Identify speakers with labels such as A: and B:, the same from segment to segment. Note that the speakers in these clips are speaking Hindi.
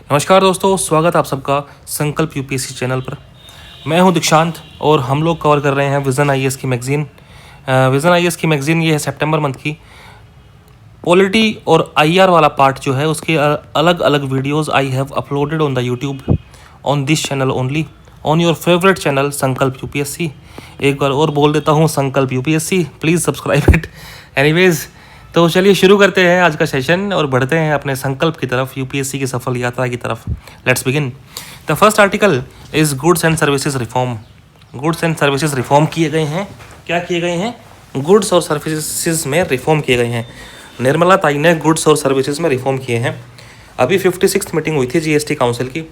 A: नमस्कार दोस्तों, स्वागत है आप सबका संकल्प यूपीएससी चैनल पर। मैं हूं दीक्षांत और हम लोग कवर कर रहे हैं विज़न आईएएस की मैगज़ीन। विज़न आईएएस की मैगज़ीन ये है सितंबर मंथ की। पॉलिटी और आईआर वाला पार्ट जो है उसके अलग अलग videos I have uploaded on the YouTube on this channel only on your favourite channel संकल्प यूपीएससी। एक बार और बोल देता हूँ, संकल्प UPSC, please subscribe it. Anyways, तो चलिए शुरू करते हैं आज का सेशन और बढ़ते हैं अपने संकल्प की तरफ, यूपीएससी की सफल यात्रा की तरफ। Let's begin. The first article is goods and services reform. Goods and services reform किए गए हैं। क्या किए गए हैं? गुड्स और सर्विसेज में रिफॉर्म किए गए हैं। निर्मला ताई ने गुड्स और सर्विसेज में रिफॉर्म किए हैं। अभी 56th मीटिंग हुई थी जीएसटी काउंसिल की।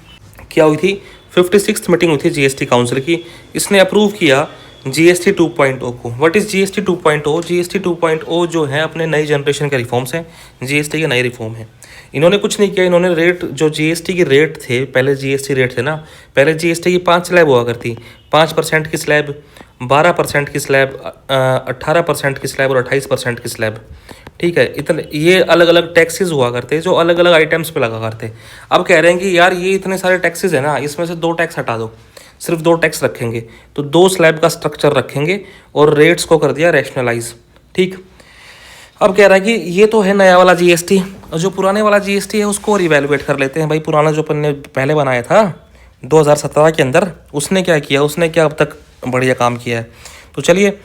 A: क्या हुई थी? 56th मीटिंग हुई थी जीएसटी काउंसिल की। इसने अप्रूव किया जीएसटी 2.0 को। What is GST 2.0? जीएसटी 2.0 जो है अपने नई जनरेशन के रिफॉर्म्स हैं, जीएसटी के नए रिफॉर्म हैं। इन्होंने कुछ नहीं किया, इन्होंने रेट जो जीएसटी की रेट थे, पहले जीएसटी रेट थे ना, पहले जीएसटी की 5 स्लैब हुआ करती, 5% की स्लैब, 12% की स्लैब, 18% की स्लैब और 28% की स्लैब। ठीक है, इतने ये अलग अलग टैक्सेस हुआ करते जो अलग अलग आइटम्स पे लगा करते। अब कह रहे हैं कि यार ये इतने सारे टैक्सेस है ना, इसमें से 2 टैक्स हटा दो, सिर्फ 2 टैक्स रखेंगे, तो 2 स्लैब का स्ट्रक्चर रखेंगे और रेट्स को कर दिया रैशनलाइज। ठीक, अब कह रहा है कि ये तो है नया वाला जीएसटी, और जो पुराने वाला जीएसटी है उसको रिवैल्यूएट कर लेते हैं। भाई पुराना जो अपन ने पहले बनाया था 2017 के अंदर, उसने क्या किया, उसने क्या अब तक बढ़िया काम किया है। तो चलिए,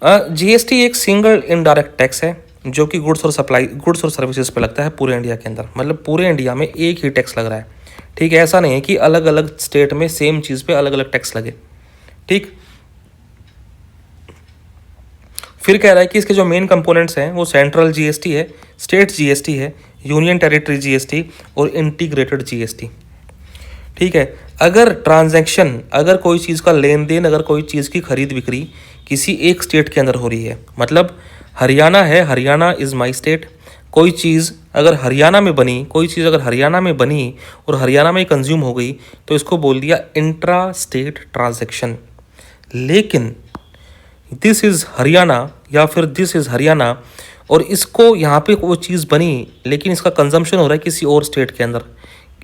A: जीएसटी एक सिंगल इनडायरेक्ट टैक्स है जो कि गुड्स और सर्विसेज पे लगता है पूरे इंडिया के अंदर। मतलब पूरे इंडिया में एक ही टैक्स लग रहा है। ठीक है, ऐसा नहीं है कि अलग अलग स्टेट में सेम चीज़ पे अलग अलग टैक्स लगे। ठीक, फिर कह रहा है कि इसके जो मेन कंपोनेंट्स हैं वो सेंट्रल जीएसटी है, स्टेट जीएसटी है, यूनियन टेरिटरी जीएसटी और इंटीग्रेटेड जीएसटी। ठीक है, अगर ट्रांजैक्शन, अगर कोई चीज़ का लेन देन, अगर कोई चीज़ की खरीद बिक्री किसी एक स्टेट के अंदर हो रही है, मतलब हरियाणा है, हरियाणा इज़ माई स्टेट, कोई चीज़ अगर हरियाणा में बनी, कोई चीज़ अगर हरियाणा में बनी और हरियाणा में कंज्यूम हो गई, तो इसको बोल दिया इंट्रा स्टेट ट्रांजैक्शन। लेकिन दिस इज़ हरियाणा या फिर दिस इज़ हरियाणा, और इसको यहाँ पे वो चीज़ बनी लेकिन इसका कंजम्पशन हो रहा है किसी और स्टेट के अंदर,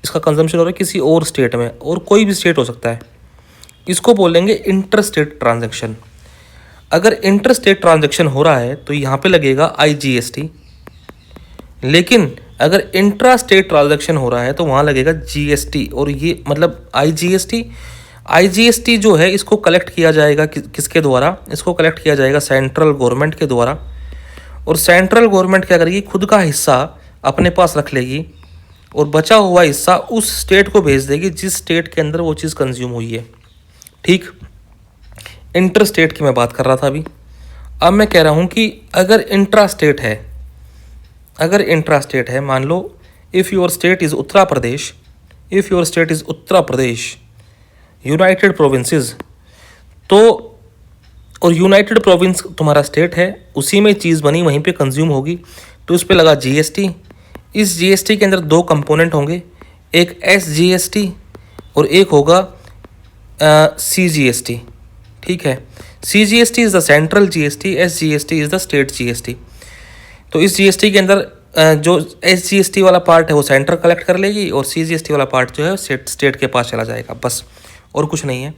A: इसका कंजम्पशन हो रहा है किसी और स्टेट में, और कोई भी स्टेट हो सकता है, इसको बोलेंगे इंटर स्टेट ट्रांजैक्शन। अगर इंटर स्टेट ट्रांजैक्शन हो रहा है तो यहाँ पे लगेगा आईजीएसटी, लेकिन अगर इंट्रा स्टेट ट्रांजैक्शन हो रहा है तो वहाँ लगेगा जीएसटी। और ये मतलब आईजीएसटी जो है इसको कलेक्ट किया जाएगा किसके द्वारा? इसको कलेक्ट किया जाएगा सेंट्रल गवर्नमेंट के द्वारा। और सेंट्रल गवर्नमेंट क्या करेगी? खुद का हिस्सा अपने पास रख लेगी और बचा हुआ हिस्सा उस स्टेट को भेज देगी जिस स्टेट के अंदर वो चीज़ कंज्यूम हुई है। ठीक, इंटर स्टेट की मैं बात कर रहा था अभी। अब मैं कह रहा हूँ कि अगर इंट्रा स्टेट है, अगर इंट्रा स्टेट है, मान लो if your state is Uttar Pradesh, if your state is Uttar Pradesh, united provinces, तो और यूनाइटेड प्रोविंस तुम्हारा स्टेट है, उसी में चीज़ बनी, वहीं पे कंज्यूम होगी, तो उस पर लगा जीएसटी। इस जीएसटी के अंदर 2 कंपोनेंट होंगे, एक एसजीएसटी और एक होगा सीजीएसटी। ठीक है, CGST is the central GST, SGST is the state GST. तो इस जीएसटी के अंदर जो एसजीएसटी वाला पार्ट है वो सेंटर कलेक्ट कर लेगी और सीजीएसटी वाला पार्ट जो है स्टेट के पास चला जाएगा, बस, और कुछ नहीं है।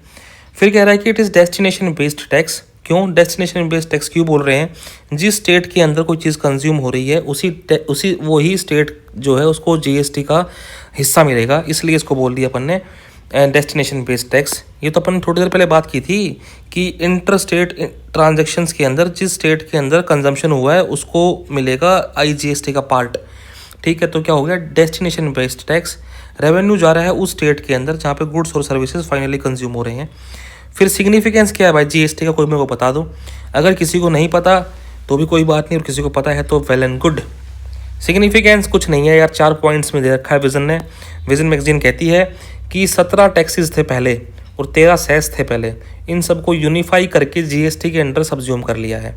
A: फिर कह रहा है कि it is destination based tax. क्यों डेस्टिनेशन बेस्ड टैक्स क्यों बोल रहे हैं? जिस स्टेट के अंदर कोई चीज़ कंज्यूम हो रही है उसी वही स्टेट जो है उसको जीएसटी का हिस्सा मिलेगा, इसलिए इसको बोल दिया अपन ने डेस्टिनेशन बेस्ड टैक्स। ये तो अपन थोड़ी देर पहले बात की थी कि इंटर स्टेट ट्रांजेक्शन्स के अंदर जिस स्टेट के अंदर कंजम्पशन हुआ है उसको मिलेगा आईजीएसटी का पार्ट। ठीक है, तो क्या हो गया? Destination based tax. रेवेन्यू जा रहा है उस स्टेट के अंदर जहाँ पे गुड्स और सर्विसेज फाइनली कंज्यूम हो रहे हैं। फिर सिग्निफिकेंस क्या है भाई जीएसटी का, कोई मेरे को बता दो। अगर किसी को नहीं पता तो भी कोई बात नहीं, और किसी को पता है तो वेल एंड गुड। सिग्निफिकेंस कुछ नहीं है यार, 4 पॉइंट्स में दे रखा है विज़न ने। विज़न मैगजीन कहती है कि 17 टैक्सेस थे पहले और 13 सेस थे पहले, इन सबको यूनिफाई करके जीएसटी के अंडर सब्ज्यूम कर लिया है।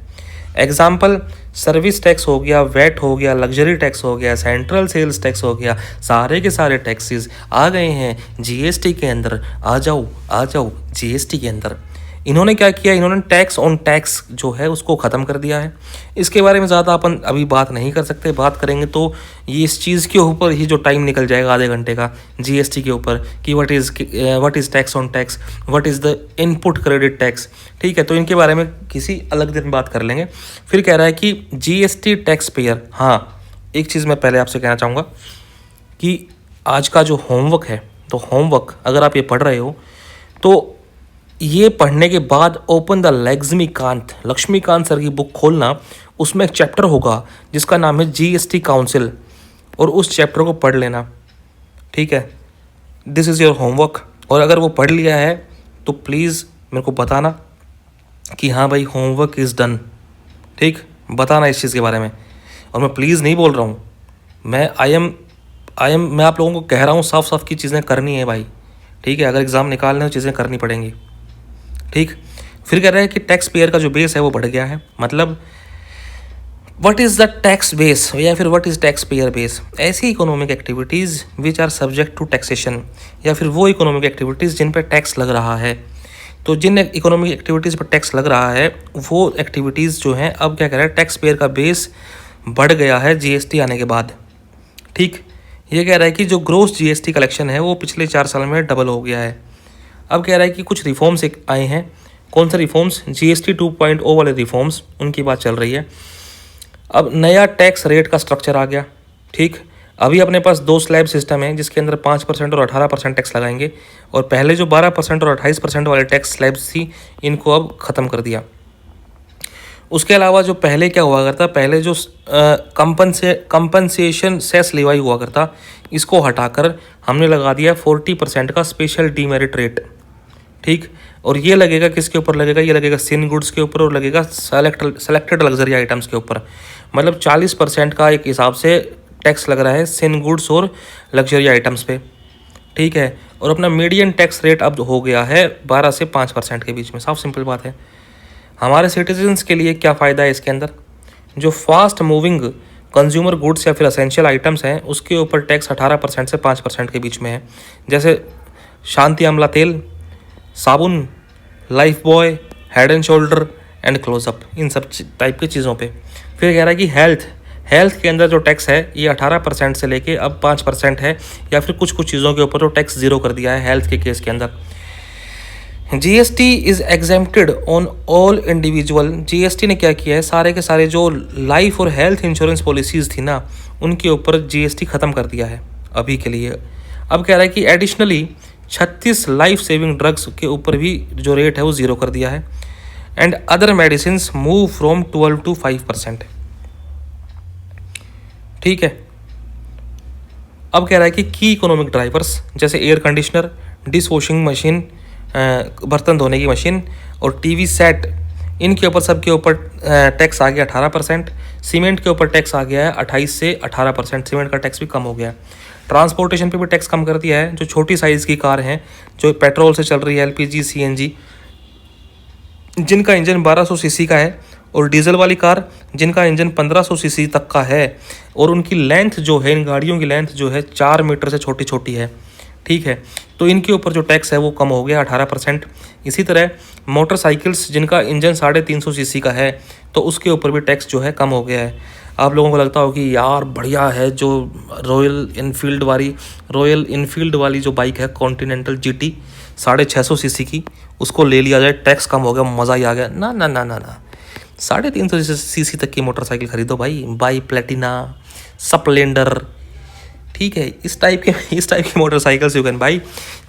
A: एग्जाम्पल, सर्विस टैक्स हो गया, वैट हो गया, लग्जरी टैक्स हो गया, सेंट्रल सेल्स टैक्स हो गया, सारे के सारे टैक्सेस आ गए हैं जीएसटी के अंदर। आ जाओ जीएसटी के अंदर। इन्होंने क्या किया, इन्होंने टैक्स ऑन टैक्स जो है उसको ख़त्म कर दिया है। इसके बारे में ज़्यादा अपन अभी बात नहीं कर सकते, बात करेंगे तो ये इस चीज़ के ऊपर ही जो टाइम निकल जाएगा आधे घंटे का, जीएसटी के ऊपर, कि what is tax on tax, what is the input credit tax. ठीक है, तो इनके बारे में किसी अलग दिन बात कर लेंगे। फिर कह रहा है कि जीएसटी टैक्स पेयर। हाँ, एक चीज़ मैं पहले आपसे कहना चाहूँगा कि आज का जो होमवर्क है, तो होमवर्क अगर आप ये पढ़ रहे हो तो ये पढ़ने के बाद ओपन द लक्ष्मीकांत सर की बुक खोलना, उसमें एक चैप्टर होगा जिसका नाम है जीएसटी काउंसिल, और उस चैप्टर को पढ़ लेना। ठीक है, दिस इज़ योर होमवर्क। और अगर वो पढ़ लिया है तो प्लीज़ मेरे को बताना कि हाँ भाई होमवर्क इज़ डन। ठीक, बताना इस चीज़ के बारे में। और मैं प्लीज़ नहीं बोल रहा हूँ, मैं आप लोगों को कह रहा हूँ साफ साफ की चीज़ें करनी है भाई। ठीक है, अगर एग्ज़ाम निकालने तो चीज़ें करनी पड़ेंगी। ठीक, फिर कह रहे हैं कि टैक्स पेयर का जो बेस है वो बढ़ गया है। मतलब what is the tax base, या फिर what is tax payer base? ऐसी economic activities which are subject to taxation, या फिर वो इकोनॉमिक एक्टिविटीज़ जिन पर टैक्स लग रहा है। तो जिन इकोनॉमिक एक्टिविटीज़ पर टैक्स लग रहा है वो एक्टिविटीज़ जो हैं, अब क्या कह रहा है, टैक्स पेयर का बेस बढ़ गया है जीएसटी आने के बाद। ठीक, ये कह रहा है कि जो ग्रोस जीएसटी कलेक्शन है वो पिछले 4 साल में डबल हो गया है। अब कह रहा है कि कुछ रिफॉर्म्स आए हैं। कौन से रिफॉर्म्स? जीएसटी 2.0 वाले रिफॉर्म्स, उनकी बात चल रही है। अब नया टैक्स रेट का स्ट्रक्चर आ गया। ठीक, अभी अपने पास 2 स्लैब सिस्टम है जिसके अंदर 5% और 18% टैक्स लगाएंगे, और पहले जो 12% और 28% वाले टैक्स स्लैब्स थी इनको अब ख़त्म कर दिया। उसके अलावा जो पहले क्या हुआ करता, पहले जो कंपनसेशन सेस लेवाई हुआ करता, इसको हटाकर हमने लगा दिया 40% का स्पेशल डीमेरिट रेट। ठीक, और ये लगेगा किसके ऊपर लगेगा? ये लगेगा सिन गुड्स के ऊपर और लगेगा सेलेक्टेड लग्जरी आइटम्स के ऊपर। मतलब 40% का एक हिसाब से टैक्स लग रहा है सिन गुड्स और लग्जरी आइटम्स पे। ठीक है, और अपना मीडियन टैक्स रेट अब हो गया है 12 से 5% के बीच में। साफ सिंपल बात है। हमारे सिटीजन्स के लिए क्या फ़ायदा है इसके अंदर? जो फास्ट मूविंग कंज्यूमर गुड्स या फिर असेंशियल आइटम्स हैं उसके ऊपर टैक्स 18% से 5% के बीच में है। जैसे शांति अमला तेल, साबुन, Lifebuoy, Head and Shoulder and Closeup, इन सब टाइप की चीज़ों पे। फिर कह रहा है कि हेल्थ के अंदर जो टैक्स है ये 18% से लेके अब 5% है, या फिर कुछ चीज़ों के ऊपर तो टैक्स ज़ीरो कर दिया है हेल्थ के केस के अंदर। GST is exempted on all individual. GST ने क्या किया है, सारे के सारे जो लाइफ और हेल्थ इंश्योरेंस पॉलिसीज़ थी ना उनके ऊपर जीएसटी ख़त्म कर दिया है अभी के लिए। अब कह रहा है कि एडिशनली 36 लाइफ सेविंग ड्रग्स के ऊपर भी जो रेट है वो ज़ीरो कर दिया है। And other medicine move from 12 to 5%। ठीक है, अब कह रहा है कि की इकोनॉमिक ड्राइवर्स जैसे air conditioner, dish washing machine, बर्तन धोने की मशीन और टीवी सेट, इनके ऊपर सबके ऊपर टैक्स आ गया 18%। सीमेंट के ऊपर टैक्स आ गया है 28 से 18%। सीमेंट का टैक्स भी कम हो गया है। ट्रांसपोर्टेशन पे भी टैक्स कम कर दिया है। जो छोटी साइज़ की कार हैं जो पेट्रोल से चल रही है, एलपीजी, सीएनजी, जिनका इंजन 1200 सीसी का है, और डीजल वाली कार जिनका इंजन 1500 सीसी तक का है, और उनकी लेंथ जो है, इन गाड़ियों की लेंथ जो है 4 मीटर से छोटी है। ठीक है, तो इनके ऊपर जो टैक्स है वो कम हो गया 18%। इसी तरह मोटरसाइकिल्स जिनका इंजन 350 सीसी का है तो उसके ऊपर भी टैक्स जो है कम हो गया है। आप लोगों को लगता हो कि यार बढ़िया है, जो रॉयल इनफील्ड वाली जो बाइक है कॉन्टिनेंटल जीटी 650 सीसी की, उसको ले लिया जाए, टैक्स कम हो गया, मज़ा ही आ गया। ना ना ना ना ना, 350 सीसी तक की मोटरसाइकिल खरीदो भाई, बाई प्लेटिना, स्प्लेंडर। ठीक है, इस टाइप की मोटरसाइकिल्स यू कैन भाई,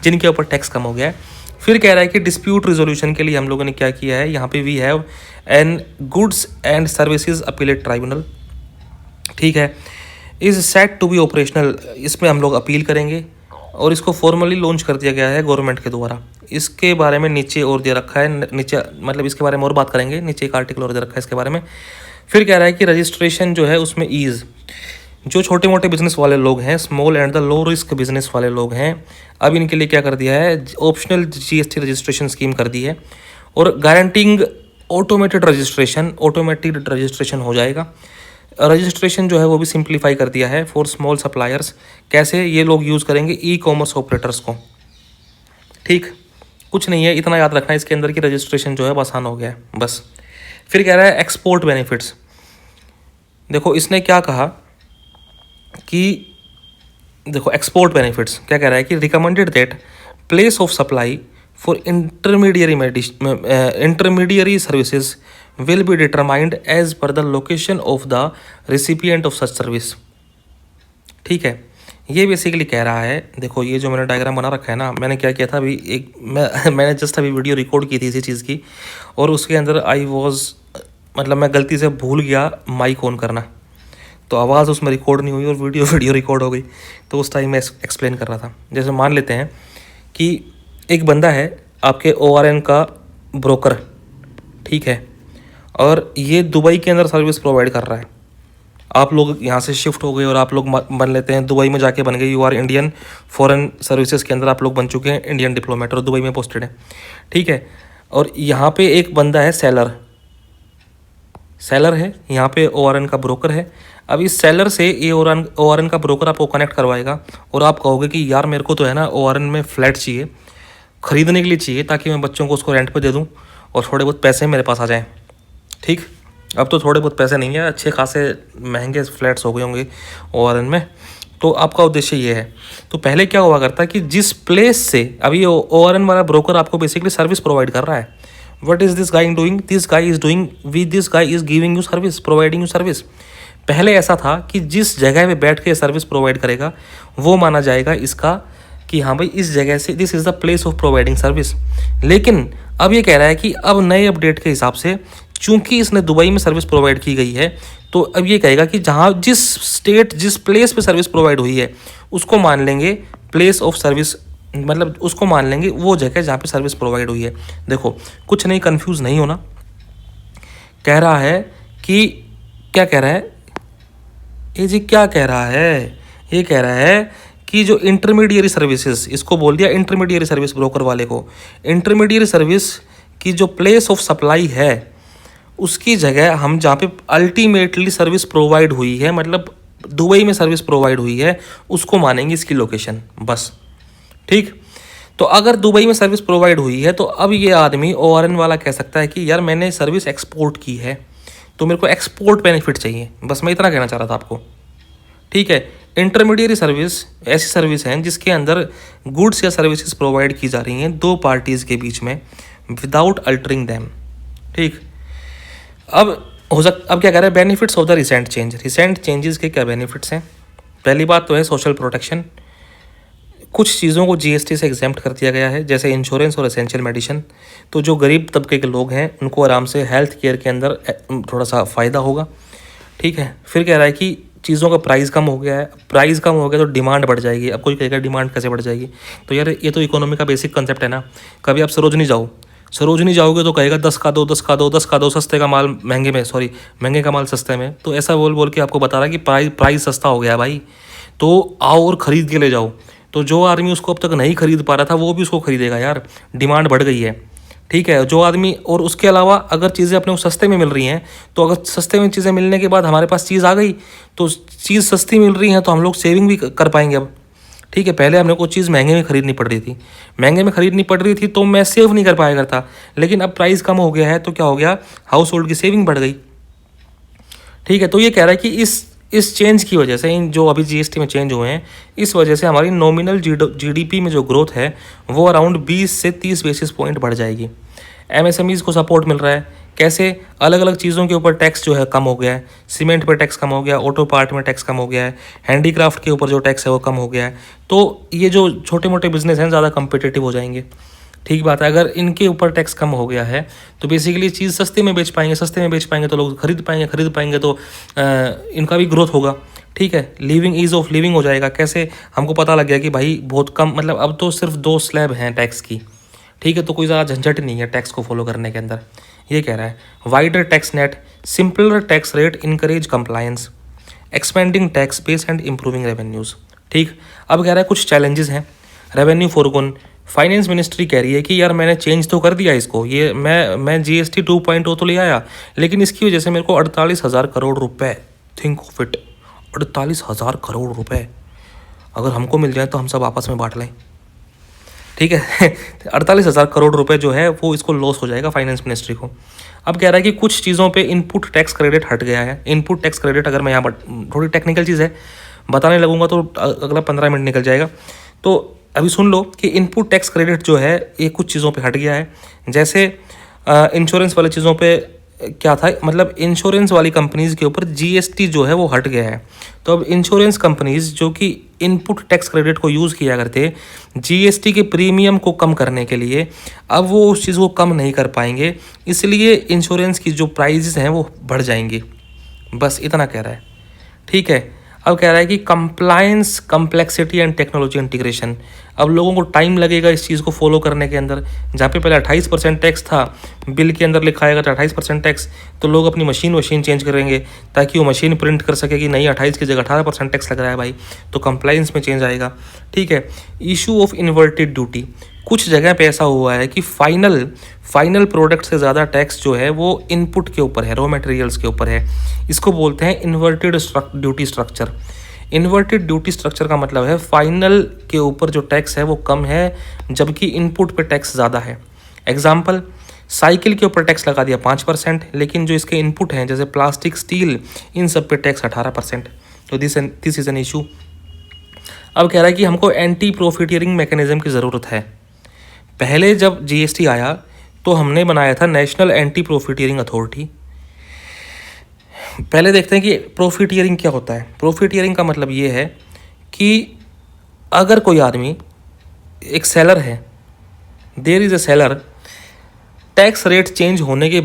A: जिनके ऊपर टैक्स कम हो गया है। फिर कह रहा है कि डिस्प्यूट रिजोल्यूशन के लिए हम लोगों ने क्या किया है, यहाँ पे we have an goods and services appellate tribunal. ठीक है, is set to be operational. इसमें हम लोग अपील करेंगे और इसको फॉर्मली लॉन्च कर दिया गया है गवर्नमेंट के द्वारा। इसके बारे में नीचे और दे रखा है, नीचे मतलब इसके बारे में और बात करेंगे, नीचे एक आर्टिकल और दे रखा है इसके बारे में। फिर कह रहा है कि रजिस्ट्रेशन जो है उसमें ईज़, जो छोटे मोटे बिजनेस वाले लोग हैं, small and the low risk business वाले लोग हैं, अब इनके लिए क्या कर दिया है, ऑप्शनल जीएसटी रजिस्ट्रेशन स्कीम कर दी है। और गारंटिंग ऑटोमेटेड रजिस्ट्रेशन हो जाएगा। रजिस्ट्रेशन जो है वो भी सिंप्लीफाई कर दिया है फॉर स्मॉल सप्लायर्स। कैसे ये लोग यूज़ करेंगे, ई कॉमर्स ऑपरेटर्स को। ठीक, कुछ नहीं है, इतना याद रखना है इसके अंदर की रजिस्ट्रेशन जो है आसान हो गया है बस। फिर कह रहा है एक्सपोर्ट बेनिफिट्स। देखो इसने क्या कहा कि देखो एक्सपोर्ट बेनिफिट्स क्या कह रहा है कि recommended that place of supply for intermediary services will be determined as per the location of the recipient of such service. ठीक है, ये बेसिकली कह रहा है, देखो ये जो मैंने डायग्राम बना रखा है ना, मैंने क्या किया था अभी एक मैंने जस्ट अभी वीडियो रिकॉर्ड की थी इसी चीज़ की, और उसके अंदर मतलब मैं गलती से भूल गया माइक ऑन करना, तो आवाज़ उसमें रिकॉर्ड नहीं हुई और वीडियो रिकॉर्ड हो गई। तो उस टाइम मैं एक्सप्लेन कर रहा था। जैसे मान लेते हैं कि एक बंदा है आपके ORN का ब्रोकर, ठीक है, और ये दुबई के अंदर सर्विस प्रोवाइड कर रहा है। आप लोग यहाँ से शिफ्ट हो गए और आप लोग बन लेते हैं, दुबई में जाके बन गए, you are Indian foreign services के अंदर आप लोग बन चुके हैं, इंडियन डिप्लोमेट, और दुबई में पोस्टेड है, ठीक है। और यहाँ पे एक बंदा है सेलर है, यहाँ पे ORN का ब्रोकर है। अब इस सेलर से ये ORN का ब्रोकर आपको कनेक्ट करवाएगा और आप कहोगे कि यार मेरे को तो है ना ORN में फ्लैट चाहिए, ख़रीदने के लिए चाहिए, ताकि मैं बच्चों को उसको रेंट पे दे दूँ और थोड़े बहुत पैसे मेरे पास आ जाएँ। ठीक, अब तो थोड़े बहुत पैसे नहीं है, अच्छे खासे महंगे फ्लैट्स हो गए होंगे ORN में। तो आपका उद्देश्य ये है। तो पहले क्या हुआ करता है कि जिस प्लेस से अभी ये ORN वाला ब्रोकर आपको बेसिकली सर्विस प्रोवाइड कर रहा है, what is this guy doing, this guy is giving you service, providing you service. पहले ऐसा था कि जिस जगह पे बैठ के सर्विस प्रोवाइड करेगा वो माना जाएगा इसका कि हाँ भाई इस जगह से this is the place of providing service. लेकिन अब ये कह रहा है कि अब नए अपडेट के हिसाब से चूंकि इसने दुबई में सर्विस प्रोवाइड की गई है, तो अब ये कहेगा कि जहाँ जिस प्लेस पे सर्विस प्रोवाइड हुई है उसको मान लेंगे प्लेस ऑफ सर्विस, मतलब उसको मान लेंगे वो जगह जहाँ पे सर्विस प्रोवाइड हुई है। देखो कुछ नहीं, कंफ्यूज नहीं होना। कह रहा है कि क्या कह रहा है ये जी, क्या कह रहा है, ये कह रहा है कि जो इंटरमीडियरी सर्विसेज, इसको बोल दिया इंटरमीडियरी सर्विस ब्रोकर वाले को, इंटरमीडियरी सर्विस की जो प्लेस ऑफ सप्लाई है उसकी जगह हम जहाँ पे अल्टीमेटली सर्विस प्रोवाइड हुई है, मतलब दुबई में सर्विस प्रोवाइड हुई है, उसको मानेंगे इसकी लोकेशन बस। ठीक, तो अगर दुबई में सर्विस प्रोवाइड हुई है तो अब ये आदमी ORN वाला कह सकता है कि यार मैंने सर्विस एक्सपोर्ट की है तो मेरे को एक्सपोर्ट बेनिफिट चाहिए, बस मैं इतना कहना चाह रहा था आपको। ठीक है, इंटरमीडियरी सर्विस ऐसी सर्विस हैं जिसके अंदर गुड्स या सर्विसेज प्रोवाइड की जा रही हैं दो पार्टीज़ के बीच में विदाउट अल्टरिंग दैम। ठीक, अब क्या कह रहा है, benefits of the recent changes के क्या बेनिफिट्स हैं। पहली बात तो है सोशल प्रोटेक्शन। कुछ चीज़ों को GST से एग्जेम्प्ट कर दिया गया है, जैसे इंश्योरेंस और एसेंशियल मेडिसिन। तो जो गरीब तबके के लोग हैं उनको आराम से हेल्थ केयर के अंदर थोड़ा सा फ़ायदा होगा। ठीक है, फिर कह रहा है कि चीज़ों का प्राइस कम हो गया है, प्राइस कम हो गया तो डिमांड बढ़ जाएगी। अब कोई कहेगा डिमांड कैसे बढ़ जाएगी, तो यार ये तो इकोनॉमी का बेसिक कंसेप्ट है ना। कभी आप सरोजनी जाओगे तो कहेगा 10 का दो, 10 का दो, 10 का दो, सस्ते का माल महंगे में, महंगे का माल सस्ते में। तो ऐसा बोल के आपको बता रहा है कि प्राइस सस्ता हो गया भाई, तो आओ और ख़रीद के ले जाओ। तो जो आदमी उसको अब तक नहीं खरीद पा रहा था वो भी उसको खरीदेगा यार, डिमांड बढ़ गई है। ठीक है, जो आदमी, और उसके अलावा अगर चीज़ें अपने को सस्ते में मिल रही हैं, तो अगर सस्ते में चीज़ें मिलने के बाद हमारे पास चीज़ आ गई तो चीज़ सस्ती मिल रही है तो हम लोग सेविंग भी कर पाएंगे अब। ठीक है, पहले हमने को चीज़ महंगे में खरीदनी पड़ रही थी तो मैं सेव नहीं कर पाया करता, लेकिन अब प्राइस कम हो गया है तो क्या हो गया, हाउस होल्ड की सेविंग बढ़ गई। ठीक है, तो ये कह रहा है कि इस चेंज की वजह से, इन जो अभी GST में चेंज हुए हैं, इस वजह से हमारी नॉमिनल GDP में जो ग्रोथ है वो अराउंड 20 से 30 बेसिस पॉइंट बढ़ जाएगी। MSMEs को सपोर्ट मिल रहा है, कैसे, अलग अलग चीज़ों के ऊपर टैक्स जो है कम हो गया है, सीमेंट पर टैक्स कम हो गया, ऑटो पार्ट में टैक्स कम हो गया है, हैंडीक्राफ्ट के ऊपर जो टैक्स है वो कम हो गया है। तो ये जो छोटे मोटे बिजनेस हैं ज़्यादा कम्पिटिटिव हो जाएंगे। ठीक बात है, अगर इनके ऊपर टैक्स कम हो गया है तो बेसिकली चीज़ सस्ते में बेच पाएंगे तो लोग खरीद पाएंगे तो इनका भी ग्रोथ होगा। ठीक है, ईज़ ऑफ लिविंग हो जाएगा। कैसे, हमको पता लग गया कि भाई बहुत कम, मतलब अब तो सिर्फ 2 स्लैब हैं टैक्स की। ठीक है, तो कोई ज़्यादा झंझट नहीं है टैक्स को फॉलो करने के अंदर। ये कह रहा है wider tax net, simpler tax rate encourage compliance, expanding tax base and improving revenues. ठीक, अब कह रहा है कुछ चैलेंजेस हैं। रेवेन्यू फोरगोन, फाइनेंस मिनिस्ट्री कह रही है कि यार मैंने चेंज तो कर दिया इसको, ये मैं GST 2.0 तो ले आया, लेकिन इसकी वजह से मेरे को 48,000 करोड़ रुपए, थिंक ऑफ इट, 48,000 करोड़ रुपए अगर हमको मिल जाए तो हम सब आपस में बांट लें। ठीक है 48,000 करोड़ रुपए जो है वो इसको लॉस हो जाएगा फाइनेंस मिनिस्ट्री को। अब कह रहा है कि कुछ चीज़ों पे इनपुट टैक्स क्रेडिट हट गया है। इनपुट टैक्स क्रेडिट, अगर मैं यहाँ पर थोड़ी टेक्निकल चीज़ है, बताने लगूंगा तो अगला 15 मिनट निकल जाएगा। तो अभी सुन लो कि इनपुट टैक्स क्रेडिट जो है ये कुछ चीज़ों पे हट गया है। जैसे इंश्योरेंस वाली चीज़ों पे क्या था, मतलब इंश्योरेंस वाली कंपनीज़ के ऊपर जीएसटी जो है वो हट गया है। तो अब इंश्योरेंस कंपनीज़ जो कि इनपुट टैक्स क्रेडिट को यूज़ किया करते जीएसटी के प्रीमियम को कम करने के लिए, अब वो उस चीज़ को कम नहीं कर पाएंगे, इसलिए इंश्योरेंस की जो प्राइजेस हैं वो बढ़ जाएंगी। बस इतना कह रहा है। ठीक है, अब कह रहा है कि compliance, complexity and technology integration. अब लोगों को टाइम लगेगा इस चीज़ को फॉलो करने के अंदर। जहाँ पे पहले 28% टैक्स था, बिल के अंदर लिखा आएगा 28% टैक्स, तो लोग अपनी मशीन चेंज करेंगे ताकि वो मशीन प्रिंट कर सके कि नहीं 28 की जगह 18% टैक्स लग रहा है भाई, तो कंप्लायंस में चेंज आएगा। ठीक है, इशू ऑफ इन्वर्टेड ड्यूटी। कुछ जगह पे ऐसा हुआ है कि फाइनल प्रोडक्ट से ज़्यादा टैक्स जो है वो इनपुट के ऊपर है, रॉ मटेरियल्स के ऊपर है। इसको बोलते हैं inverted duty structure. Inverted duty structure का मतलब है फाइनल के ऊपर जो टैक्स है वो कम है, जबकि इनपुट पे टैक्स ज़्यादा है। एग्जाम्पल, साइकिल के ऊपर टैक्स लगा दिया 5%, लेकिन जो इसके इनपुट हैं जैसे प्लास्टिक, स्टील, इन सब पे टैक्स 18%। तो दिस इज़ एन इशू। अब कह रहा है कि हमको एंटी प्रॉफिटियरिंग मैकेनिज्म की ज़रूरत है। पहले जब जीएसटी आया तो हमने बनाया था नेशनल एंटी प्रॉफिटियरिंग अथॉरिटी। पहले देखते हैं कि प्रॉफिटियरिंग क्या होता है। प्रॉफिटियरिंग का मतलब ये है कि अगर कोई आदमी, एक सेलर है, there is a seller, tax rate change होने के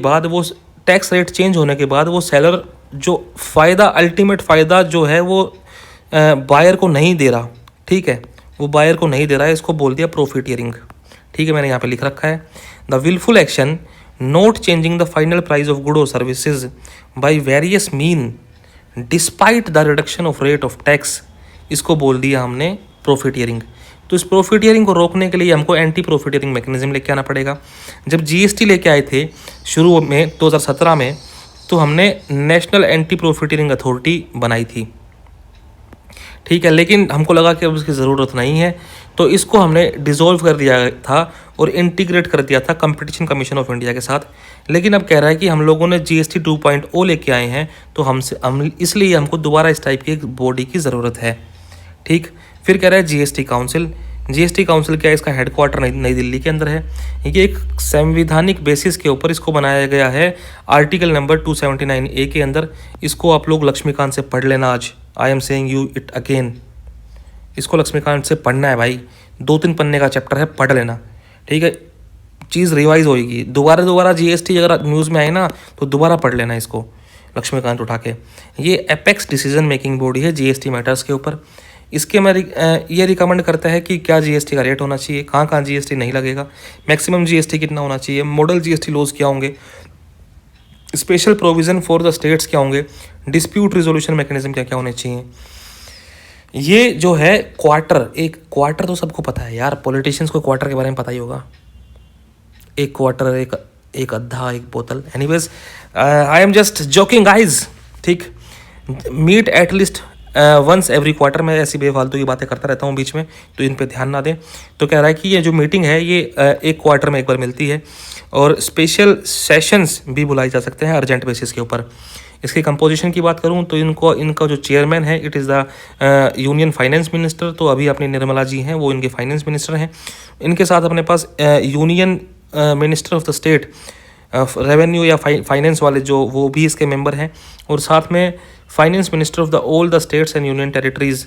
A: बाद वो सेलर जो फ़ायदा, अल्टीमेट फ़ायदा जो है वो बायर को नहीं दे रहा। ठीक है, वो बायर को नहीं दे रहा है, इसको बोल दिया प्रॉफिटियरिंग। ठीक है, मैंने यहाँ पे लिख रखा है, the willful action not changing the final price of good और services by various mean despite the reduction of rate of tax, इसको बोल दिया हमने प्रॉफिटियरिंग। तो इस प्रॉफिटियरिंग को रोकने के लिए हमको एंटी प्रॉफिटियरिंग मैकेनिज्म लेके आना पड़ेगा। जब जीएसटी लेके आए थे शुरू में 2017 में, तो हमने नेशनल एंटी प्रॉफिटियरिंग अथॉरिटी बनाई थी। ठीक है, लेकिन हमको लगा कि अब उसकी ज़रूरत नहीं है, तो इसको हमने डिसॉल्व कर दिया था और इंटीग्रेट कर दिया था कंपटीशन कमीशन ऑफ इंडिया के साथ। लेकिन अब कह रहा है कि हम लोगों ने जीएसटी 2.0 लेके आए हैं, तो इसलिए हमको दोबारा इस टाइप की एक बॉडी की ज़रूरत है। ठीक, फिर कह रहा है जीएसटी काउंसिल। जीएसटी काउंसिल क्या है, इसका हेडक्वार्टर नई दिल्ली के अंदर है। ये एक संवैधानिक बेसिस के ऊपर इसको बनाया गया है, आर्टिकल नंबर 279A के अंदर। इसको आप लोग लक्ष्मीकांत से पढ़ लेना आज। I am saying you it again, इसको लक्ष्मीकांत से पढ़ना है भाई, 2-3 पन्ने का चैप्टर है, पढ़ लेना। ठीक है, चीज़ रिवाइज होएगी। दोबारा जीएसटी अगर न्यूज़ में आए ना तो दोबारा पढ़ लेना इसको, लक्ष्मीकांत उठा के। ये एपेक्स डिसीजन मेकिंग बॉडी है जीएसटी मैटर्स के ऊपर। इसके में ये रिकमेंड करता है कि क्या जीएसटी का रेट होना चाहिए, कहाँ जीएसटी नहीं लगेगा, मैक्सिमम जीएसटी कितना होना चाहिए, मॉडल जीएसटी लॉज क्या होंगे, special provision for the states क्या होंगे, डिस्प्यूट रिजोल्यूशन मैकेनिज्म क्या क्या होने चाहिए। ये जो है क्वार्टर तो सबको पता है यार, पॉलिटिशियंस को क्वार्टर के बारे में पता ही होगा। एक क्वार्टर, एक अद्धा, एक बोतल। Anyways, I am just joking guys. ठीक, meet at least once every quarter. में ऐसी बेफालतू की बातें करता रहता हूँ बीच में, तो इन पे ध्यान ना दें। तो कह रहा है कि ये जो मीटिंग है ये एक क्वार्टर में एक बार मिलती है, और स्पेशल सेशंस भी बुलाई जा सकते हैं अर्जेंट बेसिस के ऊपर। इसकी कंपोजिशन की बात करूं तो इनका जो चेयरमैन है, it is the union finance minister. तो अभी अपनी निर्मला जी हैं, वो इनके फाइनेंस मिनिस्टर हैं। इनके साथ अपने पास union minister of the state revenue या फाइनेंस वाले जो, वो भी इसके मेंबर हैं। और साथ में finance minister of the all the states and union territories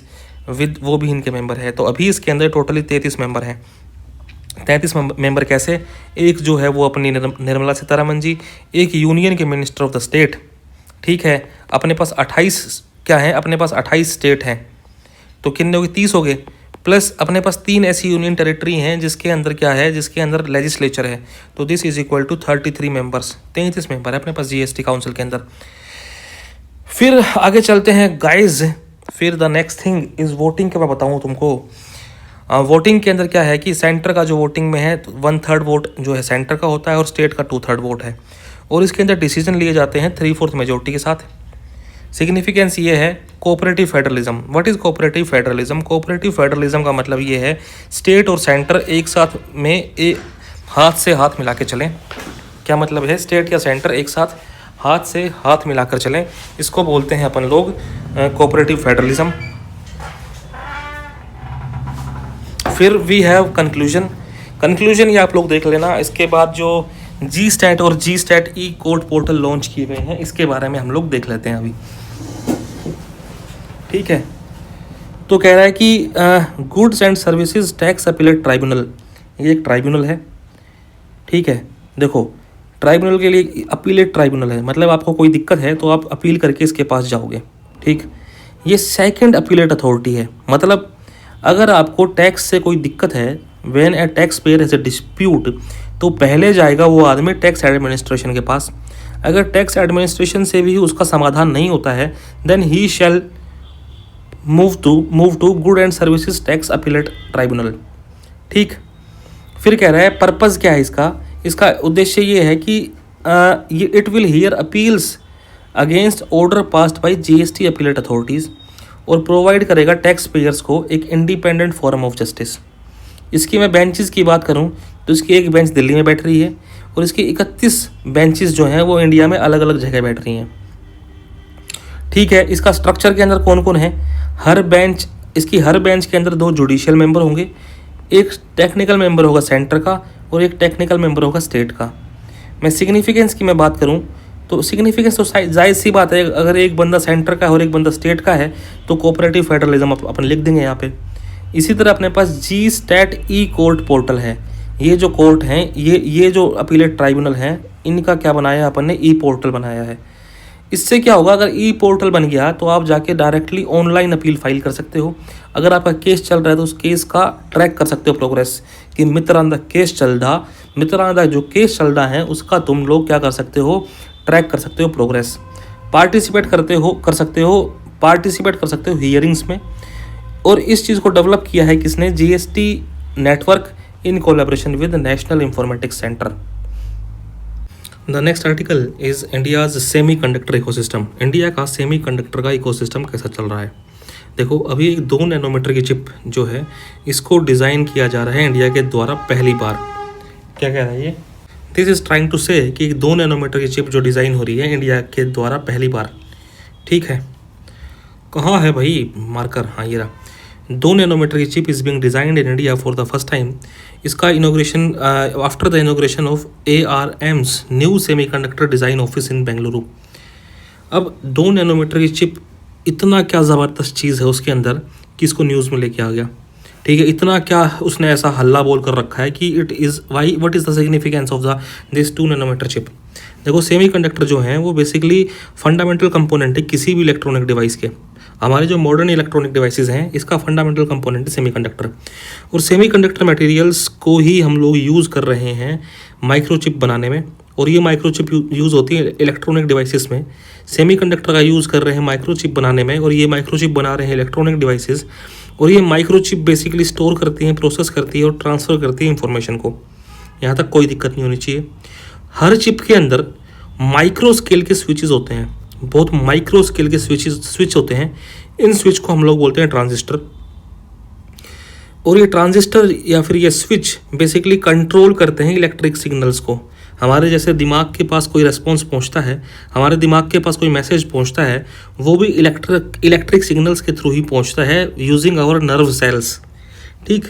A: with, वो भी इनके मेंबर है। तो अभी इसके अंदर टोटली 33 मेंबर हैं। 33 मेंबर कैसे, एक जो है वो अपनी निर्मला सीतारमन जी, एक यूनियन के मिनिस्टर ऑफ द स्टेट। ठीक है, अपने पास 28 स्टेट हैं, तो कितने हो गए, 30 हो गए। प्लस अपने पास 3 ऐसी यूनियन टेरिटरी हैं जिसके अंदर क्या है, जिसके अंदर लेजिस्लेचर है। तो this is equal to 33 members, 33 member है अपने पास जीएसटी काउंसिल के अंदर। फिर आगे चलते हैं गाइज। फिर the next thing is voting के मैं बताऊँ तुमको। वोटिंग के अंदर क्या है कि सेंटर का जो वोटिंग में है 1/3 वोट जो है सेंटर का होता है, और स्टेट का 2/3 वोट है। और इसके अंदर डिसीजन लिए जाते हैं 3/4 मेजोरिटी के साथ। सिग्निफिकेंस ये है cooperative federalism. What is cooperative federalism? Cooperative federalism का मतलब ये है स्टेट और सेंटर एक साथ में हाथ से हाथ मिला के चलें। क्या मतलब है? स्टेट या सेंटर एक साथ हाथ से हाथ मिलाकर चलें, इसको बोलते हैं अपन लोग कोऑपरेटिव फेडरलिज्म। फिर वी हैव कंक्लूजन। कंक्लूजन ये आप लोग देख लेना। इसके बाद जो जी स्टैट और जी स्टैट ई कोर्ट पोर्टल लॉन्च किए गए हैं, इसके बारे में हम लोग देख लेते हैं अभी। ठीक है, तो कह रहा है कि goods and services tax appellate tribunal, ये एक ट्राइब्यूनल है। ठीक है, देखो ट्राइब्यूनल के लिए अपीलेट ट्राइब्यूनल है, मतलब आपको कोई दिक्कत है तो आप अपील करके इसके पास जाओगे। ठीक, ये सेकंड अपीलेट अथॉरिटी है, मतलब अगर आपको टैक्स से कोई दिक्कत है, when A tax payer has a dispute, तो पहले जाएगा वो आदमी टैक्स एडमिनिस्ट्रेशन के पास। अगर टैक्स एडमिनिस्ट्रेशन से भी उसका समाधान नहीं होता है, then he shall move to good and services tax appellate tribunal. ठीक, फिर कह रहा है पर्पज़ क्या है इसका उद्देश्य ये है कि ये it will hear appeals against order passed by GST appellate authorities और प्रोवाइड करेगा टैक्स पेयर्स को एक इंडिपेंडेंट फॉरम ऑफ जस्टिस। इसकी मैं बेंचेस की बात करूं तो इसकी एक बेंच दिल्ली में बैठ रही है और इसकी 31 बेंचेस जो हैं वो इंडिया में अलग अलग जगह बैठ रही हैं। ठीक है, इसका स्ट्रक्चर के अंदर कौन कौन है? हर बेंच के अंदर 2 जुडिशियल मेंबर होंगे, एक टेक्निकल मेंबर होगा सेंटर का और एक टेक्निकल मेंबर होगा स्टेट का। मैं सिग्निफिकेंस की मैं बात करूं तो सिग्निफिकेंस तो जायज़ सी बात है, अगर एक बंदा सेंटर का है और एक बंदा स्टेट का है तो कोऑपरेटिव फेडरलिज्म अपन लिख देंगे यहाँ पे। इसी तरह अपने पास जी स्टैट ई कोर्ट पोर्टल है। ये जो कोर्ट हैं, ये जो अपीलेट ट्राइब्यूनल हैं, इनका क्या बनाया है अपन ने? ई पोर्टल बनाया है। इससे क्या होगा, अगर ई पोर्टल बन गया तो आप जाके डायरेक्टली ऑनलाइन अपील फाइल कर सकते हो। अगर आपका केस चल रहा है तो उस केस का ट्रैक कर सकते हो प्रोग्रेस, कि मित्रांदा केस चल रहा, मित्रांदा जो केस चल रहा है उसका तुम लोग क्या कर सकते हो? ट्रैक कर सकते हो प्रोग्रेस। पार्टिसिपेट कर सकते हो हियरिंग्स में। और इस चीज़ को डेवलप किया है किसने? GST network in collaboration with national informatics centre. The next article is India's semi conductor ecosystem. India का सेमी कंडक्टर का इकोसिस्टम कैसा चल रहा है? देखो, अभी 2 नैनोमीटर की चिप जो है इसको डिज़ाइन किया जा रहा है इंडिया के द्वारा पहली बार। क्या कह रहा है ये? दिस इज ट्राइंग टू से कि 2 नैनोमीटर की चिप जो डिज़ाइन हो रही है इंडिया के द्वारा पहली बार। ठीक है, कहाँ है भाई मार्कर? हाँ, ये रहा। 2 नैनोमीटर की chip is being designed in India for the first time. इसका inauguration after the inauguration of ARM's new semiconductor design office in Bengaluru. अब 2 नैनोमीटर की चिप, इतना क्या ज़बरदस्त चीज़ है उसके अंदर कि इसको न्यूज़ में लेके आ गया। ठीक है, इतना क्या उसने ऐसा हल्ला बोल कर रखा है कि what is the significance of this 2 nanometer chip. देखो, सेमीकंडक्टर जो हैं वो बेसिकली फंडामेंटल कंपोनेंट है किसी भी इलेक्ट्रॉनिक डिवाइस के। हमारे जो मॉडर्न इलेक्ट्रॉनिक डिवाइसेस हैं इसका फंडामेंटल कंपोनेंट है सेमीकंडक्टर। और सेमीकंडक्टर मटेरियल्स को ही हम लोग यूज़ कर रहे हैं माइक्रोचिप बनाने में, और ये माइक्रोचिप यूज़ होती है इलेक्ट्रॉनिक डिवाइसेस में। सेमीकंडक्टर का यूज़ कर रहे हैं माइक्रोचिप बनाने में, और ये माइक्रोचिप बना रहे हैं इलेक्ट्रॉनिक डिवाइसेस। और ये माइक्रोचिप बेसिकली स्टोर करती हैं, प्रोसेस करती है और ट्रांसफ़र करती है इंफॉर्मेशन को। यहाँ तक कोई दिक्कत नहीं होनी चाहिए। हर चिप के अंदर माइक्रो स्केल के स्विचेस होते हैं, बहुत माइक्रो स्केल के स्विच होते हैं। इन स्विच को हम लोग बोलते हैं ट्रांजिस्टर। और ये ट्रांजिस्टर या फिर ये स्विच बेसिकली कंट्रोल करते हैं इलेक्ट्रिक सिग्नल्स को। हमारे जैसे दिमाग के पास कोई रेस्पॉन्स पहुंचता है, हमारे दिमाग के पास कोई मैसेज पहुंचता है, वो भी इलेक्ट्रिक सिग्नल्स के थ्रू ही पहुंचता है यूजिंग आवर नर्व सेल्स। ठीक,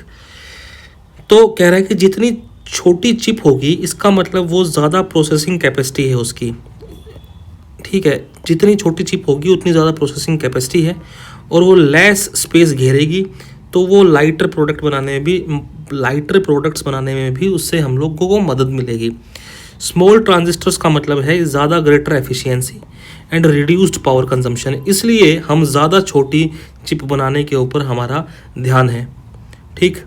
A: तो कह रहा है कि जितनी छोटी चिप होगी इसका मतलब वो ज़्यादा प्रोसेसिंग कैपेसिटी है उसकी। ठीक है, जितनी छोटी चिप होगी उतनी ज़्यादा प्रोसेसिंग कैपेसिटी है और वो लेस स्पेस घेरेगी, तो वो लाइटर प्रोडक्ट्स बनाने में भी उससे हम लोगों को मदद मिलेगी। स्मॉल ट्रांजिस्टर्स का मतलब है ज़्यादा greater efficiency and reduced power consumption, इसलिए हम ज़्यादा छोटी चिप बनाने के ऊपर हमारा ध्यान है। ठीक,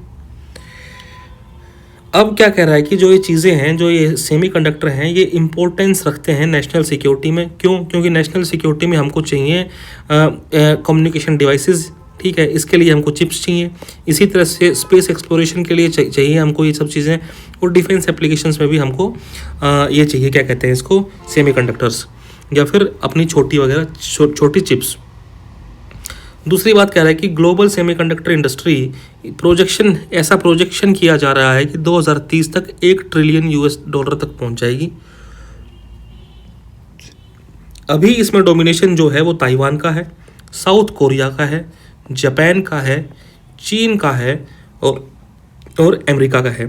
A: अब क्या कह रहा है कि जो ये चीज़ें हैं, जो ये सेमीकंडक्टर हैं, ये इम्पोर्टेंस रखते हैं नेशनल सिक्योरिटी में। क्यों? क्योंकि नेशनल सिक्योरिटी में हमको चाहिए कम्युनिकेशन डिवाइसेस। ठीक है, इसके लिए हमको चिप्स चाहिए। इसी तरह से स्पेस एक्सप्लोरेशन के लिए चाहिए हमको ये सब चीज़ें, और डिफेंस एप्लीकेशंस में भी हमको ये चाहिए, क्या कहते हैं इसको, सेमीकंडक्टर्स। या फिर अपनी छोटी वगैरह छोटी चिप्स। दूसरी बात कह रहा है कि ग्लोबल सेमीकंडक्टर इंडस्ट्री ऐसा प्रोजेक्शन किया जा रहा है कि 2030 तक $1 ट्रिलियन तक पहुंच जाएगी। अभी इसमें डोमिनेशन जो है वो ताइवान का है, साउथ कोरिया का है, जापान का है, चीन का है और अमेरिका का है।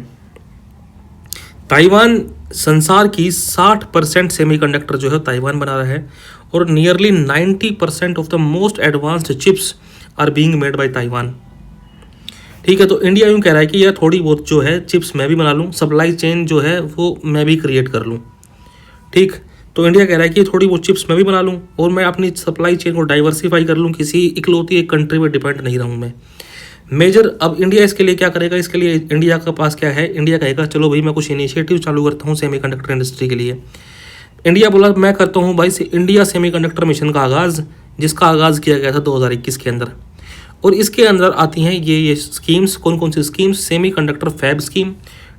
A: ताइवान संसार की 60% सेमीकंडक्टर जो है ताइवान बना रहा है और nearly 90% of the most advanced chips are being made by Taiwan. ठीक है, तो इंडिया यूँ कह रहा है कि यार थोड़ी बहुत जो है चिप्स मैं भी बना लूँ, सप्लाई चेन जो है वो मैं भी क्रिएट कर लूँ। ठीक, तो इंडिया कह रहा है कि थोड़ी बहुत चिप्स मैं भी बना लूँ और मैं अपनी सप्लाई चेन को डाइवर्सिफाई कर लूँ, किसी इकलौती एक कंट्री पर डिपेंड नहीं रहूँ मैं। मेजर अब इंडिया इसके लिए क्या करेगा, इसके लिए इंडिया के पास क्या है, इंडिया कहेगा चलो भाई मैं कुछ इनिशिएटिव चालू करता हूँ सेमीकंडक्टर इंडस्ट्री के लिए। इंडिया बोला मैं करता हूँ भाई इंडिया सेमीकंडक्टर मिशन का आगाज़, जिसका आगाज़ किया गया था 2021 के अंदर। और इसके अंदर आती हैं ये स्कीम्स, कौन कौन सी schemes, semiconductor fab scheme,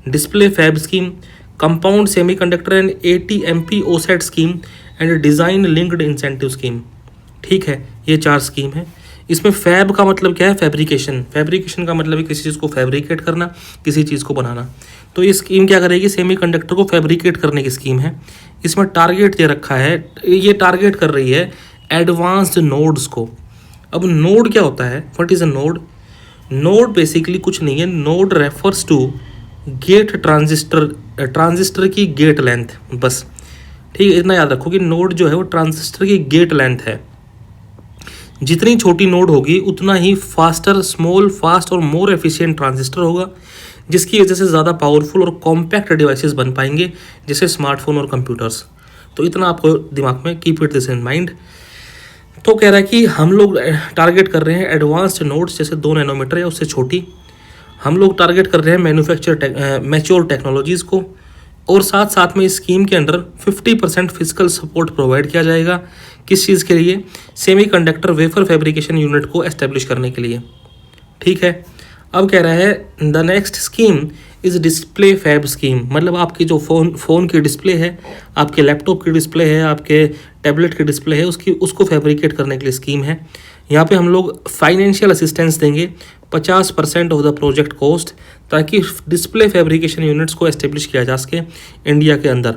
A: display fab scheme, compound semiconductor and ATMP OSAT scheme and design linked incentive scheme. ठीक है, ये 4 स्कीम है। इसमें फैब का मतलब क्या है, फैब्रिकेशन। फैब्रिकेशन का मतलब है किसी चीज़ को फैब्रिकेट करना, किसी चीज़ को बनाना। तो ये स्कीम क्या करेगी, सेमीकंडक्टर को फैब्रिकेट करने की स्कीम है। इसमें टारगेट दे रखा है, ये टारगेट कर रही है एडवांस्ड नोड्स को। अब नोड क्या होता है, what is a node? Node basically कुछ नहीं है, node refers to gate transistor की गेट लेंथ, बस। ठीक है, इतना याद रखो कि नोड जो है वो ट्रांजिस्टर की गेट लेंथ है। जितनी छोटी नोड होगी उतना ही स्मॉल फास्ट और मोर एफिशिएंट ट्रांजिस्टर होगा, जिसकी वजह से ज़्यादा पावरफुल और कॉम्पैक्ट डिवाइसेस बन पाएंगे, जैसे स्मार्टफोन और कंप्यूटर्स। तो इतना आपको दिमाग में keep it this in mind. तो कह रहा है कि हम लोग टारगेट कर रहे हैं एडवांस्ड नोड्स, जैसे 2 नैनोमीटर या उससे छोटी। हम लोग टारगेट कर रहे हैं मैच्योर टेक्नोलॉजीज़ को, और साथ साथ में इस स्कीम के अंडर 50% फिजिकल सपोर्ट प्रोवाइड किया जाएगा। किस चीज़ के लिए? सेमीकंडक्टर वेफर फैब्रिकेशन यूनिट को एस्टेब्लिश करने के लिए। ठीक है, अब कह रहा है the next scheme is display fab scheme. मतलब आपकी जो फ़ोन की डिस्प्ले है, आपके लैपटॉप की डिस्प्ले है, आपके टैबलेट की डिस्प्ले है, उसको फैब्रिकेट करने के लिए स्कीम है। यहाँ पे हम लोग फाइनेंशियल असिस्टेंस देंगे 50% ऑफ द प्रोजेक्ट कॉस्ट, ताकि डिस्प्ले फैब्रिकेशन यूनिट्स को एस्टेब्लिश किया जा सके इंडिया के अंदर।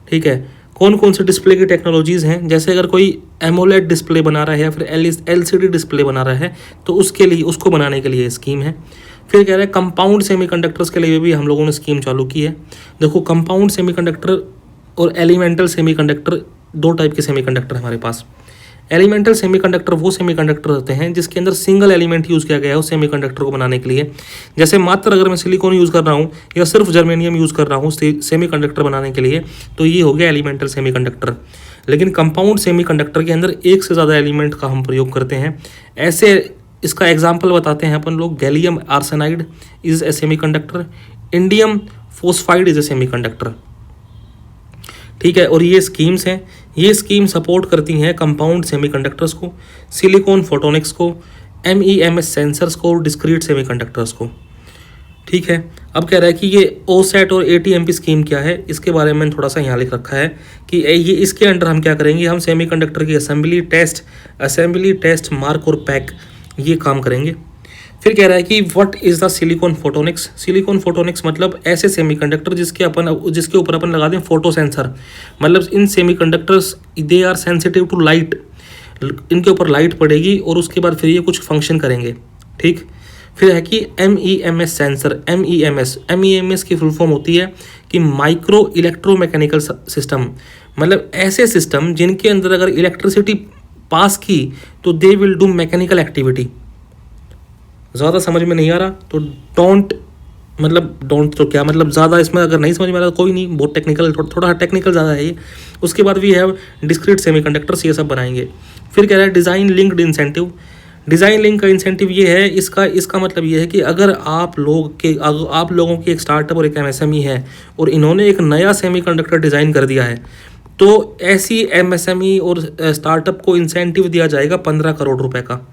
A: ठीक है, कौन कौन से डिस्प्ले की टेक्नोलॉजीज़ हैं, जैसे अगर कोई एमोलेड डिस्प्ले बना रहा है या फिर LCD डिस्प्ले बना रहा है, तो उसके लिए, उसको बनाने के लिए स्कीम है। फिर कह रहे हैं कंपाउंड सेमीकंडक्टर्स के लिए भी हम लोगों ने स्कीम चालू की है। देखो, कंपाउंड सेमीकंडक्टर और एलिमेंटल सेमीकंडक्टर, 2 टाइप के सेमीकंडक्टर हमारे पास। एलिमेंटल सेमीकंडक्टर वो सेमीकंडक्टर होते हैं जिसके अंदर सिंगल एलिमेंट यूज़ किया गया है उस सेमीकंडक्टर को बनाने के लिए। जैसे मात्र अगर मैं सिलिकॉन यूज़ कर रहा हूँ या सिर्फ जर्मेनियम यूज़ कर रहा हूँ सेमीकंडक्टर बनाने के लिए, तो ये हो गया एलिमेंटल सेमीकंडक्टर। लेकिन कंपाउंड सेमीकंडक्टर के अंदर एक से ज़्यादा एलिमेंट का हम प्रयोग करते हैं। ऐसे इसका एग्जाम्पल बताते हैं अपन लोग। Gallium arsenide is a semiconductor, indium phosphide is a semiconductor. ठीक है, और ये स्कीम्स हैं, ये स्कीम सपोर्ट करती हैं कंपाउंड सेमीकंडक्टर्स को, सिलिकॉन फोटोनिक्स को, MEMS सेंसर्स को और डिस्क्रीट सेमीकंडक्टर्स को। ठीक है, अब कह रहा है कि ये OSAT और ATMP स्कीम क्या है, इसके बारे में थोड़ा सा यहाँ लिख रखा है कि ये इसके अंडर हम क्या करेंगे, हम सेमीकंडक्टर की असेंबली टेस्ट मार्क और पैक, ये काम करेंगे। फिर कह रहा है कि what is the silicon photonics. Silicon photonics मतलब ऐसे सेमीकंडक्टर जिसके ऊपर अपन लगा दें फोटो सेंसर। मतलब इन semiconductors they are sensitive to light, इनके ऊपर लाइट पड़ेगी और उसके बाद फिर ये कुछ फंक्शन करेंगे। ठीक, फिर है कि MEMS सेंसर। MEMS की फुल फॉर्म होती है कि माइक्रो इलेक्ट्रोमैकेनिकल सिस्टम। मतलब ऐसे सिस्टम जिनके अंदर अगर इलेक्ट्रिसिटी पास की तो they will do mechanical activity. ज़्यादा समझ में नहीं आ रहा तो डोंट तो क्या मतलब, ज़्यादा इसमें अगर नहीं समझ में आ रहा तो कोई नहीं, बहुत टेक्निकल, थोड़ा टेक्निकल ज़्यादा है ये। उसके बाद वी हैव डिस्क्रीट सेमीकंडक्टर्स, ये सब बनाएंगे। फिर कह रहा है design linked incentive. Design link का इंसेंटिव ये है, इसका मतलब ये है कि अगर आप लोगों की एक स्टार्टअप और एक MSME है और इन्होंने एक नया सेमीकंडक्टर डिज़ाइन कर दिया है, तो ऐसी MSME और स्टार्टअप को इंसेंटिव दिया जाएगा 15 करोड़ रुपए का।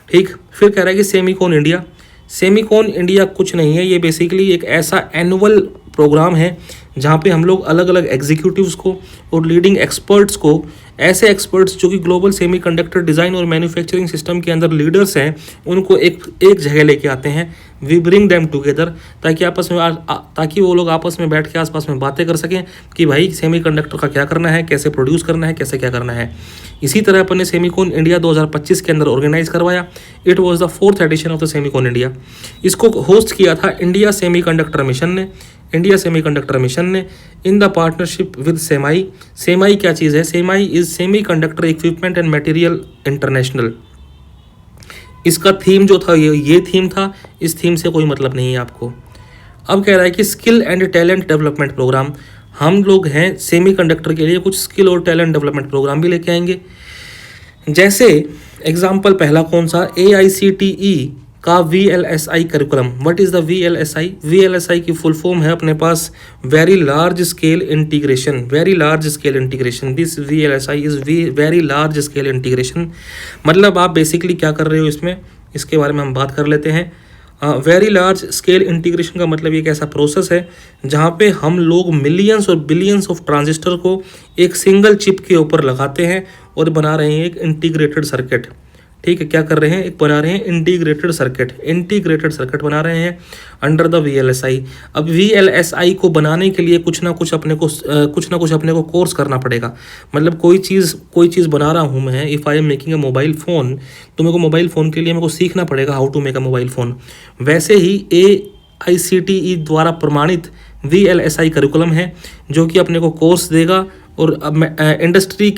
A: ठीक, फिर कह रहा है कि सेमीकॉन इंडिया कुछ नहीं है, ये बेसिकली एक ऐसा एनुअल प्रोग्राम है जहाँ पे हम लोग अलग अलग एग्जीक्यूटिव्स को और लीडिंग एक्सपर्ट्स को, ऐसे एक्सपर्ट्स जो कि ग्लोबल सेमीकंडक्टर डिज़ाइन और मैन्युफैक्चरिंग सिस्टम के अंदर लीडर्स हैं, उनको एक जगह लेके आते हैं। वी ब्रिंग देम टुगेदर, ताकि वो लोग आपस में बैठ के आसपास में बातें कर सकें कि भाई सेमीकंडक्टर का क्या करना है, कैसे प्रोड्यूस करना है, कैसे क्या करना है। इसी तरह अपन ने सेमीकॉन इंडिया 2025 के अंदर ऑर्गेनाइज करवाया। It was the 4th edition of the Semicon India. इसको होस्ट किया था इंडिया सेमीकंडक्टर मिशन ने in the partnership with SEMI. SEMI क्या चीज़ है? SEMI is semiconductor equipment and material international. इसका थीम जो था ये थीम था, इस थीम से कोई मतलब नहीं है आपको। अब कह रहा है कि skill and talent development program, हम लोग हैं सेमीकंडक्टर के लिए कुछ स्किल और टैलेंट डेवलपमेंट प्रोग्राम भी लेके आएंगे। जैसे एग्जाम्पल पहला कौन सा? AICTE का VLSI curriculum. What is the VLSI? VLSI की फुल फॉर्म है अपने पास very large scale integration. This VLSI is very large scale integration. मतलब आप बेसिकली क्या कर रहे हो इसमें, इसके बारे में हम बात कर लेते हैं। वेरी लार्ज स्केल इंटीग्रेशन का मतलब ये एक ऐसा प्रोसेस है जहाँ पे हम लोग मिलियंस और बिलियंस ऑफ ट्रांजिस्टर को एक सिंगल चिप के ऊपर लगाते हैं और बना रहे हैं एक इंटीग्रेटेड सर्किट। ठीक है, क्या कर रहे हैं? एक बना रहे हैं इंटीग्रेटेड सर्किट बना रहे हैं अंडर द VLSI। अब VLSI को बनाने के लिए कुछ ना कुछ अपने को कोर्स करना पड़ेगा। मतलब कोई चीज़ बना रहा हूँ मैं, if I am making a mobile phone, तो मेरे को मोबाइल फ़ोन के लिए मेरे को सीखना पड़ेगा how to make a mobile phone. वैसे ही AICTE द्वारा प्रमाणित VLSI करिकुलम है जो कि अपने को कोर्स देगा और इंडस्ट्री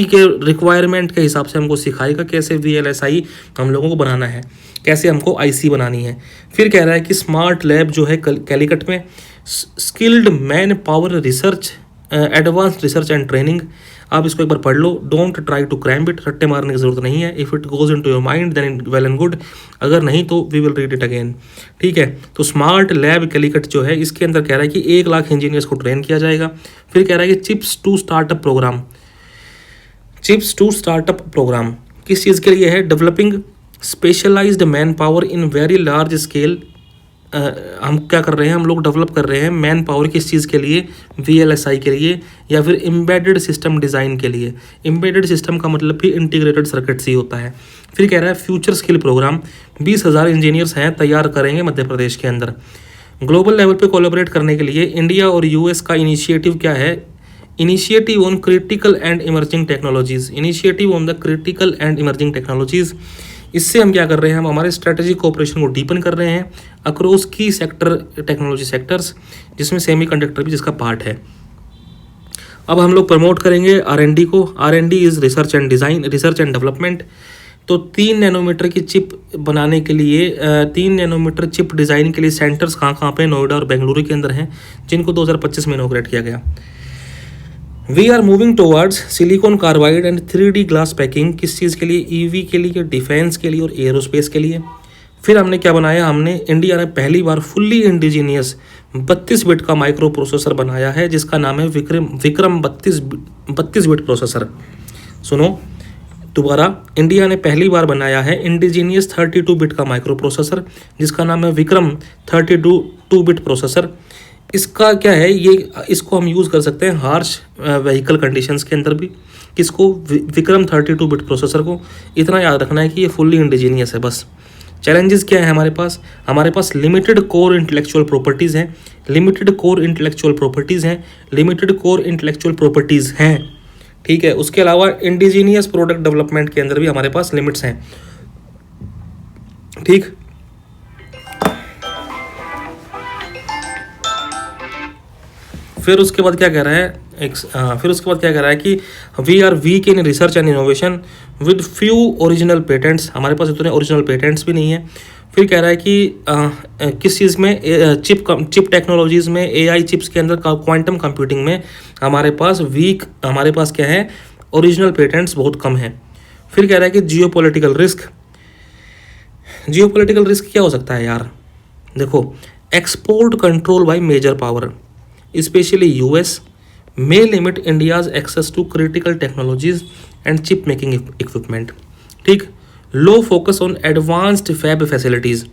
A: के रिक्वायरमेंट के हिसाब से हमको सिखाएगा कैसे VLSI हम लोगों को बनाना है, कैसे हमको IC बनानी है। फिर कह रहा है कि स्मार्ट लैब जो है कैलीकट में, skilled man power research, advanced research and training. आप इसको एक बार पढ़ लो, don't try to cram it, रट्टे मारने की जरूरत नहीं है। If it goes into your mind then well and good, अगर नहीं तो we will read it again. ठीक है, तो स्मार्ट लैब कैलीकट जो है इसके अंदर कह रहा है कि 1 लाख इंजीनियर्स को ट्रेन किया जाएगा। फिर कह रहा है कि चिप्स टू स्टार्टअप प्रोग्राम किस चीज़ के लिए है? Developing specialized manpower in very large scale. हम क्या कर रहे हैं? हम लोग डेवलप कर रहे हैं मैन पावर किस चीज़ के लिए? VLSI के लिए, या फिर एम्बेडेड सिस्टम डिज़ाइन के लिए। एम्बेडेड सिस्टम का मतलब भी इंटीग्रेटेड सर्किट्स ही होता है। फिर कह रहा है फ्यूचर स्किल प्रोग्राम, 20,000 इंजीनियर्स हैं तैयार करेंगे मध्य प्रदेश के अंदर। ग्लोबल लेवल पे कोलैबोरेट करने के लिए इंडिया और US का इनिशिएटिव क्या है? Initiative on critical and emerging technologies. इससे हम क्या कर रहे हैं? हम हमारे स्ट्रेटेजिक कोऑपरेशन को डीपन कर रहे हैं अक्रॉस की टेक्नोलॉजी सेक्टर्स, जिसमें सेमीकंडक्टर भी जिसका पार्ट है। अब हम लोग प्रमोट करेंगे R&D को। R&D is research and development. तो 3 नैनोमीटर की चिप बनाने के लिए 3 नैनोमीटर चिप डिज़ाइन के लिए सेंटर्स कहाँ पे? नोएडा और बेंगलुरु के अंदर हैं, जिनको 2025 में इनॉग्रेट किया गया। We are moving towards silicon carbide and 3D glass packing. किस चीज़ के लिए? EV के लिए, डिफेंस के लिए और एयरोस्पेस के लिए। फिर हमने क्या बनाया? इंडिया ने पहली बार फुल्ली इंडिजीनियस 32 बिट का माइक्रो प्रोसेसर बनाया है जिसका नाम है विक्रम 32 बिट प्रोसेसर। सुनो दोबारा, इंडिया ने पहली बार बनाया है इंडिजीनियस 32 बिट का माइक्रो प्रोसेसर जिसका नाम है विक्रम 32 बिट प्रोसेसर। इसका क्या है? इसको हम यूज़ कर सकते हैं हार्श व्हीकल कंडीशंस के अंदर भी। किसको? विक्रम 32 बिट प्रोसेसर को। इतना याद रखना है कि ये फुल्ली इंडिजीनियस है बस। चैलेंजेस क्या है हमारे पास? लिमिटेड कोर इंटेलेक्चुअल प्रॉपर्टीज़ हैं। ठीक है, उसके अलावा इंडिजीनियस प्रोडक्ट डेवलपमेंट के अंदर भी हमारे पास लिमिट्स हैं। ठीक, फिर उसके बाद क्या कह रहा है कि we are weak in research and innovation with few original patents. हमारे पास इतने ओरिजिनल पेटेंट्स भी नहीं है। फिर कह रहा है कि किस चीज़ में? चिप टेक्नोलॉजीज़ में, AI चिप्स के अंदर, क्वांटम कंप्यूटिंग में हमारे पास क्या है? ओरिजिनल पेटेंट्स बहुत कम हैं। फिर कह रहा है कि जियोपॉलिटिकल रिस्क क्या हो सकता है यार? देखो, export control by major power especially US may limit India's access to critical technologies and chip making equipment. ठीक, लो focus on advanced fab facilities.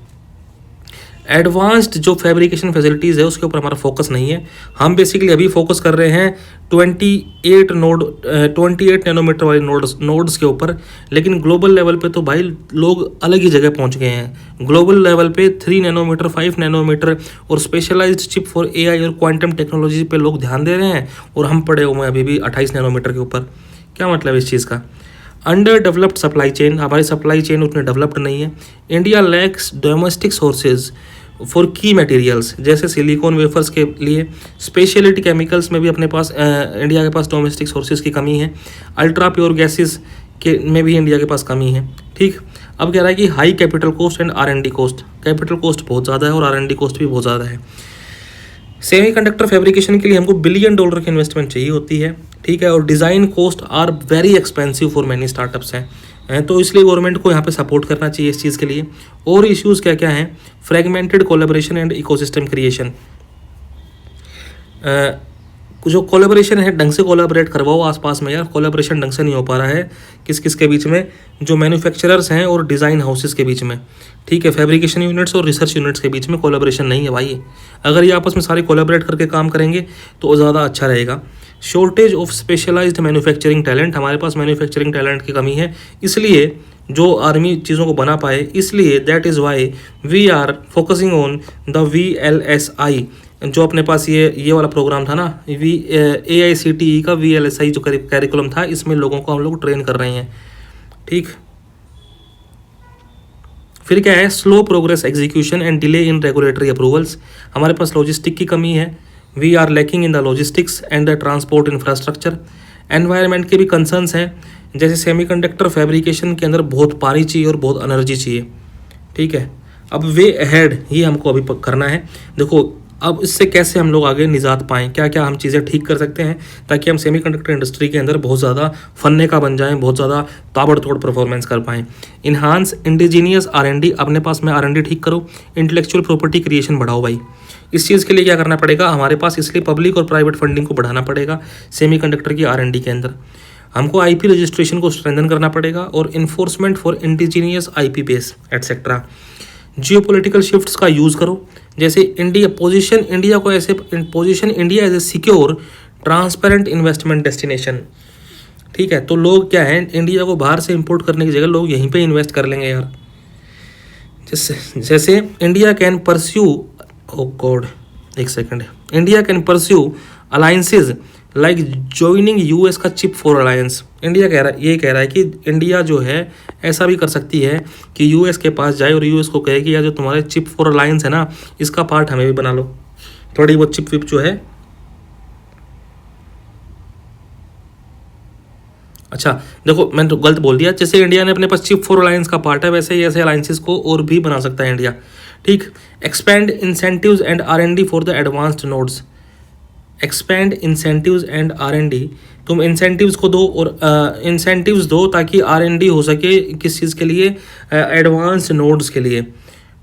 A: Advanced जो फैब्रिकेशन फैसिलिटीज़ है उसके ऊपर हमारा फोकस नहीं है। हम बेसिकली अभी फोकस कर रहे हैं 28 नैनोमीटर वाले नोड्स के ऊपर। लेकिन ग्लोबल लेवल पे तो भाई लोग अलग ही जगह पहुंच गए हैं। ग्लोबल लेवल पे 3 नैनोमीटर, 5 नैनोमीटर और स्पेशलाइज्ड चिप फॉर एआई और क्वांटम टेक्नोलॉजी पे लोग ध्यान दे रहे हैं, और हम पड़े हुए हैं अभी भी 28 नैनोमीटर के ऊपर। क्या मतलब इस चीज़ का? अंडर डेवलप्ड सप्लाई चेन, हमारी सप्लाई चेन उतने डेवलप्ड नहीं है। India lakhs domestic sources for की मटेरियल्स, जैसे सिलिकॉन वेफर्स के लिए, स्पेशलिटी केमिकल्स में भी अपने पास इंडिया के पास डोमेस्टिक सोर्सेज की कमी है। अल्ट्रा प्योर गैसेस के में भी इंडिया के पास कमी है। ठीक, अब कह रहा है कि high capital cost and R&D cost, capital cost बहुत ज़्यादा है और R&D कॉस्ट भी बहुत ज़्यादा है। सेमीकंडक्टर फैब्रिकेशन के लिए हमको $1 बिलियन की इन्वेस्टमेंट चाहिए होती है। ठीक है, और design cost are very expensive for many startups हैं, तो इसलिए गवर्नमेंट को यहाँ पे सपोर्ट करना चाहिए इस चीज़ के लिए। और इश्यूज़ क्या क्या हैं? Fragmented collaboration and ecosystem creation, जो कोलैबोरेशन है ढंग से कोलैबोरेट करवाओ आसपास में यार। कोलैबोरेशन ढंग से नहीं हो पा रहा है किस किस के बीच में, जो मैन्युफैक्चरर्स हैं और डिज़ाइन हाउसेस के बीच में। ठीक है, फैब्रिकेशन यूनिट्स और रिसर्च यूनिट्स के बीच में कोलैबोरेशन नहीं है भाई। अगर ये आपस में सारे कोलैबोरेट करके काम करेंगे तो ज़्यादा अच्छा रहेगा। Shortage of specialized manufacturing talent, हमारे पास मैन्युफैक्चरिंग टैलेंट की कमी है, इसलिए जो आर्मी चीज़ों को बना पाए, इसलिए that is why we are focusing on the VLSI, जो अपने पास ये वाला प्रोग्राम था ना, AICTE का VLSI जो कैरिकुलम था, इसमें लोगों को हम लोग ट्रेन कर रहे हैं। ठीक, फिर क्या है? Slow progress execution and delay in regulatory approvals, हमारे पास लॉजिस्टिक की कमी है। We are lacking in the logistics and the transport infrastructure. Environment के भी कंसर्न्स हैं, जैसे सेमीकंडक्टर फैब्रिकेशन के अंदर बहुत पानी चाहिए और बहुत एनर्जी चाहिए। ठीक है, अब वे अहेड ये हमको अभी करना है। देखो अब इससे कैसे हम लोग आगे निजात पाएँ, क्या क्या हम चीज़ें ठीक कर सकते हैं ताकि हम सेमीकंडक्टर इंडस्ट्री के अंदर बहुत ज़्यादा फन्ने का बन जाएं, बहुत ज़्यादा ताबड़तोड़ परफॉर्मेंस कर पाएँ। इन्हांस इंडिजीनियस R&D, अपने पास में R&D ठीक करो। इंटेलेक्चुअल प्रॉपर्टी क्रिएशन बढ़ाओ भाई। इस चीज़ के लिए क्या करना पड़ेगा हमारे पास, इसलिए पब्लिक और प्राइवेट फंडिंग को बढ़ाना पड़ेगा सेमीकंडक्टर की R&D के अंदर। हमको IP रजिस्ट्रेशन को स्ट्रेंथन करना पड़ेगा और enforcement for indigenous IP base etcetera. Geopolitical shifts का यूज़ करो, जैसे India as a secure transparent investment destination. ठीक है, तो लोग क्या है, इंडिया को बाहर से इंपोर्ट करने की जगह लोग यहीं पे इन्वेस्ट कर लेंगे यार। जैसे India can pursue, oh God एक second, India can pursue alliances like joining US का चिप फॉर अलायंस। इंडिया कह रहा है कि इंडिया जो है ऐसा भी कर सकती है कि US के पास जाए और US को कहे कि यार जो तुम्हारे चिप फॉर अलायंस है ना, इसका पार्ट हमें भी बना लो, थोड़ी बहुत चिप विप जो है। अच्छा देखो, मैंने तो गलत बोल दिया, जैसे इंडिया ने अपने पास चिप फॉर अलायंस का पार्ट है, वैसे ही ऐसे अलायंसेस को और भी बना सकता है इंडिया। ठीक, expand incentives and R&D for the advanced nodes. Expand incentives and R&D, तुम इंसेंटिव्स को दो और इंसेंटिव्स दो ताकि R&D हो सके किस चीज़ के लिए, एडवांस्ड नोड्स के लिए।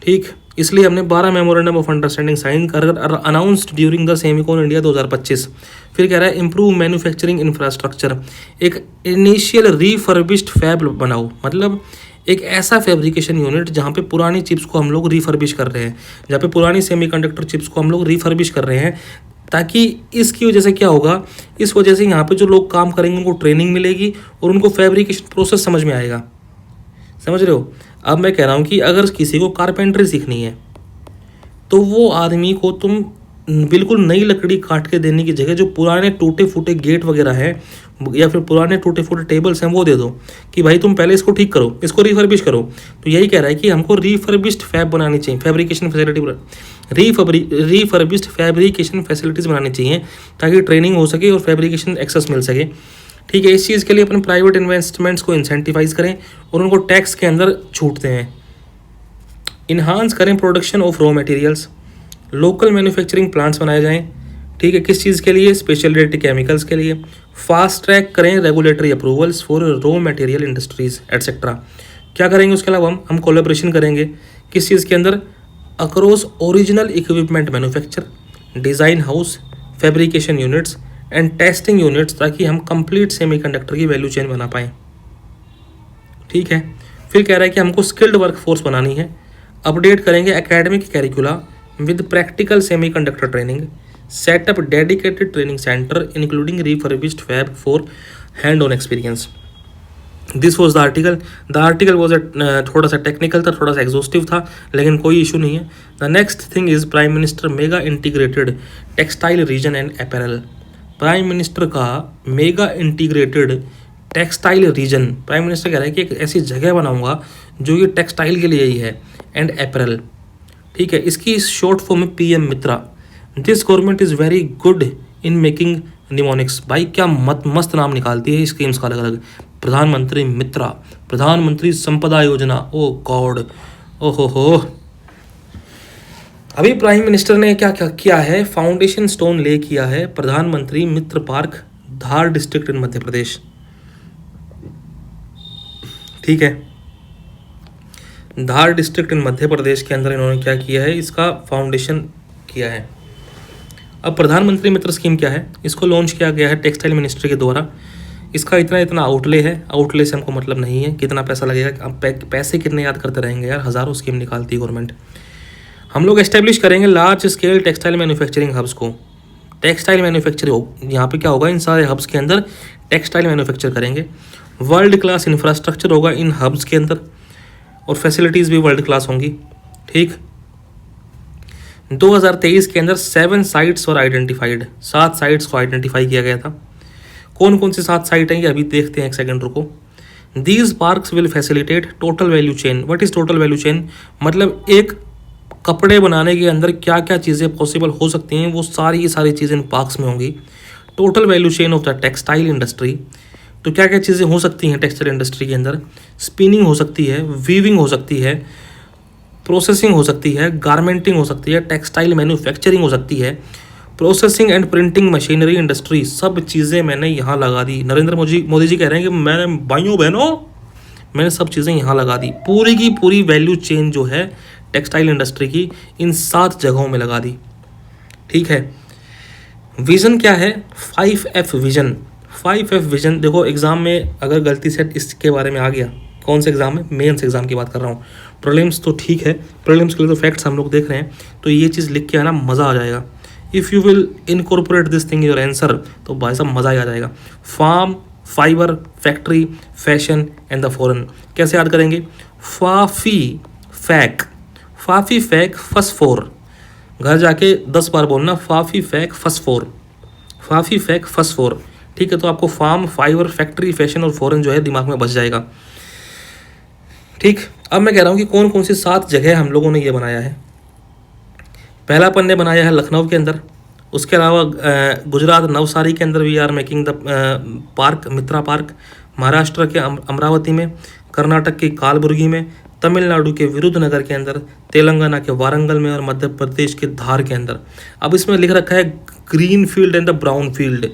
A: ठीक, इसलिए हमने 12 मेमोरेंडम ऑफ अंडरस्टैंडिंग साइन कर announced during the Semicon India 2025। फिर कह रहा है इम्प्रूव मैन्युफैक्चरिंग इंफ्रास्ट्रक्चर, एक इनिशियल रीफर्बिश्ड फैब बनाओ, मतलब एक ऐसा फैब्रिकेशन यूनिट जहाँ पे पुरानी चिप्स को हम लोग रिफर्बिश कर रहे हैं, जहाँ पे पुरानी सेमीकंडक्टर चिप्स को हम लोग रिफर्बिश कर रहे हैं, ताकि इसकी वजह से क्या होगा, इस वजह से यहाँ पे जो लोग काम करेंगे उनको ट्रेनिंग मिलेगी और उनको फैब्रिकेशन प्रोसेस समझ में आएगा। समझ रहे हो? अब मैं कह रहा हूँ कि अगर किसी को कारपेंटरी सीखनी है तो वो आदमी को तुम बिल्कुल नई लकड़ी काट के देने की जगह जो पुराने टूटे फूटे गेट वगैरह है या फिर पुराने टूटे फूटे टेबल्स हैं वो दे दो कि भाई तुम पहले इसको ठीक करो, इसको रिफर्बिश करो। तो यही कह रहा है कि हमको रिफर्बिश्ड फैब बनानी चाहिए, fabrication facility, refurbished fabrication facilities बनानी चाहिए ताकि ट्रेनिंग हो सके और फैब्रिकेशन एक्सेस मिल सके। ठीक है, इस चीज़ के लिए अपने प्राइवेट इन्वेस्टमेंट्स को इंसेंटिवाइज करें और उनको टैक्स के अंदर छूटते हैं। इन्हांस करें production of raw materials, local manufacturing plants बनाए जाएं। ठीक है, किस चीज़ के लिए, स्पेशलिटी केमिकल्स के लिए। फास्ट ट्रैक करें regulatory approvals for raw material industries etcetera. क्या करेंगे उसके अलावा हम कोलैबोरेशन करेंगे किस चीज़ के अंदर, across original equipment manufacture, design house, fabrication units and testing units, ताकि हम कंप्लीट सेमीकंडक्टर की वैल्यू चेन बना पाएँ। ठीक है, फिर कह रहा है कि हमको स्किल्ड वर्कफोर्स बनानी है, अपडेट करेंगे academic curricula with practical semiconductor training, setup dedicated training centre including refurbished fab for hand on experience. This was the article. The article was थोड़ा सा टेक्निकल था, थोड़ा सा एग्जॉस्टिव था, लेकिन कोई इशू नहीं है। The next thing is prime minister mega integrated textile region and apparel. Prime minister का mega integrated textile region, prime minister कह रहा है कि एक ऐसी जगह बनाऊंगा जो ये टेक्सटाइल के लिए ही है, एंड अपैरल, ठीक है। इसकी शॉर्ट फॉर्म में PM Mitra. This government is very good in making mnemonics. भाई क्या मस्त नाम निकालती है स्कीम्स का अलग अलग। प्रधानमंत्री मित्रा, प्रधानमंत्री संपदा योजना, ओ गॉड, ओहो हो। अभी प्राइम मिनिस्टर ने क्या क्या किया है, फाउंडेशन स्टोन ले किया है प्रधानमंत्री मित्र park, Dhar district in Madhya Pradesh, ठीक है। धार डिस्ट्रिक्ट इन मध्य प्रदेश के अंदर इन्होंने क्या किया है, इसका फाउंडेशन किया है। अब प्रधानमंत्री मित्र स्कीम क्या है, इसको लॉन्च किया गया है टेक्सटाइल मिनिस्ट्री के द्वारा। इसका इतना आउटले है, आउटले से हमको मतलब नहीं है कितना पैसा लगेगा। अब पैसे कितने याद करते रहेंगे यार, हज़ारों स्कीम निकालती है गवर्नमेंट। हम लोग एस्टेब्लिश करेंगे large scale textile manufacturing hubs को। टेक्सटाइल मैन्युफैक्चरिंग यहाँ पे क्या होगा, इन सारे हब्स के अंदर टेक्सटाइल मैन्युफैक्चर करेंगे। वर्ल्ड क्लास इंफ्रास्ट्रक्चर होगा इन हब्स के अंदर, और फैसिलिटीज़ भी वर्ल्ड क्लास होंगी, ठीक। 2023 के अंदर 7 साइट्स और आइडेंटिफाइड, 7 साइट्स को आइडेंटिफाई किया गया था। कौन कौन सी 7 साइट हैं ये अभी देखते हैं, एक सेकंड रुको। These parks will facilitate total value chain. What is total value chain, मतलब एक कपड़े बनाने के अंदर क्या क्या चीज़ें पॉसिबल हो सकती हैं, वो सारी चीज़ें इन पार्क्स में होंगी। Total value chain of the textile industry, तो क्या क्या चीज़ें हो सकती हैं टेक्सटाइल इंडस्ट्री के अंदर, स्पिनिंग हो सकती है, वीविंग हो सकती है, प्रोसेसिंग हो सकती है, गारमेंटिंग हो सकती है, टेक्सटाइल मैन्युफैक्चरिंग हो सकती है, processing and printing machinery industry, सब चीज़ें मैंने यहाँ लगा दी। नरेंद्र मोदी जी कह रहे हैं कि मैंने भाइयों बहनों मैंने सब चीज़ें यहाँ लगा दी। पूरी की पूरी वैल्यू चेन जो है टेक्सटाइल इंडस्ट्री की इन 7 जगहों में लगा दी, ठीक है। विज़न क्या है, 5F विज़न। 5F विज़न देखो, एग्ज़ाम में अगर गलती से इसके बारे में आ गया, कौन से एग्ज़ाम में, मेंस एग्ज़ाम की बात कर रहा हूँ। प्रीलिम्स तो ठीक है, प्रीलिम्स के लिए तो फैक्ट्स हम लोग देख रहे हैं, तो ये चीज़ लिख के आना, मज़ा आ जाएगा। If you will incorporate this thing your answer, तो भाई साहब मज़ा ही आ जाएगा। Farm, fiber, factory, fashion and the foreign, कैसे याद करेंगे, फाफी फैक फसफोर, घर जाके 10 बार बोलना, फाफी फैक फसफोर, ठीक है। तो आपको फार्म, फाइबर, फैक्ट्री, फैशन और फॉरेन जो है दिमाग में बच जाएगा, ठीक। अब मैं कह रहा हूँ कि कौन कौन सी 7 जगह हम लोगों ने ये बनाया है। पहला अपन ने बनाया है लखनऊ के अंदर, उसके अलावा गुजरात नवसारी के अंदर we are making the park, Mitra park. Maharashtra के अमरावती में, कर्नाटक के कालबुर्गी में, तमिलनाडु के विरुद्धनगर के अंदर, तेलंगाना के वारंगल में, और मध्य प्रदेश के धार के अंदर। अब इसमें लिख रखा है green field and the brown field.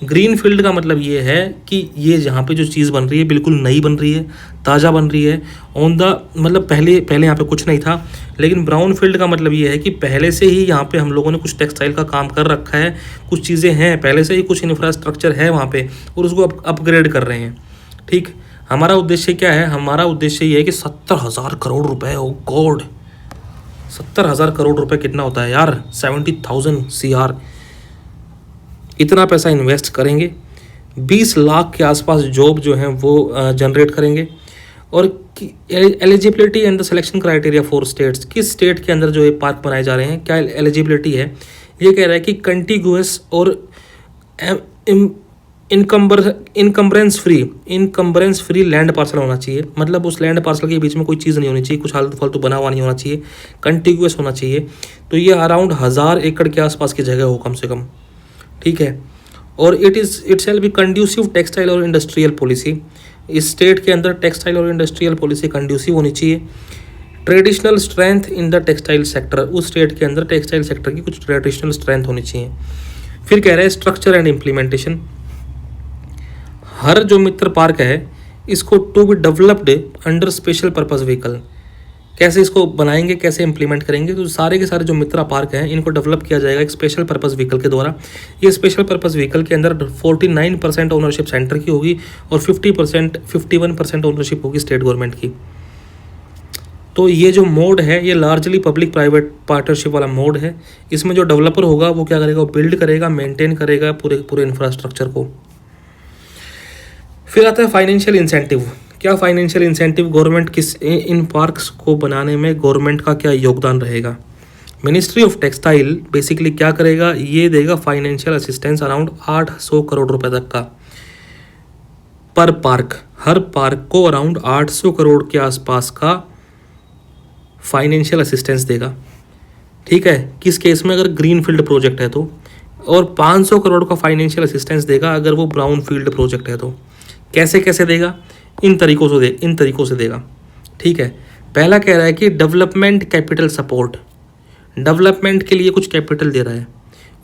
A: Green field का मतलब ये है कि ये जहाँ पे जो चीज़ बन रही है बिल्कुल नई बन रही है, ताज़ा बन रही है, ऑन द मतलब पहले यहाँ पे कुछ नहीं था। लेकिन ब्राउन फील्ड का मतलब ये है कि पहले से ही यहाँ पे हम लोगों ने कुछ टेक्सटाइल का काम कर रखा है, कुछ चीज़ें हैं पहले से ही, कुछ इंफ्रास्ट्रक्चर है वहाँ पे, और उसको अपग्रेड कर रहे हैं, ठीक। हमारा उद्देश्य क्या है, हमारा उद्देश्य ये है कि 70,000 करोड़ रुपए, ओ गॉड 70,000 करोड़ रुपए कितना होता है यार, 70,000 CR, इतना पैसा इन्वेस्ट करेंगे। 20 लाख के आसपास जॉब जो हैं वो जनरेट करेंगे। और eligibility and the selection criteria for states, किस स्टेट के अंदर जो ये पार्क बनाए जा रहे हैं, क्या एलिजिबिलिटी है, ये कह रहा है कि कंटिगुअस और इनकम्बरेंस फ्री लैंड पार्सल होना चाहिए। मतलब उस लैंड पार्सल के बीच में कोई चीज़ नहीं होनी चाहिए, कुछ फालतू फालतू बना हुआ नहीं होना चाहिए, कंटिगुअस होना चाहिए। तो ये अराउंड 1000 एकड़ के आसपास की जगह हो कम से कम, ठीक है। और it shall be conducive textile और इंडस्ट्रियल पॉलिसी, इस स्टेट के अंदर टेक्सटाइल और इंडस्ट्रियल पॉलिसी कंड्यूसिव होनी चाहिए। Traditional strength in the textile sector, उस स्टेट के अंदर टेक्सटाइल सेक्टर की कुछ ट्रेडिशनल स्ट्रेंथ होनी चाहिए। फिर कह रहे हैं स्ट्रक्चर एंड इम्प्लीमेंटेशन, हर जो मित्र पार्क है इसको to be developed under special purpose vehicle, कैसे इसको बनाएंगे, कैसे इंप्लीमेंट करेंगे, तो सारे के सारे जो मित्रा पार्क हैं इनको डेवलप किया जाएगा एक स्पेशल पर्पस व्हीकल के द्वारा। ये स्पेशल पर्पस व्हीकल के अंदर 49% ओनरशिप सेंटर की होगी और 51% ओनरशिप होगी स्टेट गवर्नमेंट की। तो ये जो मोड है ये लार्जली पब्लिक प्राइवेट पार्टनरशिप वाला मोड है। इसमें जो डेवलपर होगा वो क्या करेगा, वो बिल्ड करेगा, मेंटेन करेगा पूरे इंफ्रास्ट्रक्चर को। फिर आता है फाइनेंशियल इंसेंटिव। क्या फाइनेंशियल इंसेंटिव गवर्नमेंट किस इन पार्क्स को बनाने में गवर्नमेंट का क्या योगदान रहेगा। मिनिस्ट्री ऑफ टेक्सटाइल बेसिकली क्या करेगा, ये देगा फाइनेंशियल असिस्टेंस अराउंड 800 करोड़ रुपए तक का पर पार्क। हर पार्क को अराउंड 800 करोड़ के आसपास का फाइनेंशियल असिस्टेंस देगा। ठीक है, किस केस में, अगर ग्रीन फील्ड प्रोजेक्ट है तो, और 500 करोड़ का फाइनेंशियल असिस्टेंस देगा अगर वो ब्राउन फील्ड प्रोजेक्ट है तो। कैसे कैसे देगा, इन तरीकों से देगा। ठीक है, पहला कह रहा है कि डेवलपमेंट कैपिटल सपोर्ट, डेवलपमेंट के लिए कुछ कैपिटल दे रहा है,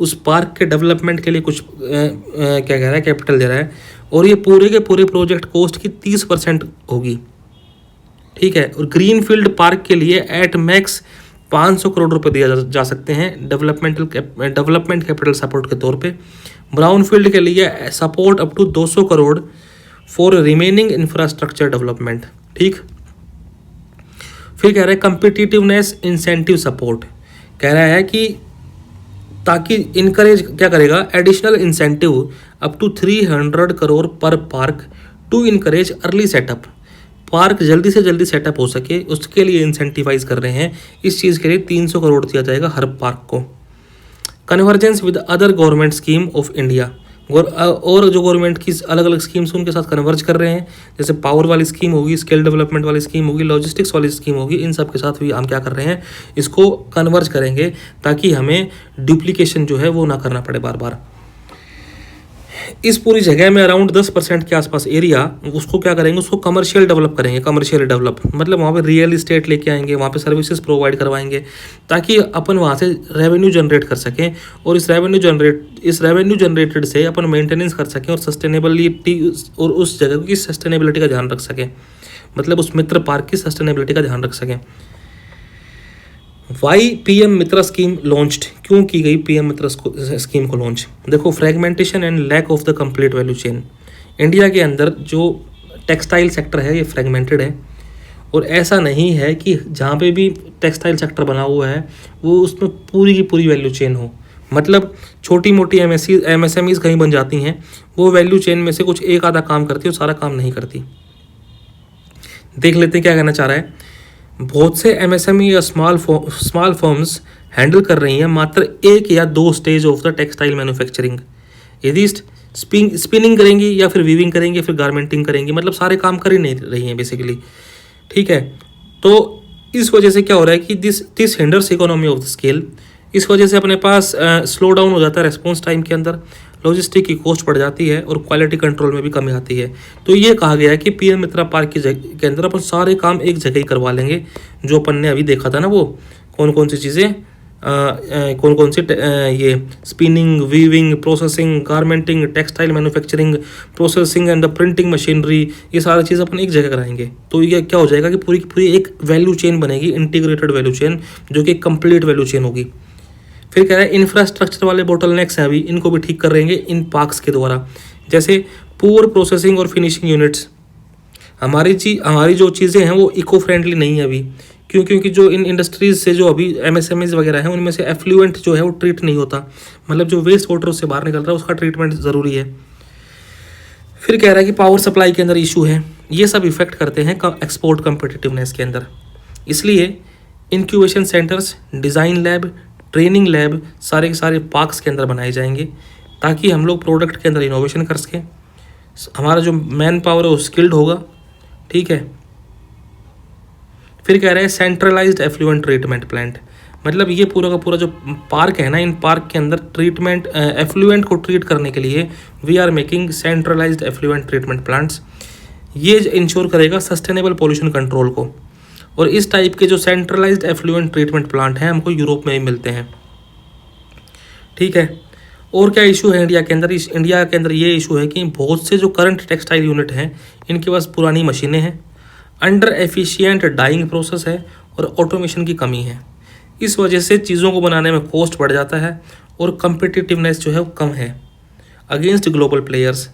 A: उस पार्क के डेवलपमेंट के लिए कुछ क्या कह रहा है, कैपिटल दे रहा है, और ये पूरे के पूरे प्रोजेक्ट कॉस्ट की 30% होगी। ठीक है, और ग्रीन फील्ड पार्क के लिए एट मैक्स 500 करोड़ रुपए दिया जा सकते हैं डेवलपमेंट कैपिटल सपोर्ट के तौर पे। ब्राउन फील्ड के लिए support up to 200 crore for remaining infrastructure development. ठीक, फिर कह रहा है कम्पिटिटिवनेस इंसेंटिव सपोर्ट, कह रहा है कि ताकि इनकरेज क्या करेगा, additional incentive up to 300 crore per park to encourage early setup. Park जल्दी से जल्दी सेटअप हो सके उसके लिए इंसेंटिवाइज कर रहे हैं। इस चीज़ के लिए 300 करोड़ दिया जाएगा हर पार्क को। Convergence with other government scheme of India, और जो गवर्नमेंट की अलग अलग स्कीम्स उनके साथ कन्वर्ज कर रहे हैं, जैसे पावर वाली स्कीम होगी, स्किल डेवलपमेंट वाली स्कीम होगी, लॉजिस्टिक्स वाली स्कीम होगी, इन सब के साथ भी हम क्या कर रहे हैं, इसको कन्वर्ज करेंगे ताकि हमें डुप्लीकेशन जो है वो ना करना पड़े बार बार। इस पूरी जगह में अराउंड 10% के आसपास एरिया, उसको क्या करेंगे, उसको कमर्शियल डेवलप करेंगे। कमर्शियल डेवलप मतलब वहाँ पे रियल इस्टेट लेके आएंगे, वहाँ पे सर्विसेज प्रोवाइड करवाएंगे ताकि अपन वहाँ से रेवेन्यू जनरेट कर सकें, और इस रेवेन्यू जनरेटेड से अपन मेंटेनेंस कर सकें और सस्टेनेबिलिटी, और उस जगह की सस्टेनेबिलिटी का ध्यान रख सकें, मतलब उस मित्र पार्क की सस्टेनेबिलिटी का ध्यान रख सकें। Why PM Mitra scheme launched, क्यों की गई पीएम मित्रा स्कीम को लॉन्च। देखो, fragmentation and lack of the complete value chain. India के अंदर जो टेक्सटाइल सेक्टर है ये फ्रेगमेंटेड है, और ऐसा नहीं है कि जहाँ पे भी टेक्सटाइल सेक्टर बना हुआ है वो उसमें पूरी की पूरी वैल्यू चेन हो। मतलब छोटी मोटी एमएसएमईज कहीं बन जाती हैं, वो वैल्यू चेन में से कुछ एक आधा काम करती है और सारा काम नहीं करती। देख लेते हैं क्या कहना चाह रहा है। बहुत से एमएसएमई या स्मॉल फर्म्स हैंडल कर रही हैं मात्र 1 या 2 stage of the textile manufacturing. यदि स्पिनिंग करेंगी या फिर वीविंग करेंगी फिर गारमेंटिंग करेंगी, मतलब सारे काम कर ही नहीं रही हैं बेसिकली। ठीक है, तो इस वजह से क्या हो रहा है कि this hinders economy of the scale. इस वजह से अपने पास स्लो डाउन हो जाता है रेस्पॉन्स टाइम के अंदर, लॉजिस्टिक की कॉस्ट बढ़ जाती है और क्वालिटी कंट्रोल में भी कमी आती है। तो ये कहा गया है कि पीएम मित्रा पार्क के अंदर अपन सारे काम एक जगह ही करवा लेंगे। जो अपन ने अभी देखा था ना, वो कौन कौन सी चीज़ें, कौन कौन सी ये spinning, weaving, processing, garmenting, textile manufacturing, processing and the printing machinery, ये सारी चीज़ अपन एक जगह कराएंगे। तो ये क्या हो जाएगा कि पूरी की पूरी एक वैल्यू चेन बनेगी, इंटीग्रेटेड वैल्यू चेन, जो कि कंप्लीट वैल्यू चेन होगी। फिर कह रहा है इंफ्रास्ट्रक्चर वाले बोटलनेक्स हैं अभी, इनको भी ठीक कर रहेंगे इन पार्क्स के द्वारा, जैसे पुअर प्रोसेसिंग और फिनिशिंग यूनिट्स। हमारी जो चीज़ें हैं वो इको फ्रेंडली नहीं है अभी, क्योंकि जो इन इंडस्ट्रीज से जो अभी एमएसएमईज वगैरह हैं उनमें से एफ्लुएंट जो है वो ट्रीट नहीं होता, मतलब जो वेस्ट वाटर उससे बाहर निकल रहा है उसका ट्रीटमेंट ज़रूरी है। फिर कह रहा है कि पावर सप्लाई के अंदर इशू है, ये सब इफेक्ट करते हैं एक्सपोर्ट कम्पिटिटिवनेस के अंदर। इसलिए incubation centres, design lab, training lab सारे के सारे पार्क्स के अंदर बनाए जाएंगे ताकि हम लोग प्रोडक्ट के अंदर इनोवेशन कर सकें। हमारा जो मैन पावर है वो स्किल्ड होगा। ठीक है, फिर कह रहे हैं सेंट्रलाइज्ड एफ्लुएंट ट्रीटमेंट प्लांट, मतलब ये पूरा का पूरा जो पार्क है ना, इन पार्क के अंदर ट्रीटमेंट एफ्लुएंट को ट्रीट करने के लिए we are making centralized effluent treatment plants. ये इंश्योर करेगा सस्टेनेबल पॉल्यूशन कंट्रोल को, और इस टाइप के जो सेंट्रलाइज्ड एफ्लुएंट ट्रीटमेंट प्लांट हैं हमको यूरोप में ही मिलते हैं। ठीक है, और क्या इशू है इंडिया के अंदर? इंडिया के अंदर ये इशू है कि बहुत से जो करंट टेक्सटाइल यूनिट हैं इनके पास पुरानी मशीनें हैं, अंडर एफिशिएंट डाइंग प्रोसेस है और ऑटोमेशन की कमी है। इस वजह से चीज़ों को बनाने में कॉस्ट बढ़ जाता है और कम्पिटिटिवनेस जो है वो कम है अगेंस्ट ग्लोबल प्लेयर्स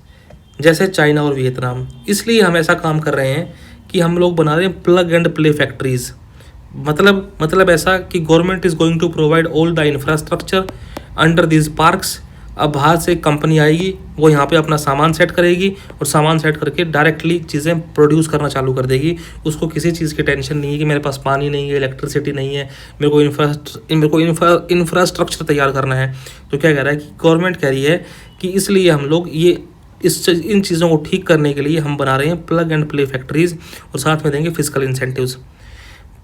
A: जैसे चाइना और वियतनाम। इसलिए हम ऐसा काम कर रहे हैं कि हम लोग बना रहे हैं प्लग एंड प्ले फैक्ट्रीज़। मतलब ऐसा कि government is going to provide all the infrastructure under this parks. अब बाहर से कंपनी आएगी, वो यहाँ पे अपना सामान सेट करेगी और सामान सेट करके डायरेक्टली चीज़ें प्रोड्यूस करना चालू कर देगी। उसको किसी चीज़ की टेंशन नहीं है कि मेरे पास पानी नहीं है, इलेक्ट्रिसिटी नहीं है, मेरे को इंफ्रास्ट्रक्चर तैयार करना है। तो क्या कह रहा है कि गवर्नमेंट कह रही है कि इसलिए हम लोग इन चीज़ों को ठीक करने के लिए हम बना रहे हैं प्लग एंड प्ले फैक्ट्रीज और साथ में देंगे physical incentives.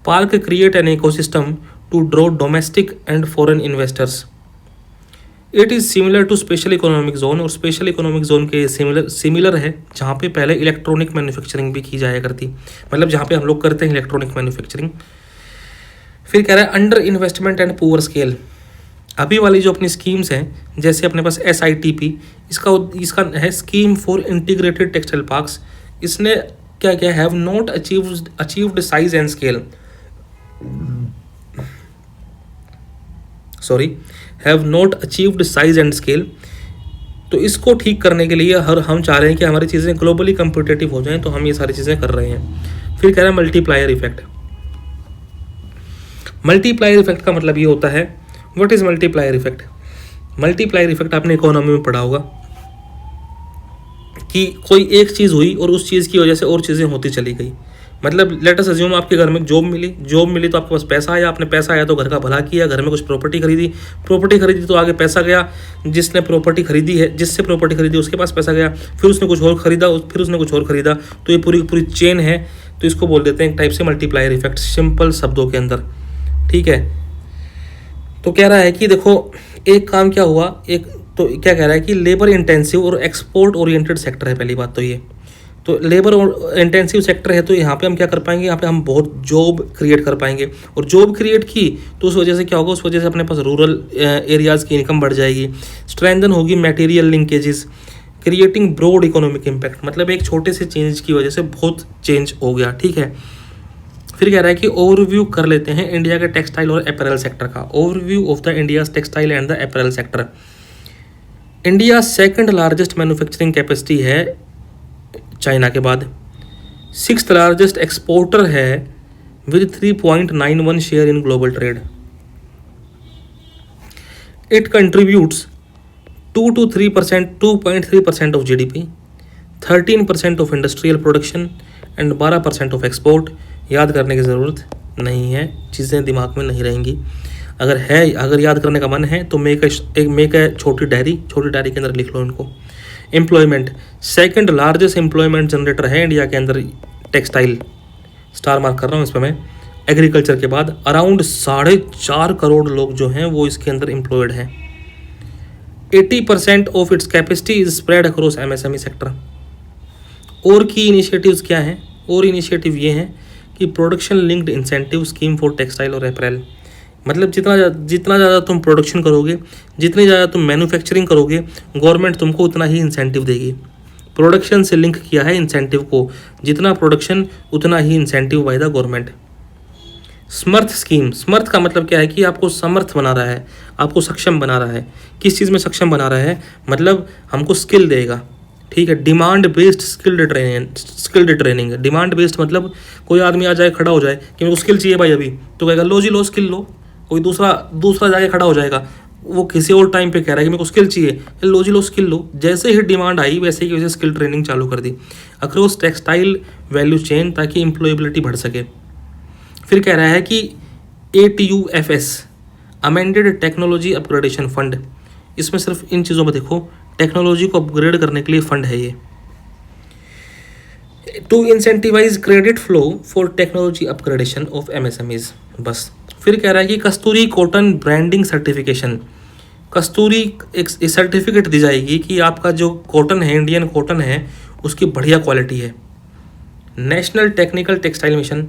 A: Park create an ecosystem to draw domestic and foreign investors. It is similar to special economic zone, और स्पेशल इकोनॉमिक जोन के सिमिलर है जहाँ पे पहले इलेक्ट्रॉनिक मैन्युफैक्चरिंग भी की जाया करती, मतलब जहाँ पे हम लोग करते हैं इलेक्ट्रॉनिक मैन्युफैक्चरिंग। फिर कह रहा है under investment and poor scale. अभी वाली जो अपनी स्कीम्स हैं, जैसे अपने पास SITP, इसका है scheme for integrated textile parks. इसने क्या क्या have not achieved size and scale, have not achieved size and scale. तो इसको ठीक करने के लिए हम चाह रहे हैं कि हमारी चीज़ें ग्लोबली कम्पिटिटिव हो जाएं, तो हम ये सारी चीज़ें कर रहे हैं। फिर कह रहा है मल्टीप्लायर इफेक्ट। मल्टीप्लायर इफेक्ट का मतलब ये होता है, what is multiplier effect? Multiplier effect आपने इकोनॉमी में पढ़ा होगा कि कोई एक चीज़ हुई और उस चीज़ की वजह से और चीज़ें होती चली गई। मतलब लेट अस अज्यूम आपके घर में जॉब मिली तो आपके पास पैसा आया, आपने पैसा आया तो घर का भला किया, घर में कुछ प्रॉपर्टी खरीदी तो आगे पैसा गया, जिससे प्रॉपर्टी खरीदी उसके पास पैसा गया, फिर उसने कुछ और खरीदा, तो ये पूरी चेन है। तो इसको बोल देते हैं एक टाइप से मल्टीप्लायर इफेक्ट, सिंपल शब्दों के अंदर, ठीक है। तो कह रहा है कि देखो एक काम क्या हुआ, तो क्या कह रहा है कि लेबर इंटेंसिव और एक्सपोर्ट ओरिएंटेड सेक्टर है। पहली बात तो ये, तो लेबर इंटेंसिव सेक्टर है, तो यहाँ पे हम क्या कर पाएंगे, यहाँ पे हम बहुत जॉब क्रिएट कर पाएंगे, और जॉब क्रिएट की तो उस वजह से क्या होगा, उस वजह से अपने पास रूरल एरियाज़ की इनकम बढ़ जाएगी, स्ट्रेंथन होगी material linkages, creating broad economic impact. मतलब एक छोटे से चेंज की वजह से बहुत चेंज हो गया, ठीक है। फिर कह रहा है कि ओवरव्यू कर लेते हैं इंडिया के टेक्सटाइल और अपैरल सेक्टर का। Overview of the India's textile and the apparel sector. India second largest manufacturing capacity है चाइना के बाद, 6th लार्जेस्ट एक्सपोर्टर है with 3.91 share in global trade. It contributes 2.3% of GDP, 13% of industrial production and 12% of export. याद करने की ज़रूरत नहीं है, चीज़ें दिमाग में नहीं रहेंगी। अगर याद करने का मन है तो मेक ए छोटी डायरी के अंदर लिख लो इनको। Employment, second largest employment generator है इंडिया के अंदर टेक्सटाइल, स्टार मार्क कर रहा हूँ इसमें मैं। एग्रीकल्चर के बाद अराउंड 4.5 करोड़ लोग जो हैं वो इसके अंदर एम्प्लॉयड हैं। 80% of its capacity is spread across MSME sector. और की इनिशिएटिव्स क्या हैं? और इनिशिएटिव ये हैं कि production linked incentive scheme for textile और अप्रैल। मतलब जितना ज़्यादा तुम प्रोडक्शन करोगे, जितनी ज़्यादा तुम मैन्युफैक्चरिंग करोगे, गवर्नमेंट तुमको उतना ही इंसेंटिव देगी। प्रोडक्शन से लिंक किया है इंसेंटिव को, जितना प्रोडक्शन उतना ही incentive by the government. Samarth scheme, Samarth का मतलब क्या है कि आपको समर्थ बना रहा है, आपको सक्षम बना रहा है। किस चीज़ में सक्षम बना रहा है? मतलब हमको स्किल देगा, ठीक है। Demand based skilled training. Demand based मतलब कोई आदमी आ जाए, खड़ा हो जाए कि मेरे को स्किल चाहिए भाई अभी, तो कहेगा लो जी लो स्किल लो। कोई दूसरा जाके खड़ा हो जाएगा, वो किसी और टाइम पे कह रहा है कि मेरे को स्किल चाहिए, लो जी लो स्किल लो। जैसे ही डिमांड आई वैसे ही वैसे स्किल ट्रेनिंग चालू कर दी अक्रॉस टेक्सटाइल वैल्यू चेन, ताकि एम्प्लॉयबिलिटी बढ़ सके। फिर कह रहा है कि ATUFS amended technology upgradation fund. इसमें सिर्फ इन चीज़ों पर देखो, टेक्नोलॉजी को अपग्रेड करने के लिए फंड है ये। To incentivize credit flow for technology upgradation of MSMEs, बस। फिर कह रहा है कि Kasturi cotton branding certification. Kasturi एक सर्टिफिकेट दी जाएगी कि आपका जो कॉटन है, इंडियन कॉटन है, उसकी बढ़िया क्वालिटी है। नेशनल टेक्निकल टेक्सटाइल मिशन,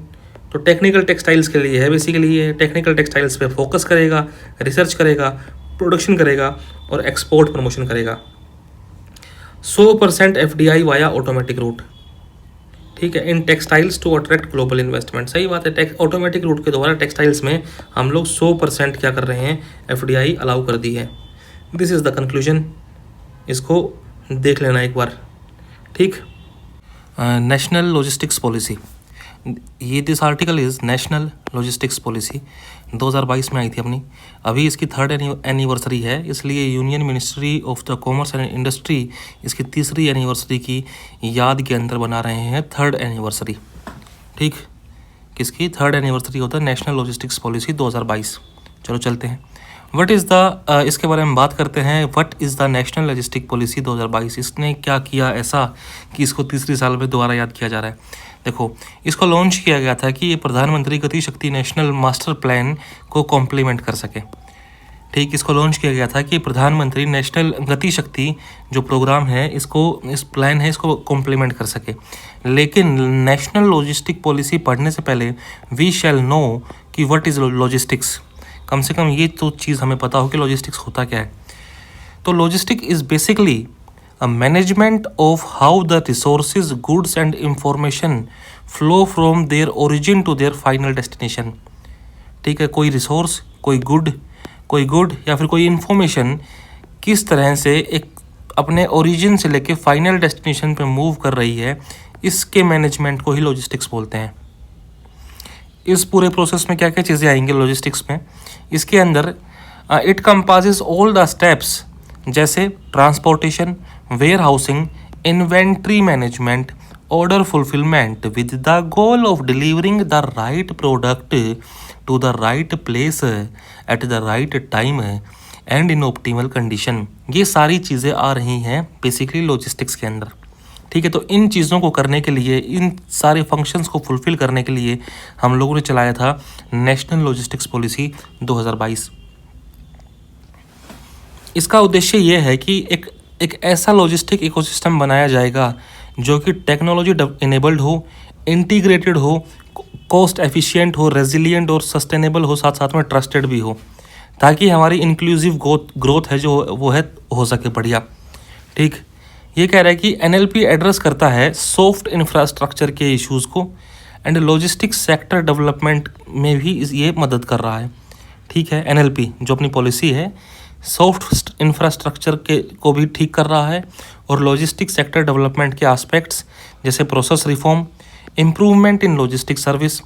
A: तो टेक्निकल टेक्सटाइल्स के लिए है बेसिकली। ये टेक्निकल टेक्सटाइल्स पे फोकस करेगा, रिसर्च करेगा, प्रोडक्शन करेगा और एक्सपोर्ट प्रमोशन करेगा। 100% FDI वाया ऑटोमेटिक रूट, ठीक है, in textiles to attract global investment. सही बात है, ऑटोमेटिक रूट के द्वारा टेक्सटाइल्स में हम लोग 100% क्या कर रहे हैं, FDI अलाउ कर दी है। दिस इज़ द कंक्लूजन, इसको देख लेना एक बार, ठीक। National logistics policy. ये this article is national logistics policy 2022 में आई थी अपनी। अभी इसकी 3rd एनिवर्सरी है, इसलिए union ministry of the commerce and industry इसकी 3री एनिवर्सरी की याद के अंदर बना रहे हैं 3rd एनिवर्सरी। ठीक, किसकी 3rd एनिवर्सरी होता है नेशनल लॉजिस्टिक्स पॉलिसी 2022। चलो चलते हैं, व्हाट इज़ द इसके बारे में बात करते हैं। What is the national logistic policy 2022, इसने क्या किया ऐसा कि इसको 3री साल में दोबारा याद किया जा रहा है। देखो, इसको लॉन्च किया गया था कि ये प्रधानमंत्री गति शक्ति नेशनल मास्टर प्लान को कॉम्प्लीमेंट कर सके। ठीक, इसको लॉन्च किया गया था कि प्रधानमंत्री नेशनल गति शक्ति जो प्रोग्राम है इस प्लान है इसको कॉम्प्लीमेंट कर सके। लेकिन नेशनल लॉजिस्टिक पॉलिसी पढ़ने से पहले वी शैल नो कि व्हाट इज़ लॉजिस्टिक्स। कम से कम ये तो चीज़ हमें पता हो कि लॉजिस्टिक्स होता क्या है। तो logistic is basically a management of how the resources, goods and information flow from their origin to their final destination। ठीक है, कोई रिसोर्स, कोई गुड या फिर कोई इन्फॉर्मेशन किस तरह से एक अपने ओरिजिन से लेके फाइनल डेस्टिनेशन पे मूव कर रही है, इसके मैनेजमेंट को ही लॉजिस्टिक्स बोलते हैं। इस पूरे प्रोसेस में क्या क्या चीज़ें आएंगी लॉजिस्टिक्स में, इसके अंदर it compasses all the steps जैसे transportation, warehousing, inventory management, order fulfilment with the goal of delivering the right product to the right place at the right time and in optimal condition. ये सारी चीज़ें आ रही हैं बेसिकली लॉजिस्टिक्स के अंदर। ठीक है, तो इन चीज़ों को करने के लिए, इन सारे फंक्शंस को फुलफिल करने के लिए हम लोगों ने चलाया था नेशनल लॉजिस्टिक्स पॉलिसी 2022। इसका उद्देश्य ये है कि एक ऐसा लॉजिस्टिक इकोसिस्टम बनाया जाएगा जो कि टेक्नोलॉजी इनेबल्ड हो, इंटीग्रेटेड हो, कॉस्ट एफिशिएंट हो, रेजिलिएंट और सस्टेनेबल हो, साथ साथ में ट्रस्टेड भी हो, ताकि हमारी इंक्लूसिव ग्रोथ है जो वो है हो सके बढ़िया। ठीक, ये कह रहा है कि NLP एड्रेस करता है सॉफ्ट इंफ्रास्ट्रक्चर के इश्यूज़ को एंड लॉजिस्टिक्स सेक्टर डेवलपमेंट में भी ये मदद कर रहा है। ठीक है, NLP जो अपनी पॉलिसी है सॉफ्ट इंफ्रास्ट्रक्चर के को भी ठीक कर रहा है और लॉजिस्टिक सेक्टर डेवलपमेंट के एस्पेक्ट्स जैसे process reform, improvement in logistic service,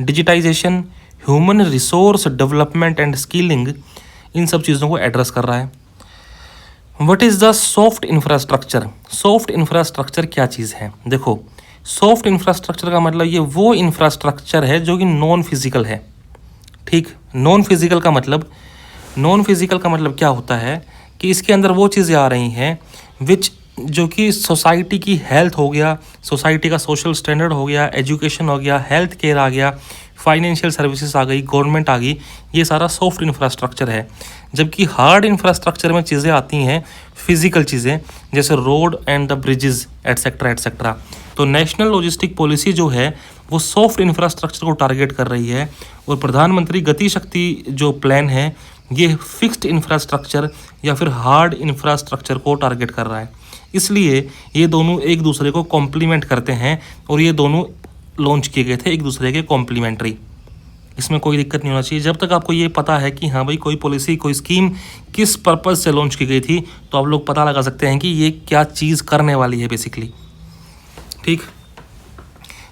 A: digitisation, human resource development and skilling, इन सब चीज़ों को एड्रेस कर रहा है। What is the soft infrastructure? Soft infrastructure क्या चीज़ है? देखो, सॉफ्ट इंफ्रास्ट्रक्चर का मतलब ये वो इंफ्रास्ट्रक्चर है जो कि नॉन फिजिकल है। ठीक, नॉन फिजिकल का मतलब क्या होता है कि इसके अंदर वो चीज़ें आ रही हैं जो कि सोसाइटी की हेल्थ हो गया, सोसाइटी का सोशल स्टैंडर्ड हो गया, एजुकेशन हो गया, हेल्थ केयर आ गया, फाइनेंशियल सर्विसेज आ गई, गवर्नमेंट आ गई, ये सारा सॉफ्ट इंफ्रास्ट्रक्चर है। जबकि हार्ड इंफ्रास्ट्रक्चर में चीज़ें आती हैं फिजिकल चीज़ें जैसे road and the bridges etcetera etcetera. तो नेशनल लॉजिस्टिक पॉलिसी जो है वो सॉफ्ट इंफ्रास्ट्रक्चर को टारगेट कर रही है और प्रधानमंत्री गति शक्ति जो प्लान है ये फिक्स्ड इंफ्रास्ट्रक्चर या फिर हार्ड इंफ्रास्ट्रक्चर को टारगेट कर रहा है। इसलिए ये दोनों एक दूसरे को कॉम्प्लीमेंट करते हैं और ये दोनों लॉन्च किए गए थे एक दूसरे के कॉम्प्लीमेंट्री। इसमें कोई दिक्कत नहीं होना चाहिए। जब तक आपको ये पता है कि हाँ भाई कोई पॉलिसी कोई स्कीम किस पर्पज़ से लॉन्च की गई थी तो आप लोग पता लगा सकते हैं कि ये क्या चीज़ करने वाली है बेसिकली। ठीक,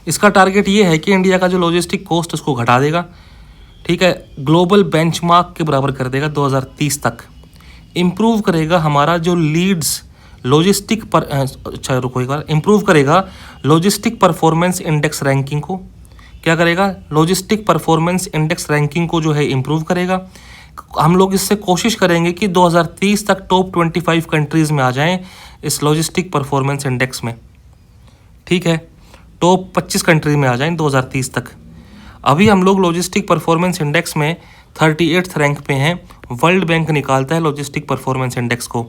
A: इसका टारगेट ये है कि इंडिया का जो लॉजिस्टिक कॉस्ट उसको घटा देगा। ठीक है, ग्लोबल बेंचमार्क के बराबर कर देगा 2030 तक। इम्प्रूव करेगा हमारा जो लीड्स लॉजिस्टिक पर इम्प्रूव करेगा लॉजिस्टिक परफॉर्मेंस इंडेक्स रैंकिंग को। क्या करेगा? लॉजिस्टिक परफॉर्मेंस इंडेक्स रैंकिंग को जो है इम्प्रूव करेगा। हम लोग इससे कोशिश करेंगे कि 2030 तक टॉप 25 कंट्रीज़ में आ जाएं इस लॉजिस्टिक परफॉर्मेंस इंडेक्स में। ठीक है, टॉप 25 कंट्री में आ जाएं 2030 तक। अभी हम लोग लॉजिस्टिक परफॉर्मेंस इंडेक्स में 38th रैंक पे हैं। वर्ल्ड बैंक निकालता है लॉजिस्टिक परफॉर्मेंस इंडेक्स को।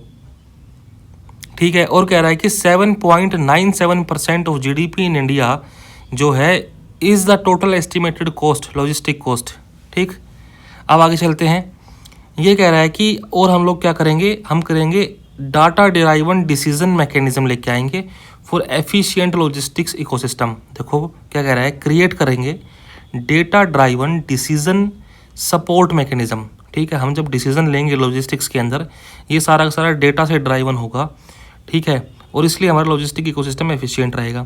A: ठीक है, और कह रहा है कि 7.97% ऑफ GDP इन इंडिया जो है is the total estimated cost, logistic cost. ठीक, अब आगे चलते हैं। ये कह रहा है कि और हम लोग क्या करेंगे, हम करेंगे डाटा डिराइवन डिसीजन मैकेनिज्म लेके आएंगे फॉर एफिशिएंट लॉजिस्टिक्स इकोसिस्टम। देखो क्या कह रहा है, क्रिएट करेंगे data driven decision support mechanism. ठीक है, हम जब डिसीजन लेंगे लॉजिस्टिक्स के अंदर ये सारा का सारा डेटा से ड्राइवन होगा। ठीक है, और इसलिए हमारा लॉजिस्टिक इकोसिस्टम एफिशिएंट रहेगा।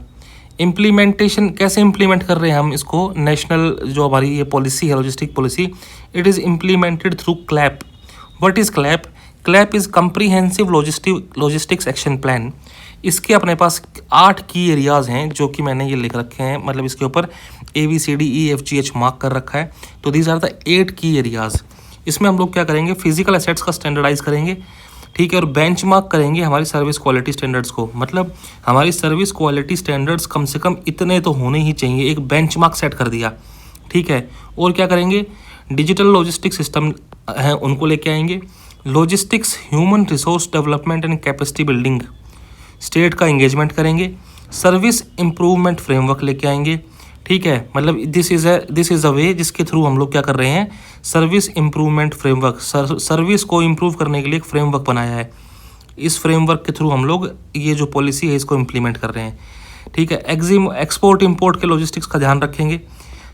A: इम्प्लीमेंटेशन कैसे इम्प्लीमेंट कर रहे हैं हम इसको, नेशनल जो हमारी ये पॉलिसी है logistic policy, it is implemented through clap. What is clap? Clap is comprehensive logistics action plan. इसके अपने पास 8 की एरियाज़ हैं जो कि मैंने ये लिख रखे हैं, मतलब इसके ऊपर ABCDEFGH मार्क कर रखा है। तो दीज आर द 8 की एरियाज़। इसमें हम लोग क्या करेंगे, फिजिकल एसेट्स का स्टैंडर्डाइज करेंगे, ठीक है, और बेंचमार्क करेंगे हमारी सर्विस क्वालिटी स्टैंडर्ड्स को। मतलब हमारी सर्विस क्वालिटी स्टैंडर्ड्स कम से कम इतने तो होने ही चाहिए, एक बेंचमार्क सेट कर दिया, ठीक है। और क्या करेंगे, डिजिटल लॉजिस्टिक सिस्टम हैं उनको लेके आएंगे, logistics human resource development and capacity building, state का एंगेजमेंट करेंगे, सर्विस इम्प्रूवमेंट फ्रेमवर्क लेके आएंगे, ठीक है। मतलब दिस इज़ अ वे जिसके थ्रू हम लोग क्या कर रहे हैं, सर्विस इम्प्रूवमेंट फ्रेमवर्क, सर्विस को इम्प्रूव करने के लिए एक फ्रेमवर्क बनाया है। इस फ्रेमवर्क के थ्रू हम लोग ये जो पॉलिसी है इसको इम्प्लीमेंट कर रहे हैं, ठीक है। एक्सपोर्ट इम्पोर्ट के लॉजिस्टिक्स का ध्यान रखेंगे।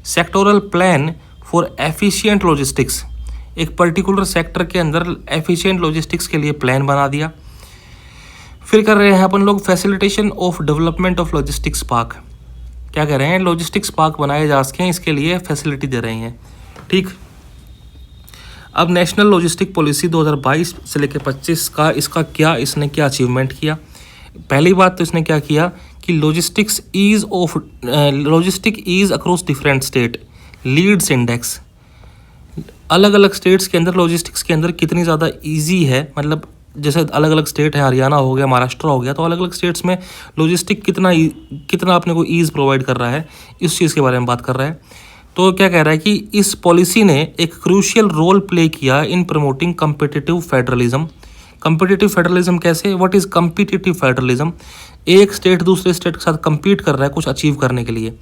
A: Sectoral plan for efficient logistics, एक पर्टिकुलर सेक्टर के अंदर एफिशिएंट लॉजिस्टिक्स के लिए प्लान बना दिया। फिर कर रहे हैं अपन लोग facilitation of development of logistics park. क्या कह रहे हैं, लॉजिस्टिक्स पार्क बनाए जा सकें इसके लिए फैसिलिटी दे रहे हैं, ठीक। अब नेशनल लॉजिस्टिक पॉलिसी 2022 से लेकर 25 का इसने क्या अचीवमेंट किया। पहली बात तो इसने क्या किया कि logistic ease across different state leads index. अलग अलग स्टेट्स के अंदर लॉजिस्टिक्स के अंदर कितनी ज़्यादा ईजी है, मतलब जैसे अलग अलग स्टेट है, हरियाणा हो गया, महाराष्ट्र हो गया, तो अलग अलग स्टेट्स में लॉजिस्टिक कितना अपने को ईज़ प्रोवाइड कर रहा है, इस चीज़ के बारे में बात कर रहा है। तो क्या कह रहा है कि इस पॉलिसी ने एक क्रूशियल रोल प्ले किया इन promoting competitive federalism. Competitive federalism कैसे, व्हाट इज़ कम्पिटिटिव फेडरलिज्म? एक स्टेट दूसरे स्टेट के साथ कम्पीट कर रहा है कुछ अचीव करने के लिए।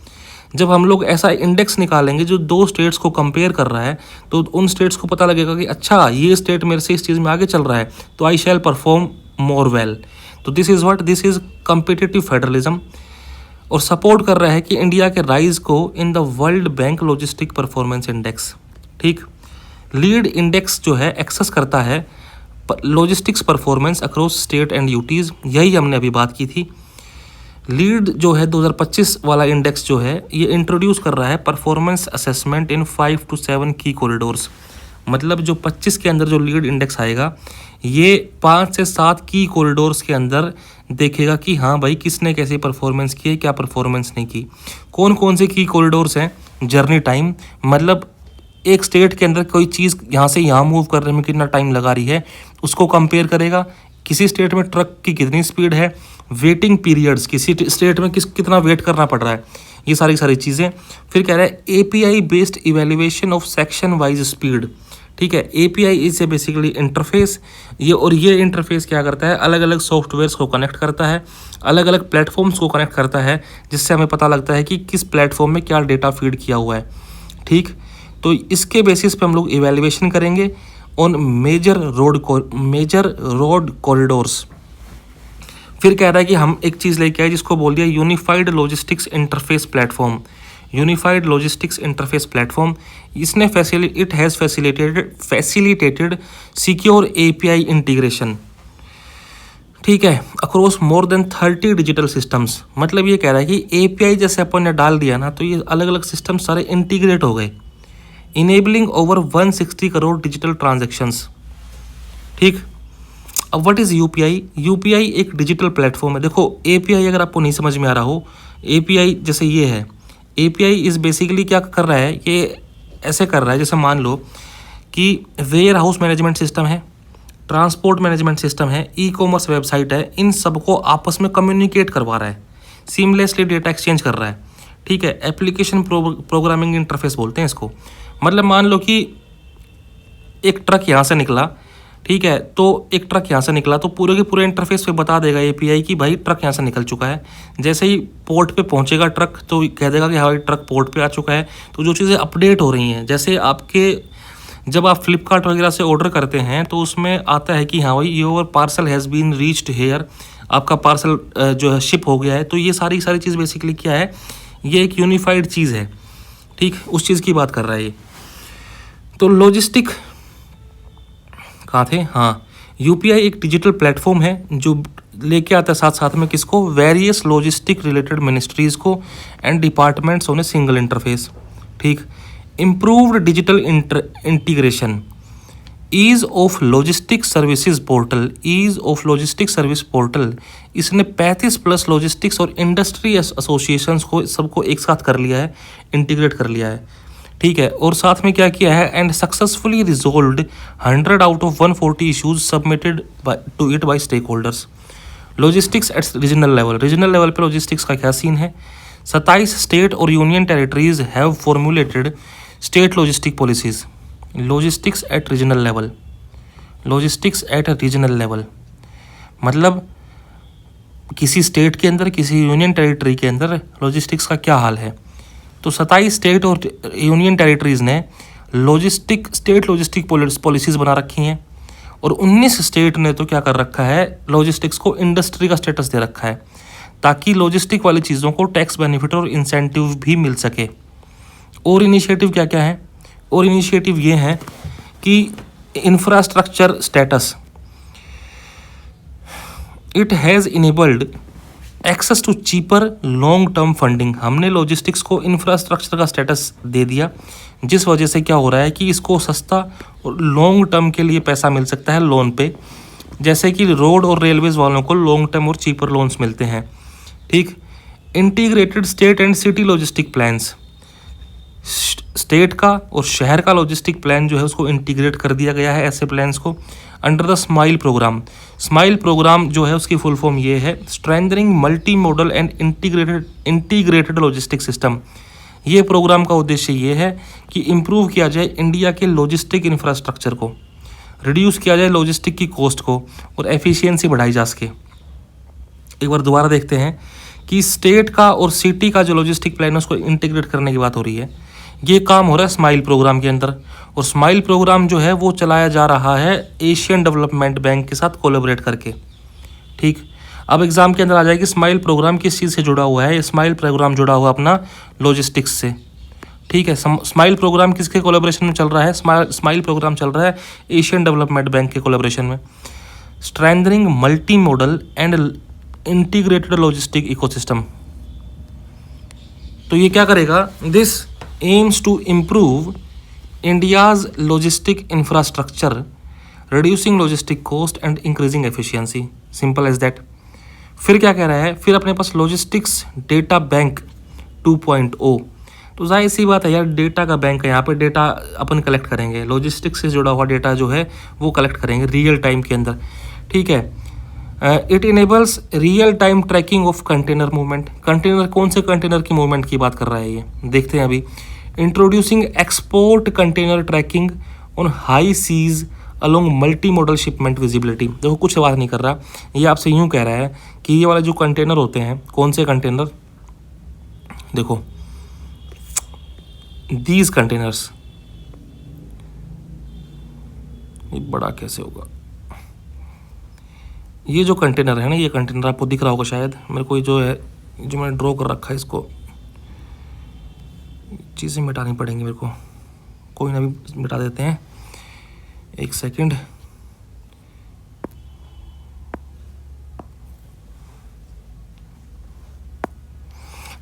A: जब हम लोग ऐसा इंडेक्स निकालेंगे जो 2 स्टेट्स को कंपेयर कर रहा है, तो उन स्टेट्स को पता लगेगा कि अच्छा ये स्टेट मेरे से इस चीज़ में आगे चल रहा है, तो आई शैल परफॉर्म मोर वेल। तो दिस इज़ कम्पिटिटिव फेडरलिज्म। और सपोर्ट कर रहा है कि इंडिया के राइज को in the world bank logistic performance index, ठीक। लीड इंडेक्स जो है एक्सेस करता है logistics performance across state and UTs, यही हमने अभी बात की थी। लीड जो है 2025 वाला इंडेक्स जो है ये इंट्रोड्यूस कर रहा है परफॉर्मेंस असेसमेंट इन 5 to 7 की कॉरिडोर्स। मतलब जो 25 के अंदर जो लीड इंडेक्स आएगा ये 5 से 7 की कॉरिडोर्स के अंदर देखेगा कि हाँ भाई किसने कैसी परफॉर्मेंस की है, क्या परफॉर्मेंस नहीं की। कौन कौन से की कॉरिडोर्स हैं, जर्नी टाइम, मतलब एक स्टेट के अंदर कोई चीज़ यहाँ से यहाँ मूव करने में कितना टाइम लगा रही है उसको कंपेयर करेगा। किसी स्टेट में ट्रक की कितनी स्पीड है, वेटिंग पीरियड्स, किसी स्टेट में कितना वेट करना पड़ रहा है, ये सारी चीज़ें। फिर कह रहा है API based evaluation of section wise speed, ठीक है। API इज बेसिकली इंटरफेस, ये इंटरफेस क्या करता है, अलग अलग सॉफ्टवेयर्स को कनेक्ट करता है, अलग अलग प्लेटफॉर्म्स को कनेक्ट करता है, जिससे हमें पता लगता है कि किस प्लेटफॉर्म में क्या डेटा फीड किया हुआ है, ठीक। तो इसके बेसिस पे हम लोग इवेल्युएशन करेंगे ऑन मेजर रोड कॉरिडोर्स। फिर कह रहा है कि हम एक चीज़ लेके आए जिसको बोल दिया unified logistics interface platform. Unified logistics interface platform, इसने it has facilitated secure API integration, ठीक है, across more than 30 digital systems. मतलब ये कह रहा है कि API जैसे अपन ने डाल दिया ना, तो ये अलग अलग सिस्टम सारे इंटीग्रेट हो गए, enabling over 160 crore digital transactions, ठीक। अब व्हाट इज़ UPI एक डिजिटल प्लेटफॉर्म है। देखो API अगर आपको नहीं समझ में आ रहा हो, API जैसे ये है, API इज़ बेसिकली क्या कर रहा है, ये ऐसे कर रहा है जैसे मान लो कि वेयर हाउस मैनेजमेंट सिस्टम है, ट्रांसपोर्ट मैनेजमेंट सिस्टम है, ई-कॉमर्स वेबसाइट है, इन सबको आपस में कम्युनिकेट करवा रहा है, सीमलेसली डेटा एक्सचेंज कर रहा है, ठीक है। एप्लीकेशन प्रोग्रामिंग इंटरफेस बोलते हैं इसको। मतलब मान लो कि एक ट्रक यहाँ से निकला, ठीक है, तो एक ट्रक यहाँ से निकला तो पूरे के पूरे इंटरफेस पे बता देगा API कि भाई ट्रक यहाँ से निकल चुका है। जैसे ही पोर्ट पे पहुँचेगा ट्रक तो कह देगा कि हाँ भाई ट्रक पोर्ट पे आ चुका है। तो जो चीज़ें अपडेट हो रही हैं, जैसे जब आप फ्लिपकार्ट वगैरह से ऑर्डर करते हैं तो उसमें आता है कि हाँ भाई your parcel has been reached here, आपका पार्सल जो है शिप हो गया है। तो ये सारी चीज़ बेसिकली क्या है, ये एक यूनिफाइड चीज़ है, ठीक, उस चीज़ की बात कर रहा है ये। तो लॉजिस्टिक कहाँ थे, हाँ, UPI एक डिजिटल प्लेटफॉर्म है जो लेके आता है साथ साथ में किसको, वेरियस लॉजिस्टिक रिलेटेड मिनिस्ट्रीज को and departments on a single interface. ठीक, improved digital integration, ease of logistic services portal, ease of logistic service portal, इसने 35+ लॉजिस्टिक्स और इंडस्ट्री एसोसिएशंस को सबको एक साथ कर लिया है, इंटीग्रेट कर लिया है। ठीक है, और साथ में क्या किया है, and successfully resolved 100 out of 140 issues submitted to it by stakeholders. Logistics at regional level, regional level पे लॉजिस्टिक्स का क्या सीन है, 27 स्टेट और union territories have formulated state logistic policies. Logistics at regional level, logistics at regional level मतलब किसी स्टेट के अंदर, किसी यूनियन टेरिटरी के अंदर लॉजिस्टिक्स का क्या हाल है। तो 27 स्टेट और यूनियन टेरिटरीज ने स्टेट लॉजिस्टिक पॉलिसीज़ बना रखी हैं, और 19 स्टेट ने तो क्या कर रखा है, लॉजिस्टिक्स को इंडस्ट्री का स्टेटस दे रखा है, ताकि लॉजिस्टिक वाली चीज़ों को टैक्स बेनिफिट और इंसेंटिव भी मिल सके। और इनिशिएटिव क्या क्या है, और इनिशिएटिव ये हैं कि infrastructure status, it has enabled access to cheaper long term funding. हमने लॉजिस्टिक्स को इंफ्रास्ट्रक्चर का स्टेटस दे दिया, जिस वजह से क्या हो रहा है कि इसको सस्ता और लॉन्ग टर्म के लिए पैसा मिल सकता है लोन पे, जैसे कि रोड और रेलवेज वालों को लॉन्ग टर्म और चीपर लोन्स मिलते हैं। ठीक, integrated state and city logistic plans, state का और शहर का लॉजिस्टिक प्लान जो है उसको इंटीग्रेट कर दिया गया है, ऐसे प्लान्स को, under the smile program. Smile program जो है उसकी फुल फॉर्म ये है, strengthening multi modal and integrated logistic system. ये प्रोग्राम का उद्देश्य ये है कि इम्प्रूव किया जाए इंडिया के लॉजिस्टिक इंफ्रास्ट्रक्चर को, रिड्यूस किया जाए लॉजिस्टिक की कॉस्ट को, और एफिशिएंसी बढ़ाई जा सके। एक बार दोबारा देखते हैं कि स्टेट का और सिटी का जो लॉजिस्टिक प्लान है उसको इंटीग्रेट करने की बात हो रही है। ये काम हो रहा है स्माइल प्रोग्राम के अंदर, और स्माइल प्रोग्राम जो है वो चलाया जा रहा है एशियन डेवलपमेंट बैंक के साथ कोलैबोरेट करके। ठीक, अब एग्जाम के अंदर आ जाएगी स्माइल प्रोग्राम किस चीज़ से जुड़ा हुआ है। स्माइल प्रोग्राम जुड़ा हुआ अपना लॉजिस्टिक्स से। ठीक है, स्माइल प्रोग्राम किसके कोलैबोरेशन में चल रहा है, स्माइल प्रोग्राम चल रहा है एशियन डेवलपमेंट बैंक के कोलैबोरेशन में। Strengthening multi modal and integrated logistic ecosystem, तो ये क्या करेगा, this aims to improve India's logistic infrastructure, reducing logistic cost and increasing efficiency, simple as that। फिर क्या कह रहा है, फिर अपने पास लॉजिस्टिक्स डेटा बैंक 2.0, तो जाहिर सी बात है यार, डेटा का बैंक है, यहाँ पे डेटा अपन कलेक्ट करेंगे, लॉजिस्टिक्स से जुड़ा हुआ डेटा जो है वो कलेक्ट करेंगे रियल टाइम के अंदर। ठीक है, it enables real time tracking of container movement. Container, कौन से कंटेनर की मूवमेंट की बात कर रहा है ये, देखते हैं अभी। Introducing export container tracking on high seas along multi modal shipment visibility. देखो कुछ बात नहीं कर रहा, ये आपसे यूँ कह रहा है कि ये वाले जो कंटेनर होते हैं, कौन से कंटेनर, देखो दीज कंटेनर्स, ये बड़ा कैसे होगा, ये जो कंटेनर है ना, ये कंटेनर आपको दिख रहा होगा शायद, मेरे को जो है, जो मैंने ड्रॉ कर रखा है, इसको चीज़ें मिटानी पड़ेंगी मेरे को, कोई ना भी मिटा देते हैं, एक सेकंड।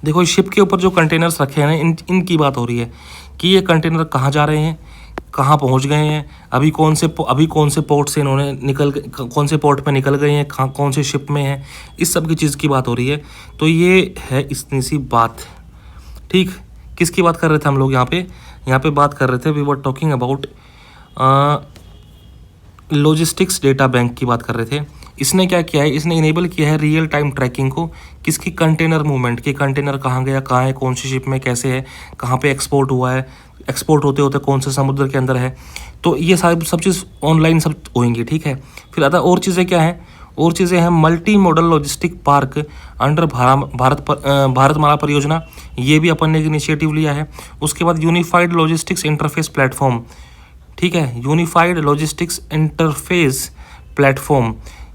A: देखो शिप के ऊपर जो कंटेनर्स रखे हैं ना, इनकी बात हो रही है कि ये कंटेनर कहाँ जा रहे हैं, कहाँ पहुँच गए हैं, अभी कौन से पोर्ट से इन्होंने कौन से पोर्ट पे निकल गए हैं, कौन से शिप में हैं, इस सब की चीज़ की बात हो रही है। तो ये है इतनी सी बात। ठीक, किसकी बात कर रहे थे हम लोग यहाँ पे बात कर रहे थे, we were talking about logistics data bank की बात कर रहे थे। इसने क्या किया है, इसने इनेबल किया है रियल टाइम ट्रैकिंग को, किसकी, कंटेनर मूवमेंट की, कंटेनर कहाँ गया, कहाँ है, कौन सी शिप में कैसे है, कहाँ पे एक्सपोर्ट हुआ है, एक्सपोर्ट होते होते कौन से समुद्र के अंदर है। तो ये सब चीज़ ऑनलाइन सब होंगी। ठीक है, फिर आता और चीज़ें क्या हैं, और चीज़ें हैं multi modal logistic park under Bharatmala परियोजना, ये भी अपन ने एक इनिशिएटिव लिया है। उसके बाद यूनिफाइड लॉजिस्टिक्स इंटरफेस प्लेटफॉर्म। ठीक है, यूनिफाइड लॉजिस्टिक्स इंटरफेस प्लेटफॉर्म,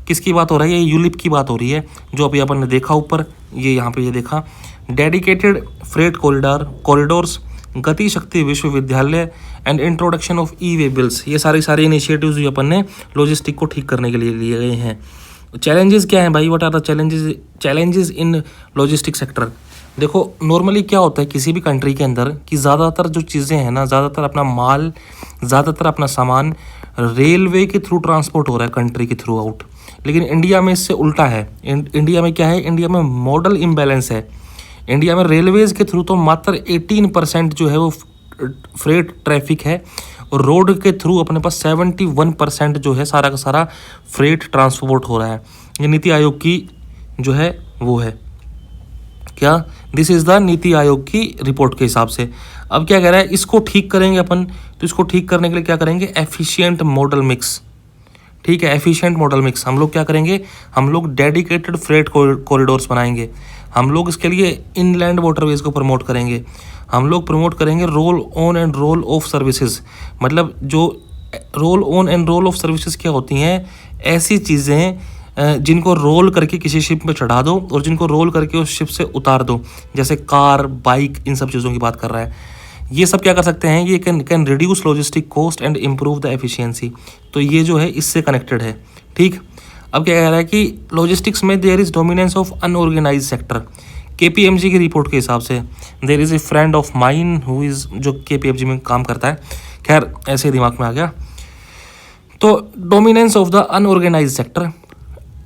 A: किसकी बात हो रही है, यूलिप की बात हो रही है, जो अभी अपन ने देखा ऊपर, ये यहाँ पे ये देखा। डेडिकेटेड फ्रेट कॉरिडोर्स, गति शक्ति विश्वविद्यालय and introduction of E way bills, ये सारे इनिशिएटिव्स जो अपन ने लॉजिस्टिक को ठीक करने के लिए लिए गए हैं। चैलेंजेस क्या हैं भाई, what are the challenges in logistic sector. देखो नॉर्मली क्या होता है किसी भी कंट्री के अंदर कि ज़्यादातर जो चीज़ें हैं ना, ज़्यादातर अपना माल, ज़्यादातर अपना सामान रेलवे के थ्रू ट्रांसपोर्ट हो रहा है कंट्री के थ्रू आउट। लेकिन इंडिया में इससे उल्टा है। इंडिया में क्या है, इंडिया में मॉडल इम्बैलेंस है। इंडिया में रेलवेज़ के थ्रू तो मात्र 18% जो है वो फ्रेट ट्रैफिक है, और रोड के थ्रू अपने पास 71% जो है सारा का सारा फ्रेट ट्रांसपोर्ट हो रहा है। ये नीति आयोग की जो है वो है क्या, this is the NITI Aayog की रिपोर्ट के हिसाब से। अब क्या कह रहा है, इसको ठीक करेंगे अपन, तो इसको ठीक करने के लिए क्या करेंगे, एफिशिएंट मॉडल मिक्स। ठीक है, एफिशिएंट मॉडल मिक्स हम लोग क्या करेंगे, हम लोग डेडिकेटेड फ्रेट कॉरिडोर्स बनाएंगे। हम लोग इसके लिए इनलैंड वाटरवेज को प्रमोट करेंगे। हम लोग प्रमोट करेंगे roll on and roll off services. मतलब जो roll on and roll off services क्या होती हैं, ऐसी चीज़ें जिनको रोल करके किसी शिप में चढ़ा दो और जिनको रोल करके उस शिप से उतार दो, जैसे कार, बाइक, इन सब चीज़ों की बात कर रहा है। ये सब क्या कर सकते हैं, ये can reduce logistic cost and improve the efficiency. तो ये जो है इससे कनेक्टेड है। ठीक, अब क्या कह रहा है कि लॉजिस्टिक्स में there is dominance of unorganize sector. KPMG की रिपोर्ट के हिसाब से there is a friend of mine who is, जो KPMG में काम करता है, खैर ऐसे दिमाग में आ गया। तो dominance of the unorganize sector,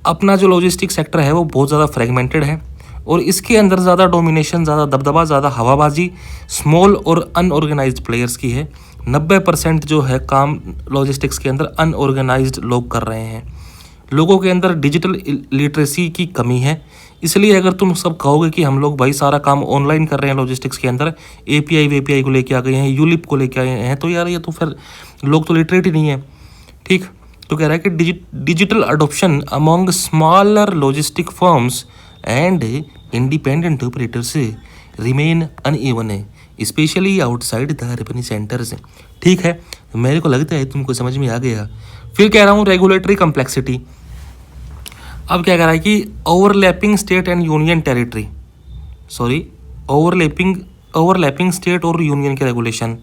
A: अपना जो लॉजिस्टिक सेक्टर है वो बहुत ज़्यादा फ्रेगमेंटेड है, और इसके अंदर ज़्यादा डोमिनेशन, ज़्यादा दबदबा, ज़्यादा हवाबाजी स्मॉल और अनऑर्गेनाइज्ड प्लेयर्स की है। 90% जो है काम लॉजिस्टिक्स के अंदर अनऑर्गेनाइज्ड लोग कर रहे हैं। लोगों के अंदर डिजिटल लिटरेसी की कमी है। इसलिए अगर तुम सब कहोगे कि हम लोग भाई सारा काम ऑनलाइन कर रहे हैं लॉजिस्टिक्स के अंदर, API वेपीआई को लेके आ गए हैं, यूलिप को लेके आए हैं, तो यार ये तो फिर लोग तो लिटरेट ही नहीं है। ठीक, तो कह रहा है कि digital adoption among smaller logistic firms and independent operators remain uneven है, specially outside the urban centres. ठीक है, मेरे को लगता है तुमको समझ में आ गया। फिर कह रहा हूँ रेगुलेटरी कम्प्लेक्सिटी। अब क्या कह रहा है कि overlapping state and union territory, sorry overlapping state और यूनियन के regulation,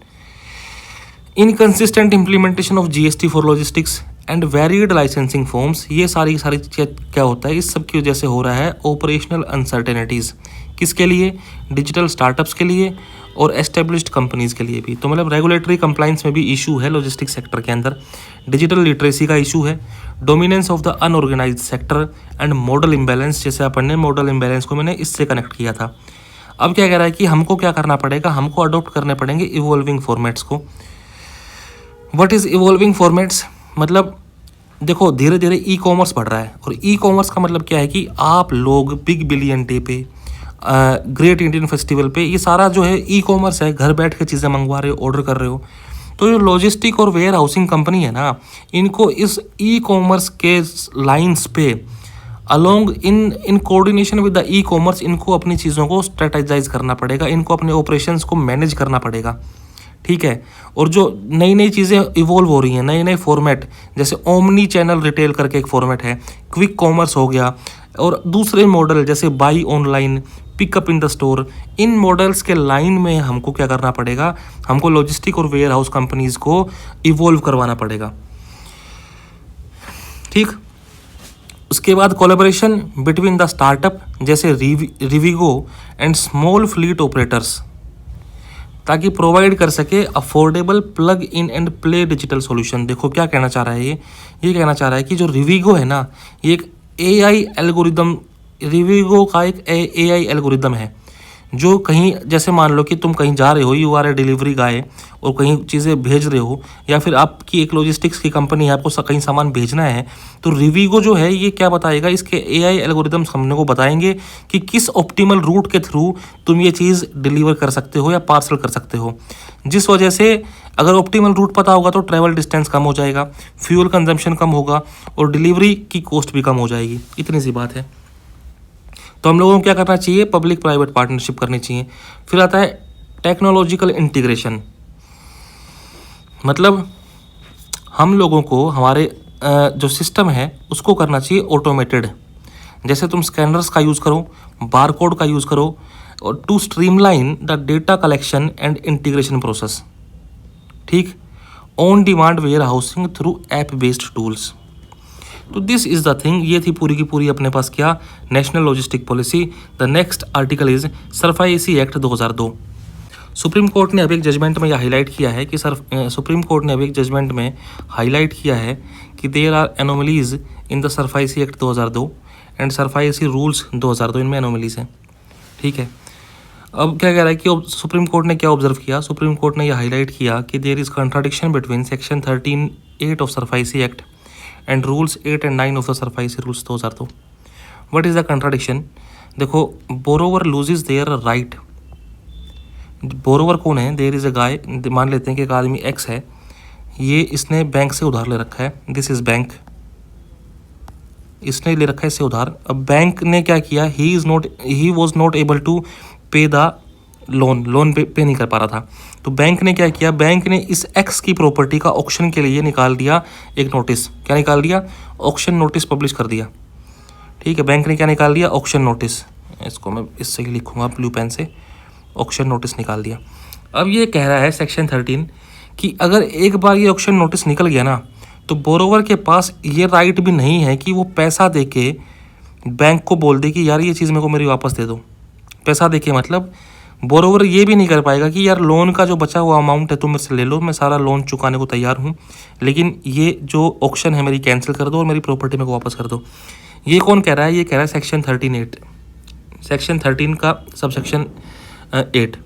A: inconsistent implementation of GST for logistics and varied licensing forms. ये सारी क्या होता है, इस सब की वजह से हो रहा है ऑपरेशनल अनसर्टेनिटीज़। किसके लिए, डिजिटल स्टार्टअप्स के लिए और एस्टेब्लिश्ड कंपनीज़ के लिए भी। तो मतलब रेगुलेटरी कंप्लाइंस में भी इशू है लॉजिस्टिक सेक्टर के अंदर, डिजिटल लिटरेसी का इशू है, dominance of the unorganised sector and model imbalance. जैसे अपन ने मॉडल इम्बैलेंस को मैंने इससे कनेक्ट किया था। अब क्या कह रहा है कि हमको क्या करना पड़ेगा, हमको अडॉप्ट करने पड़ेंगे इवॉल्विंग फॉर्मेट्स को। व्हाट इज़ इवॉल्विंग फॉर्मेट्स, मतलब देखो धीरे धीरे ई-कॉमर्स बढ़ रहा है, और ई-कॉमर्स का मतलब क्या है कि आप लोग बिग बिलियन डे पे, ग्रेट इंडियन फेस्टिवल पे, ये सारा जो है ई-कॉमर्स है, घर बैठ के चीज़ें मंगवा रहे हो, ऑर्डर कर रहे हो। तो जो लॉजिस्टिक और वेयर हाउसिंग कंपनी है ना, इनको इस ई-कॉमर्स के लाइंस पे along in coordination with the e-commerce, इनको अपनी चीज़ों को स्ट्रेटेजाइज करना पड़ेगा, इनको अपने ऑपरेशंस को मैनेज करना पड़ेगा। ठीक है, और जो नई नई चीज़ें इवॉल्व हो रही हैं, नए नए फॉर्मेट, जैसे ओमनी चैनल रिटेल करके एक फॉर्मेट है, क्विक कॉमर्स हो गया, और दूसरे मॉडल जैसे by online, pickup in the store, in models के लाइन में हमको क्या करना पड़ेगा, हमको लॉजिस्टिक और वेयर हाउस कंपनीज़ को इवॉल्व करवाना पड़ेगा। ठीक, उसके बाद कोलैबोरेशन बिटवीन द स्टार्टअप जैसे Rivigo and small fleet operators, ताकि प्रोवाइड कर सके affordable plug in and play digital solution. देखो क्या कहना चाह रहा है ये कहना चाह रहा है कि जो रिविगो है ना, ये एक AI एल्गोरिदम, रिविगो का एक AI एल्गोरिदम है, जो कहीं जैसे मान लो कि तुम कहीं जा रहे हो, you are a delivery guy, और कहीं चीज़ें भेज रहे हो, या फिर आपकी एक लॉजिस्टिक्स की कंपनी है, आपको कहीं सामान भेजना है, तो रिविगो जो है ये क्या बताएगा, इसके AI एल्गोरिदम्स हमने को बताएंगे कि किस ऑप्टिमल रूट के थ्रू तुम ये चीज़ डिलीवर कर सकते हो या पार्सल कर सकते हो। जिस वजह से अगर ऑप्टिमल रूट पता होगा तो ट्रैवल डिस्टेंस कम हो जाएगा, फ्यूल कंजम्पशन कम होगा, और डिलीवरी की कॉस्ट भी कम हो जाएगी। इतनी सी बात है। तो हम लोगों को क्या करना चाहिए, पब्लिक प्राइवेट पार्टनरशिप करनी चाहिए। फिर आता है टेक्नोलॉजिकल इंटीग्रेशन, मतलब हम लोगों को हमारे जो सिस्टम है उसको करना चाहिए ऑटोमेटेड। जैसे तुम स्कैनर्स का यूज़ करो, बारकोड का यूज़ करो, और to streamline the data collection and integration process. ठीक, on demand warehousing through app based tools. तो दिस इज द थिंग, ये थी पूरी की पूरी अपने पास क्या, national logistic policy. The next article is SARFAESI act 2002। Supreme Court ने अभी एक जजमेंट में यह हाईलाइट किया है कि सुप्रीम कोर्ट ने अभी एक जजमेंट में हाईलाइट किया है कि there are anomalies in the SARFAESI act 2002 and SARFAESI rules 2002, इनमें एनोमलीज हैं। ठीक है, अब क्या कह रहा है कि सुप्रीम कोर्ट ने क्या ऑब्जर्व किया, सुप्रीम कोर्ट ने यह हाईलाइट किया कि there is contradiction between section 13(8) of SARFAESI act and rules 8 and 9 of the SARFAESI rules 2002। What is the contradiction? देखो, borrower loses their right. Borrower कौन है? देयर इज अ गाय, मान लेते हैं कि एक आदमी एक्स है, ये इसने बैंक से उधार ले रखा है, दिस इज बैंक, इसने ले रखा है इससे उधार। अब बैंक ने क्या किया, he was not able to pay the loan pay नहीं कर पा रहा था। तो बैंक ने क्या किया, बैंक ने इस एक्स की प्रॉपर्टी का ऑक्शन के लिए निकाल दिया एक नोटिस। क्या निकाल दिया? ऑक्शन नोटिस पब्लिश कर दिया। ठीक है, बैंक ने क्या निकाल दिया? Auction notice. इसको मैं इससे ही लिखूंगा ब्लू पेन से, ऑक्शन नोटिस निकाल दिया। अब ये कह रहा है सेक्शन 13 कि अगर एक बार ये ऑक्शन नोटिस निकल गया ना, तो बोरोवर के पास ये राइट भी नहीं है कि वो पैसा दे के बैंक को बोल दे कि यार ये चीज़ मेरे को मेरी वापस दे दो। पैसा दे के मतलब बोरोवर ये भी नहीं कर पाएगा कि यार लोन का जो बचा हुआ अमाउंट है तुम मेरे से ले लो, मैं सारा लोन चुकाने को तैयार हूँ, लेकिन ये जो ऑक्शन है मेरी कैंसिल कर दो और मेरी प्रॉपर्टी मेरे को वापस कर दो। ये कौन कह रहा है? ये कह रहा है सेक्शन 13(8), सेक्शन 13 का सबसेक्शन 8।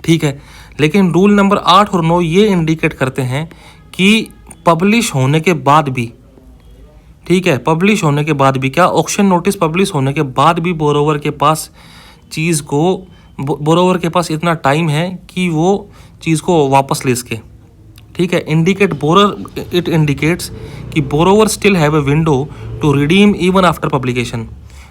A: ठीक है, लेकिन रूल नंबर 8 और 9 ये इंडिकेट करते हैं कि पब्लिश होने के बाद भी, ठीक है, पब्लिश होने के बाद भी क्या, ऑक्शन नोटिस पब्लिश होने के बाद भी बोरोवर के पास चीज़ को, बोरोवर के पास इतना टाइम है कि वो चीज़ को वापस ले सके। ठीक है, इट इंडिकेट्स कि borrower still have a window to redeem even after publication.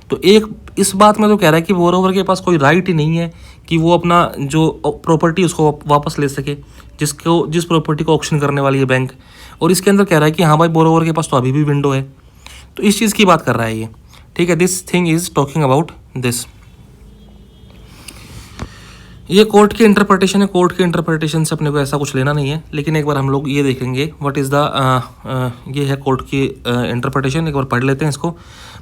A: तो एक इस बात में तो कह रहा है कि बोरोवर के पास कोई राइट ही नहीं है कि वो अपना जो प्रॉपर्टी उसको वापस ले सके, जिस प्रॉपर्टी को ऑक्शन करने वाली है बैंक। और इसके अंदर कह रहा है कि हाँ भाई, बोरोवर के पास तो अभी भी विंडो है। तो इस चीज़ की बात कर रहा है ये। ठीक है, this thing is talking about this. ये कोर्ट की इंटरप्रिटेशन है, कोर्ट की इंटरप्रिटेशन से अपने को ऐसा कुछ लेना नहीं है, लेकिन एक बार हम लोग ये देखेंगे व्हाट इज़ द ये है कोर्ट की इंटरप्रिटेशन, एक बार पढ़ लेते हैं इसको।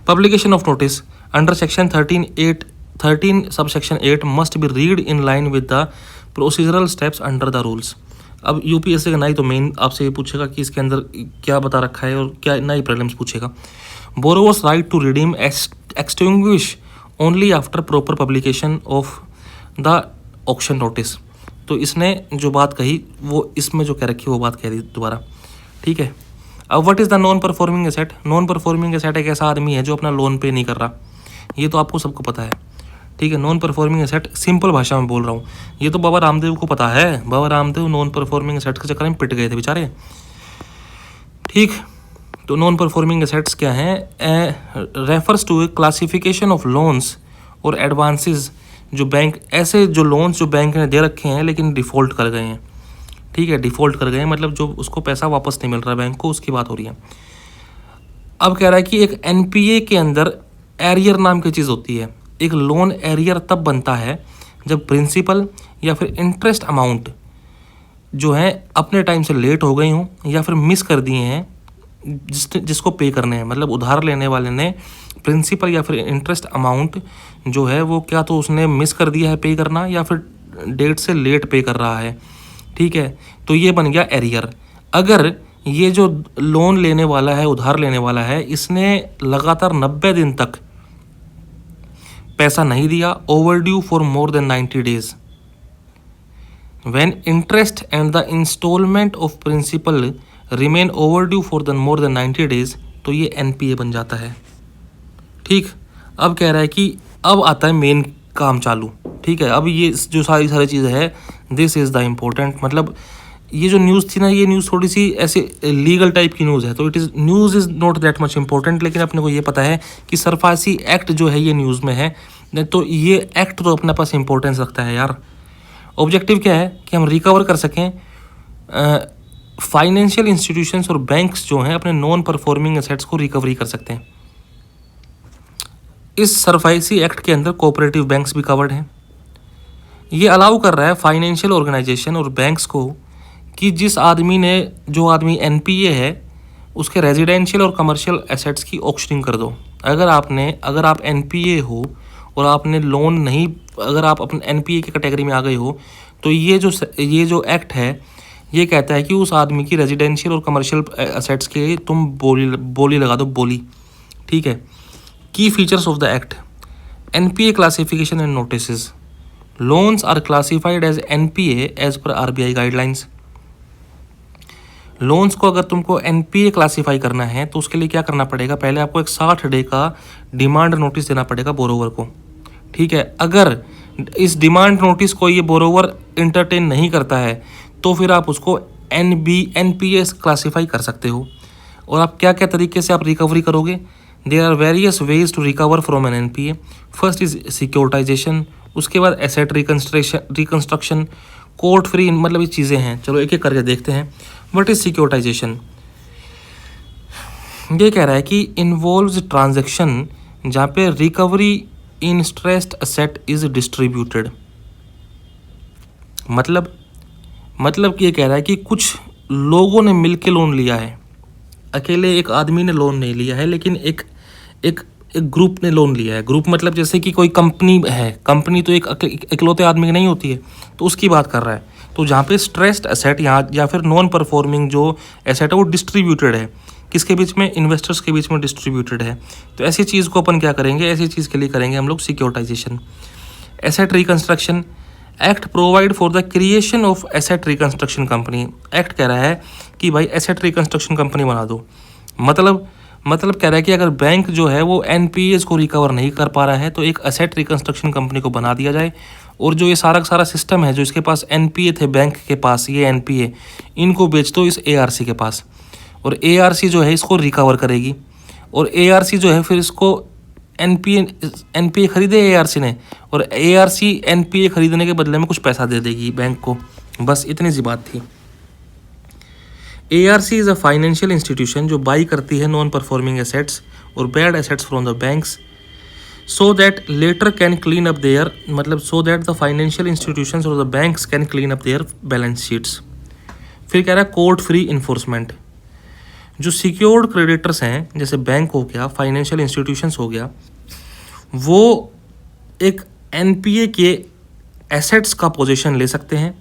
A: Publication of notice under section 13 sub section 8 must be read in line with the procedural steps under the rules. अब यूपीएससी का नहीं तो मेन आपसे ये पूछेगा कि इसके अंदर क्या बता रखा है और क्या नई प्रॉब्लम्स पूछेगा। Borrowers right to redeem extinguish only after proper publication of the auction notice. तो इसने जो बात कही वो इसमें जो कह रखी है वो बात कह दी दोबारा। ठीक है, अब what is the non performing asset? Non performing asset एक ऐसा आदमी है जो अपना लोन पे नहीं कर रहा, ये तो आपको सबको पता है। ठीक है, नॉन परफॉर्मिंग एसेट सिंपल भाषा में बोल रहा हूँ, ये तो बाबा रामदेव को पता है। Baba Ramdev non performing asset के चक्कर में पिट गए थे बेचारे। ठीक, तो नॉन परफॉर्मिंग एसेट्स क्या हैं? Refers to a classification of loans और एडवांसेस जो बैंक, ऐसे जो लोन्स जो बैंक ने दे रखे हैं लेकिन डिफ़ॉल्ट कर गए हैं। ठीक है, डिफ़ॉल्ट कर गए हैं मतलब जो उसको पैसा वापस नहीं मिल रहा बैंक को, उसकी बात हो रही है। अब कह रहा है कि एक एनपीए के अंदर एरियर नाम की चीज़ होती है। एक लोन एरियर तब बनता है जब प्रिंसिपल या फिर इंटरेस्ट अमाउंट जो है अपने टाइम से लेट हो गई हों या फिर मिस कर दिए हैं जिसको पे करने हैं। मतलब उधार लेने वाले ने प्रिंसिपल या फिर इंटरेस्ट अमाउंट जो है वो क्या तो उसने मिस कर दिया है पे करना, या फिर डेट से लेट पे कर रहा है। ठीक है, तो ये बन गया एरियर। अगर ये जो लोन लेने वाला है, उधार लेने वाला है, इसने लगातार 90 दिन तक पैसा नहीं दिया, overdue for more than 90 days, when interest and the installment of principal remain overdue for the more than 90 days, तो ये एनपीए बन जाता है। ठीक, अब कह रहा है कि अब आता है मेन काम चालू। ठीक है, अब ये जो सारी चीज़ें है, दिस इज़ द इम्पोर्टेंट। मतलब ये जो न्यूज़ थी ना, ये न्यूज़ थोड़ी सी ऐसे लीगल टाइप की न्यूज़ है, तो news is not that much important, लेकिन अपने को ये पता है कि सरफासी एक्ट जो है ये न्यूज़ में है, तो ये एक्ट तो अपने पास इम्पोर्टेंस रखता है यार। ऑब्जेक्टिव क्या है कि हम रिकवर कर सकें, फाइनेंशियल इंस्टीट्यूशंस और बैंक्स जो हैं अपने नॉन परफॉर्मिंग एसेट्स को रिकवरी कर सकते हैं। इस सरफाइसी एक्ट के अंदर कोऑपरेटिव बैंक्स भी कवर्ड हैं। ये अलाउ कर रहा है फाइनेंशियल ऑर्गेनाइजेशन और बैंक्स को कि जो आदमी एनपीए है उसके रेजिडेंशियल और कमर्शियल एसेट्स की ऑक्शनिंग कर दो। अगर आप एनपीए हो और आपने लोन नहीं, अगर आप अपने एनपीए की कैटेगरी में आ गए हो, तो ये जो एक्ट है ये कहता है कि उस आदमी की रेजिडेंशियल और कमर्शियल एसेट्स के तुम बोली लगा दो, बोली। ठीक है। की features of the act, NPA classification and notices, loans are classified as NPA as per RBI guidelines. Loans को अगर तुमको एनपीए क्लासीफाई करना है तो उसके लिए क्या करना पड़ेगा, पहले आपको एक 60 डे का डिमांड नोटिस देना पड़ेगा बोरोवर को। ठीक है। अगर इस डिमांड नोटिस को ये बोरोवर इंटरटेन नहीं करता है तो फिर आप उसको एनपीए क्लासीफाई कर सकते हो। और आप क्या क्या तरीके से आप रिकवरी करोगे, there are various ways to recover from an NPA. First is securitization, उसके बाद एसेट रिकंस्ट्रक्शन, कोर्ट फ्री, मतलब ये चीज़ें हैं। चलो एक एक करके देखते हैं। What is securitization? ये कह रहा है कि इन्वॉल्व्स ट्रांजैक्शन जहाँ पे recovery in stressed asset is distributed. मतलब कि ये कह रहा है कि कुछ लोगों ने मिलके लोन लिया है, अकेले एक आदमी ने लोन नहीं लिया है, लेकिन एक ग्रुप ने लोन लिया है। ग्रुप मतलब जैसे कि कोई कंपनी है, कंपनी तो एक इकलौते आदमी की नहीं होती है, तो उसकी बात कर रहा है। तो जहाँ पे स्ट्रेस्ड एसेट यहाँ या फिर नॉन परफॉर्मिंग जो एसेट है वो डिस्ट्रीब्यूटेड है, किसके बीच में, इन्वेस्टर्स के बीच में डिस्ट्रीब्यूटेड है। तो ऐसी चीज़ को अपन क्या करेंगे, ऐसी चीज़ के लिए करेंगे हम लोग securitization. Asset reconstruction, act provide for the creation of asset reconstruction company. Act कह रहा है कि भाई एसेट रिकंस्ट्रक्शन कंपनी बना दो। मतलब कह रहा है कि अगर बैंक जो है वो एनपीएस को रिकवर नहीं कर पा रहा है तो एक एसेट रिकंस्ट्रक्शन कंपनी को बना दिया जाए, और जो ये सारा सिस्टम है जो इसके पास एनपीए थे बैंक के पास, ये एनपीए इनको बेच दो इस एआरसी के पास, और एआरसी जो है इसको रिकवर करेगी। और एआरसी जो है फिर इसको एनपीए खरीदे एआरसी ने, और एआरसी एनपीए खरीदने के बदले में कुछ पैसा दे देगी बैंक को। बस इतनी सी बात थी। ARC is a financial institution जो बाई करती है नॉन परफॉर्मिंग एसेट्स और bad assets from the banks so that latter can clean up their, मतलब so that the financial institutions और the banks can clean up their balance sheets. फिर कह रहा है कोर्ट फ्री इन्फोर्समेंट। जो सिक्योर्ड क्रेडिटर्स हैं जैसे बैंक हो गया, फाइनेंशियल इंस्टीट्यूशंस हो गया, वो एक एनपीए के एसेट्स का पोजीशन ले सकते हैं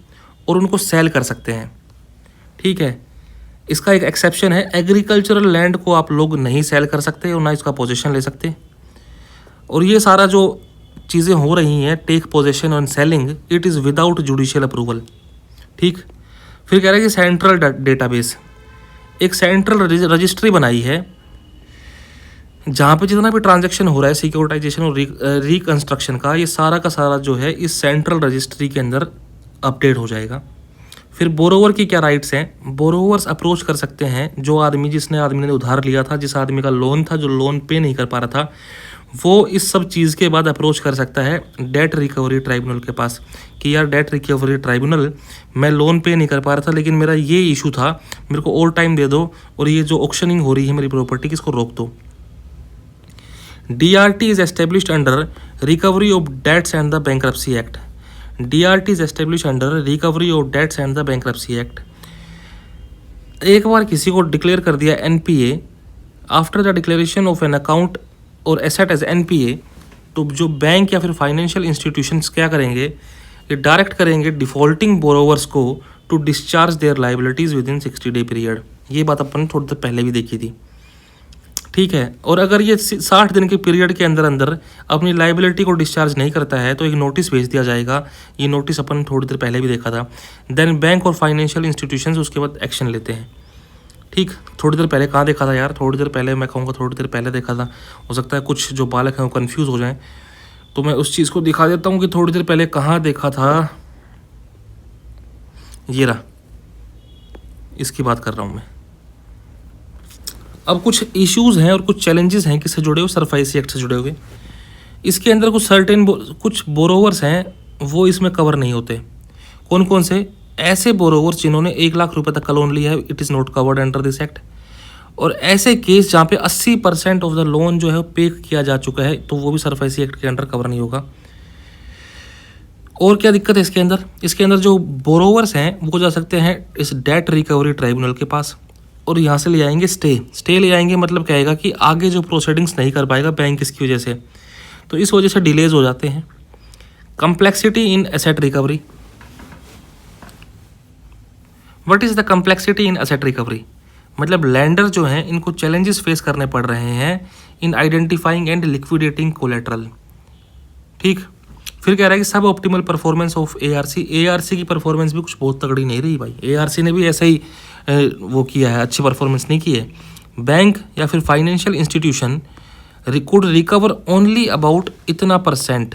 A: और उनको सेल कर सकते हैं। ठीक है। इसका एक एक्सेप्शन है, एग्रीकल्चरल लैंड को आप लोग नहीं सेल कर सकते और ना इसका पोजीशन ले सकते। और ये सारा जो चीज़ें हो रही हैं, टेक पोजीशन और selling, it is without judicial approval. ठीक। फिर कह रहा है कि सेंट्रल डेटाबेस, एक सेंट्रल रजिस्ट्री बनाई है जहाँ पे जितना भी ट्रांजैक्शन हो रहा है सिक्योरिटाइजेशन और रिकंस्ट्रक्शन का, ये सारा का सारा जो है इस सेंट्रल रजिस्ट्री के अंदर अपडेट हो जाएगा। फिर बोरोवर की क्या राइट्स हैं, बोरोवर्स अप्रोच कर सकते हैं जो आदमी ने उधार लिया था, जिस आदमी का लोन था, जो लोन पे नहीं कर पा रहा था, वो इस सब चीज़ के बाद अप्रोच कर सकता है डेट रिकवरी ट्राइब्यूनल के पास कि यार डेट रिकवरी ट्राइब्यूनल, मैं लोन पे नहीं कर पा रहा था लेकिन मेरा ये इशू था, मेरे को और टाइम दे दो, और ये जो ऑक्शनिंग हो रही है मेरी प्रॉपर्टी की इसको रोक दो। DRT is established under Recovery of Debts and the Bankruptcy Act. DRT is established under Recovery of Debts and the Bankruptcy Act. एक बार किसी को डिक्लेयर कर दिया NPA, after the declaration of an account और एसेट एज NPA, तो जो बैंक या फिर फाइनेंशियल इंस्टीट्यूशंस क्या करेंगे, ये डायरेक्ट करेंगे डिफॉल्टिंग बोरोवर्स को to discharge their liabilities within 60 day period. ये बात अपन थोड़ी देर पहले भी देखी थी। ठीक है। और अगर ये 60 दिन के पीरियड के अंदर अपनी लाइबिलिटी को डिस्चार्ज नहीं करता है तो एक नोटिस भेज दिया जाएगा। ये नोटिस अपन थोड़ी देर पहले भी देखा था। देन बैंक और फाइनेंशियल इंस्टीट्यूशंस उसके बाद एक्शन लेते हैं। ठीक। थोड़ी देर पहले कहाँ देखा था यार, थोड़ी देर पहले मैं कहूँगा थोड़ी देर पहले देखा था। हो सकता है कुछ जो बालक हैं वो कन्फ्यूज़ हो जाएँ, तो मैं उस चीज़ को दिखा देता हूँ कि थोड़ी देर पहले कहाँ देखा था। ये रहा, इसकी बात कर रहा हूँ मैं। अब कुछ इश्यूज़ हैं और कुछ चैलेंजेस हैं किससे जुड़े हुए, सरफाइसी एक्ट से जुड़े हुए। इसके अंदर कुछ बोरोवर्स हैं वो इसमें कवर नहीं होते। कौन कौन से? ऐसे बोरोवर्स जिन्होंने 1 लाख रुपए तक का लोन लिया है, it is not covered under this act. और ऐसे केस जहाँ पे 80% ऑफ द लोन जो है पे किया जा चुका है, तो वो भी सरफाइसी एक्ट के अंडर कवर नहीं होगा। और क्या दिक्कत है इसके अंदर? इसके अंदर जो बोरोवर्स हैं वो जा सकते हैं इस डेट रिकवरी ट्राइब्यूनल के पास, और यहाँ से ले आएंगे स्टे ले आएंगे, मतलब क्या आएगा कि आगे जो प्रोसीडिंग्स नहीं कर पाएगा बैंक इसकी वजह से, तो इस वजह से डिलेज हो जाते हैं। Complexity in asset recovery. What is the complexity in asset recovery? मतलब लैंडर जो हैं इनको चैलेंजेस फेस करने पड़ रहे हैं in identifying and liquidating collateral. ठीक, फिर कह रहा है कि सब ऑप्टिमल परफॉर्मेंस ऑफ एआरसी की परफॉर्मेंस भी कुछ बहुत तगड़ी नहीं रही भाई। एआरसी ने भी ऐसा ही वो किया है, अच्छी परफॉर्मेंस नहीं की है। बैंक या फिर financial institution could recover only about इतना %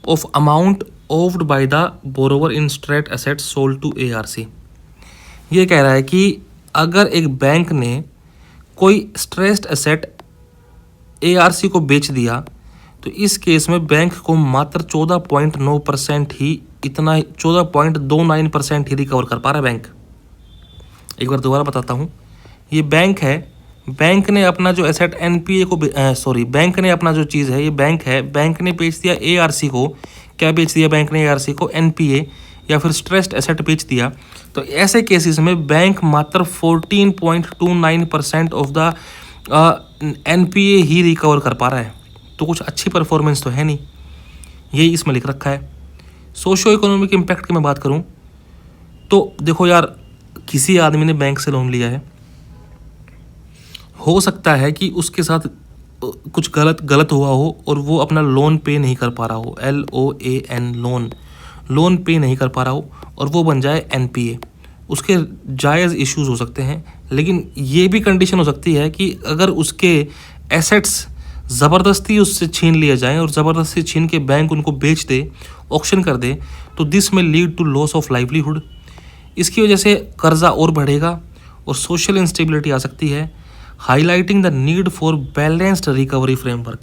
A: of amount owed by the borrower in straight assets sold to ARC. ये कह रहा है कि अगर एक बैंक ने कोई स्ट्रेस्ड एसेट एआरसी को बेच दिया तो इस केस में बैंक को मात्र 14.9% ही, इतना 14.29% ही रिकवर कर पा रहा है बैंक। एक बार दोबारा बताता हूँ, ये बैंक है, बैंक ने अपना जो एसेट एनपीए को बैंक ने अपना जो चीज़ है, ये बैंक है, बैंक ने बेच दिया एआरसी को। क्या बेच दिया बैंक ने एआरसी को? एनपीए या फिर स्ट्रेस्ड एसेट बेच दिया। तो ऐसे केसेस में बैंक मात्र 14.29% of the NPA he recover कर पा रहा है। तो कुछ अच्छी परफॉर्मेंस तो है नहीं, यही इसमें लिख रखा है। सोशो इकोनॉमिक इम्पैक्ट की मैं बात करूं तो देखो यार, किसी आदमी ने बैंक से लोन लिया है, हो सकता है कि उसके साथ कुछ गलत हुआ हो और वो अपना लोन पे नहीं कर पा रहा हो, LOAN लोन पे नहीं कर पा रहा हो और वो बन जाए एनपीए। उसके जायज़ इश्यूज हो सकते हैं, लेकिन ये भी कंडीशन हो सकती है कि अगर उसके एसेट्स ज़बरदस्ती उससे छीन लिए जाएं और ज़बरदस्ती छीन के बैंक उनको बेच दे, ऑक्शन कर दे, तो this may lead to loss of livelihood. इसकी वजह से कर्जा और बढ़ेगा और सोशल इंस्टेबिलिटी आ सकती है, highlighting the need for balanced recovery framework.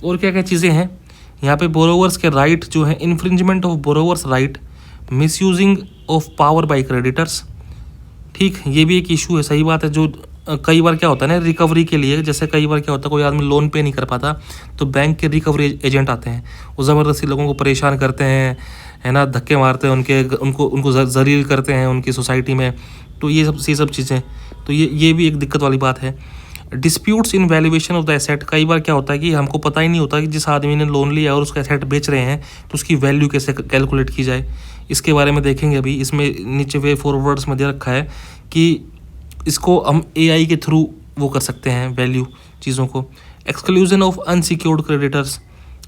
A: और क्या क्या चीज़ें हैं यहाँ पे? बोरोवर्स के राइट जो है, infringement of borrowers right, misusing of power by creditors. ठीक, ये भी एक इशू है, सही बात है। जो कई बार क्या होता है ना, रिकवरी के लिए, जैसे कई बार क्या होता है, कोई आदमी लोन पे नहीं कर पाता तो बैंक के रिकवरी एजेंट आते हैं, वो ज़बरदस्ती लोगों को परेशान करते हैं, है ना, धक्के मारते हैं, उनको जलील करते हैं उनकी सोसाइटी में। तो ये सब चीज़ें, तो ये भी एक दिक्कत वाली बात है। Disputes in valuation of the asset. कई बार क्या होता है कि हमको पता ही नहीं होता कि जिस आदमी ने लोन लिया और उसका एसेट बेच रहे हैं तो उसकी वैल्यू कैसे कैलकुलेट की जाए, इसके बारे में देखेंगे अभी। इसमें नीचे वे फॉरवर्ड्स में दे रखा है कि इसको हम एआई के थ्रू वो कर सकते हैं वैल्यू चीज़ों को। Exclusion of unsecured creditors.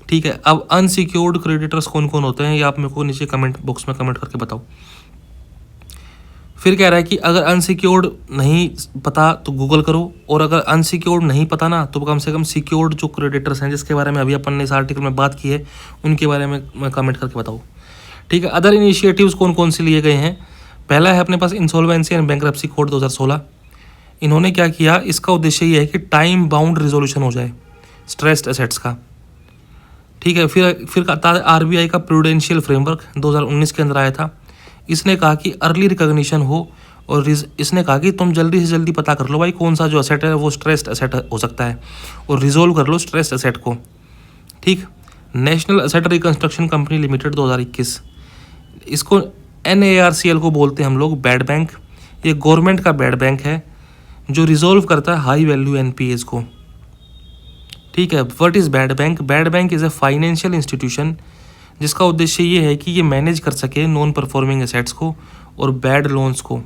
A: ठीक है, अब अनसिक्योर्ड क्रेडिटर्स कौन कौन होते हैं ये आप मेरे को नीचे कमेंट बॉक्स में कमेंट करके बताओ। फिर कह रहा है कि अगर अनसिक्योर्ड नहीं पता तो गूगल करो, और अगर अनसिक्योर्ड नहीं पता ना तो कम से कम सिक्योर्ड जो क्रेडिटर्स हैं जिसके बारे में अभी अपन ने इस आर्टिकल में बात की है उनके बारे में कमेंट करके बताओ। ठीक है, अदर इनिशिएटिव्स कौन कौन से लिए गए हैं? पहला है अपने पास इंसॉल्वेंसी एंड बैंक्रप्सी कोड 2016। इन्होंने क्या किया, इसका उद्देश्य ये है कि टाइम बाउंड रिजोल्यूशन हो जाए स्ट्रेस्ड एसेट्स का। ठीक है, फिर आता है आरबीआई का प्रूडेंशियल फ्रेमवर्क 2019 के अंदर आया था। इसने कहा कि अर्ली रिकॉग्निशन हो, और इसने कहा कि तुम जल्दी से जल्दी पता कर लो भाई कौन सा जो एसेट है वो स्ट्रेस्ड एसेट हो सकता है, और रिजोल्व कर लो स्ट्रेस्ड एसेट को। ठीक, national asset reconstruction company limited 2021, इसको NARCL को बोलते हैं हम लोग बैड बैंक। ये गवर्नमेंट का बैड बैंक है जो रिजोल्व करता है हाई वैल्यू एनपीएस को। ठीक है, what is bad bank? Bad bank is a financial institution जिसका उद्देश्य ये है कि ये मैनेज कर सके नॉन परफॉर्मिंग एसेट्स को और बैड लोन्स को।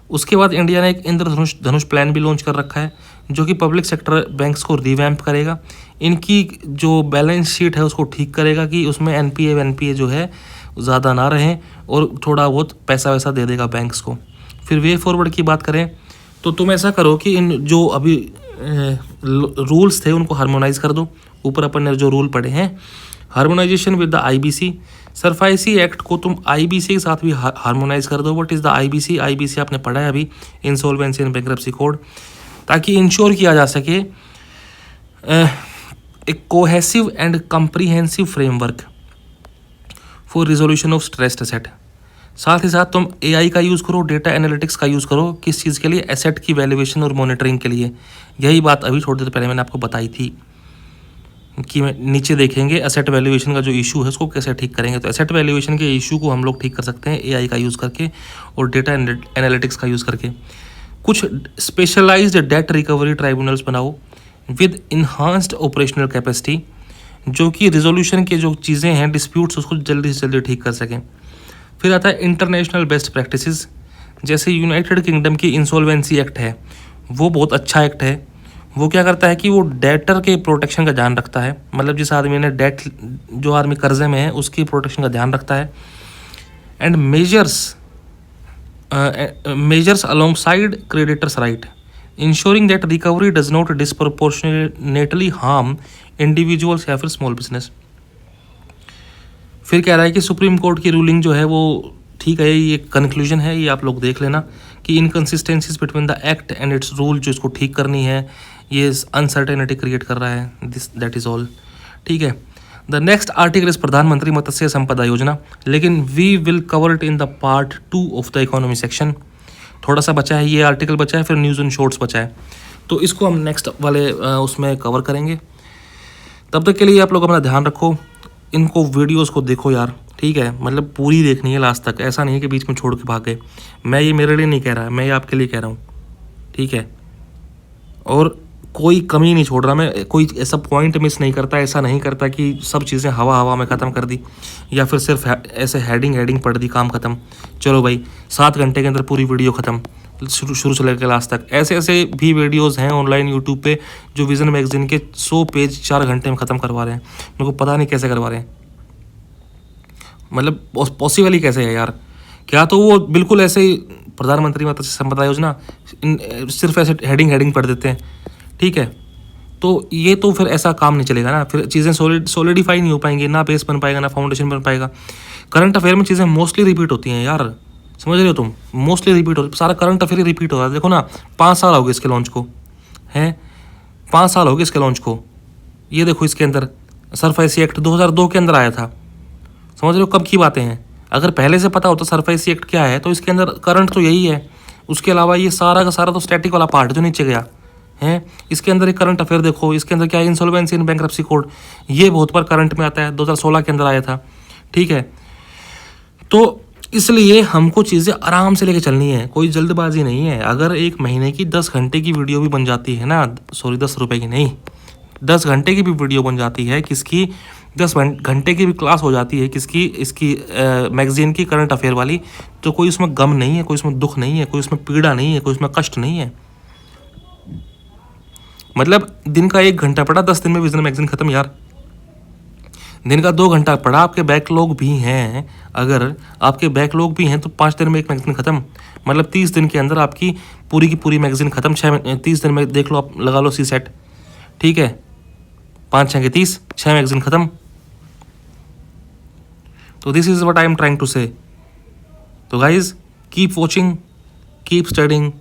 A: उसके बाद इंडिया ने एक इंद्रधनुष प्लान भी लॉन्च कर रखा है जो कि पब्लिक सेक्टर बैंक्स को रिवैम्प करेगा, इनकी जो बैलेंस शीट है उसको ठीक करेगा कि उसमें एनपीए जो है ज़्यादा ना रहें, और थोड़ा बहुत पैसा वैसा दे देगा बैंक्स को। फिर वे फॉरवर्ड की बात करें तो तुम ऐसा करो कि इन जो अभी रूल्स थे उनको हार्मोनाइज कर दो। ऊपर अपन ने जो रूल पढ़े हैं, harmonisation with the IBC, SARFAESI act को तुम आईबीसी के साथ भी हार्मोनाइज कर दो। What is the IBC? IBC आपने पढ़ा है अभी, इंसॉल्वेंसी एंड बैंक्रप्सी कोड, ताकि इंश्योर किया जा सके एक cohesive and comprehensive framework for resolution of stressed asset. साथ ही साथ तुम एआई का यूज़ करो, डेटा एनालिटिक्स का यूज़ करो। किस चीज़ के लिए? एसेट की वैल्यूएशन और मॉनिटरिंग के लिए। यही बात अभी थोड़ी देर पहले मैंने आपको बताई थी। कि नीचे देखेंगे एसेट वैल्यूएशन का जो इशू है उसको कैसे ठीक करेंगे। तो एसेट वैल्यूएशन के इशू को हम लोग ठीक कर सकते हैं एआई का यूज़ करके और डेटा एनालिटिक्स का यूज़ करके। कुछ स्पेशलाइज्ड डेट रिकवरी ट्राइब्यूनल्स बनाओ विद इन्हांस्ड ऑपरेशनल कैपेसिटी, जो कि रिजोल्यूशन के जो चीज़ें हैं डिस्प्यूट्स उसको जल्दी से जल्दी ठीक कर सकें। फिर आता है इंटरनेशनल बेस्ट प्रैक्टिसेस, जैसे यूनाइटेड किंगडम की इंसॉल्वेंसी एक्ट है, वो बहुत अच्छा एक्ट है। वो क्या करता है कि वो डेटर के प्रोटेक्शन का ध्यान रखता है, मतलब जिस आदमी ने डेट, जो आदमी कर्जे में है उसकी प्रोटेक्शन का ध्यान रखता है। And measures alongside creditors right, ensuring that recovery does not disproportionately harm individuals या फिर स्मॉल बिजनेस। फिर कह रहा है कि सुप्रीम कोर्ट की रूलिंग जो है वो ठीक है, ये कंक्लूजन है, ये आप लोग देख लेना कि inconsistencies between the act and it's rule जो इसको ठीक करनी है, ये अनसर्टेनिटी क्रिएट कर रहा है, दिस दैट इज़ ऑल। ठीक है, द नेक्स्ट आर्टिकल इज प्रधानमंत्री मत्स्य संपदा योजना, लेकिन we will cover it in the part 2 of the economy section. थोड़ा सा बचा है, ये आर्टिकल बचा है, फिर न्यूज़ एंड शॉर्ट्स बचा है, तो इसको हम नेक्स्ट वाले उसमें कवर करेंगे। तब तक के लिए आप लोग अपना ध्यान रखो, इनको वीडियोस को देखो यार, ठीक है, मतलब पूरी देखनी है लास्ट तक, ऐसा नहीं है कि बीच में छोड़ के भाग गए। मैं ये मेरे लिए नहीं कह रहा, मैं ये आपके लिए कह रहा हूँ, ठीक है। और कोई कमी नहीं छोड़ रहा मैं, कोई ऐसा पॉइंट मिस नहीं करता, ऐसा नहीं करता कि सब चीज़ें हवा हवा में ख़त्म कर दी या फिर सिर्फ ऐसे हेडिंग पढ़ दी, काम ख़त्म, चलो भाई 7 घंटे के अंदर पूरी वीडियो ख़त्म, शुरू से लेकर लास्ट तक। ऐसे ऐसे भी वीडियोस हैं ऑनलाइन यूट्यूब पे जो विज़न मैगजीन के 100 पेज 4 घंटे में ख़त्म करवा रहे हैं, मेरे को पता नहीं कैसे करवा रहे हैं, मतलब पॉसिबल ही कैसे है यार। क्या तो वो बिल्कुल ऐसे ही प्रधानमंत्री मत्स्य संपदा योजना सिर्फ ऐसे हेडिंग पढ़ देते हैं, ठीक है, तो ये तो फिर ऐसा काम नहीं चलेगा ना, फिर चीज़ें सॉलिडिफाई नहीं हो पाएंगी, ना बेस बन पाएगा, ना फाउंडेशन बन पाएगा। करंट अफेयर में चीज़ें मोस्टली रिपीट होती हैं यार, समझ रहे हो तुम, मोस्टली रिपीट हो, सारा करंट अफेयर ही रिपीट हो रहा है। देखो ना, 5 साल हो गए इसके लॉन्च को, हैं 5 साल हो गए इसके लॉन्च को। ये देखो इसके अंदर सरफेसी एक्ट 2002 के अंदर आया था, समझ रहे हो कब की बातें हैं। अगर पहले से पता होता सरफेसी एक्ट क्या है तो इसके अंदर करंट तो यही है, उसके अलावा ये सारा का सारा तो स्टैटिक वाला पार्ट जो नीचे गया है। इसके अंदर एक करंट अफेयर देखो, इसके अंदर क्या है, इंसॉल्वेंसी इन बैंक्रप्सी कोड, ये बहुत बार करंट में आता है, 2016 के अंदर आया था, ठीक है। तो इसलिए हमको चीज़ें आराम से लेके चलनी है, कोई जल्दबाजी नहीं है। अगर एक महीने की 10 घंटे की वीडियो भी बन जाती है ना, सॉरी 10 रुपये की नहीं, 10 घंटे की भी वीडियो बन जाती है किसकी, 10 घंटे की भी क्लास हो जाती है किसकी, इसकी मैगजीन की करंट अफेयर वाली, तो कोई उसमें गम नहीं है, कोई उसमें दुख नहीं है, कोई उसमें पीड़ा नहीं है, कोई उसमें कष्ट नहीं है। मतलब दिन का 1 घंटा पढ़ा, 10 दिन में विजन मैगजीन खत्म यार। दिन का 2 घंटा पढ़ा, आपके बैकलॉग भी हैं, अगर आपके बैकलॉग भी हैं तो 5 दिन में एक मैगजीन खत्म, मतलब 30 दिन के अंदर आपकी पूरी की पूरी मैगजीन खत्म। 30 दिन में देख लो, आप लगा लो C-सेट, ठीक है, 5 6 के 30, 6 मैगजीन खत्म। तो this is what I am trying to say. तो guys keep watching, keep studying,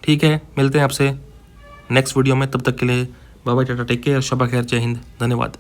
A: ठीक है, मिलते हैं आपसे नेक्स्ट वीडियो में, तब तक के लिए bye bye, tata, take care, शबा खैर, जय हिंद, धन्यवाद।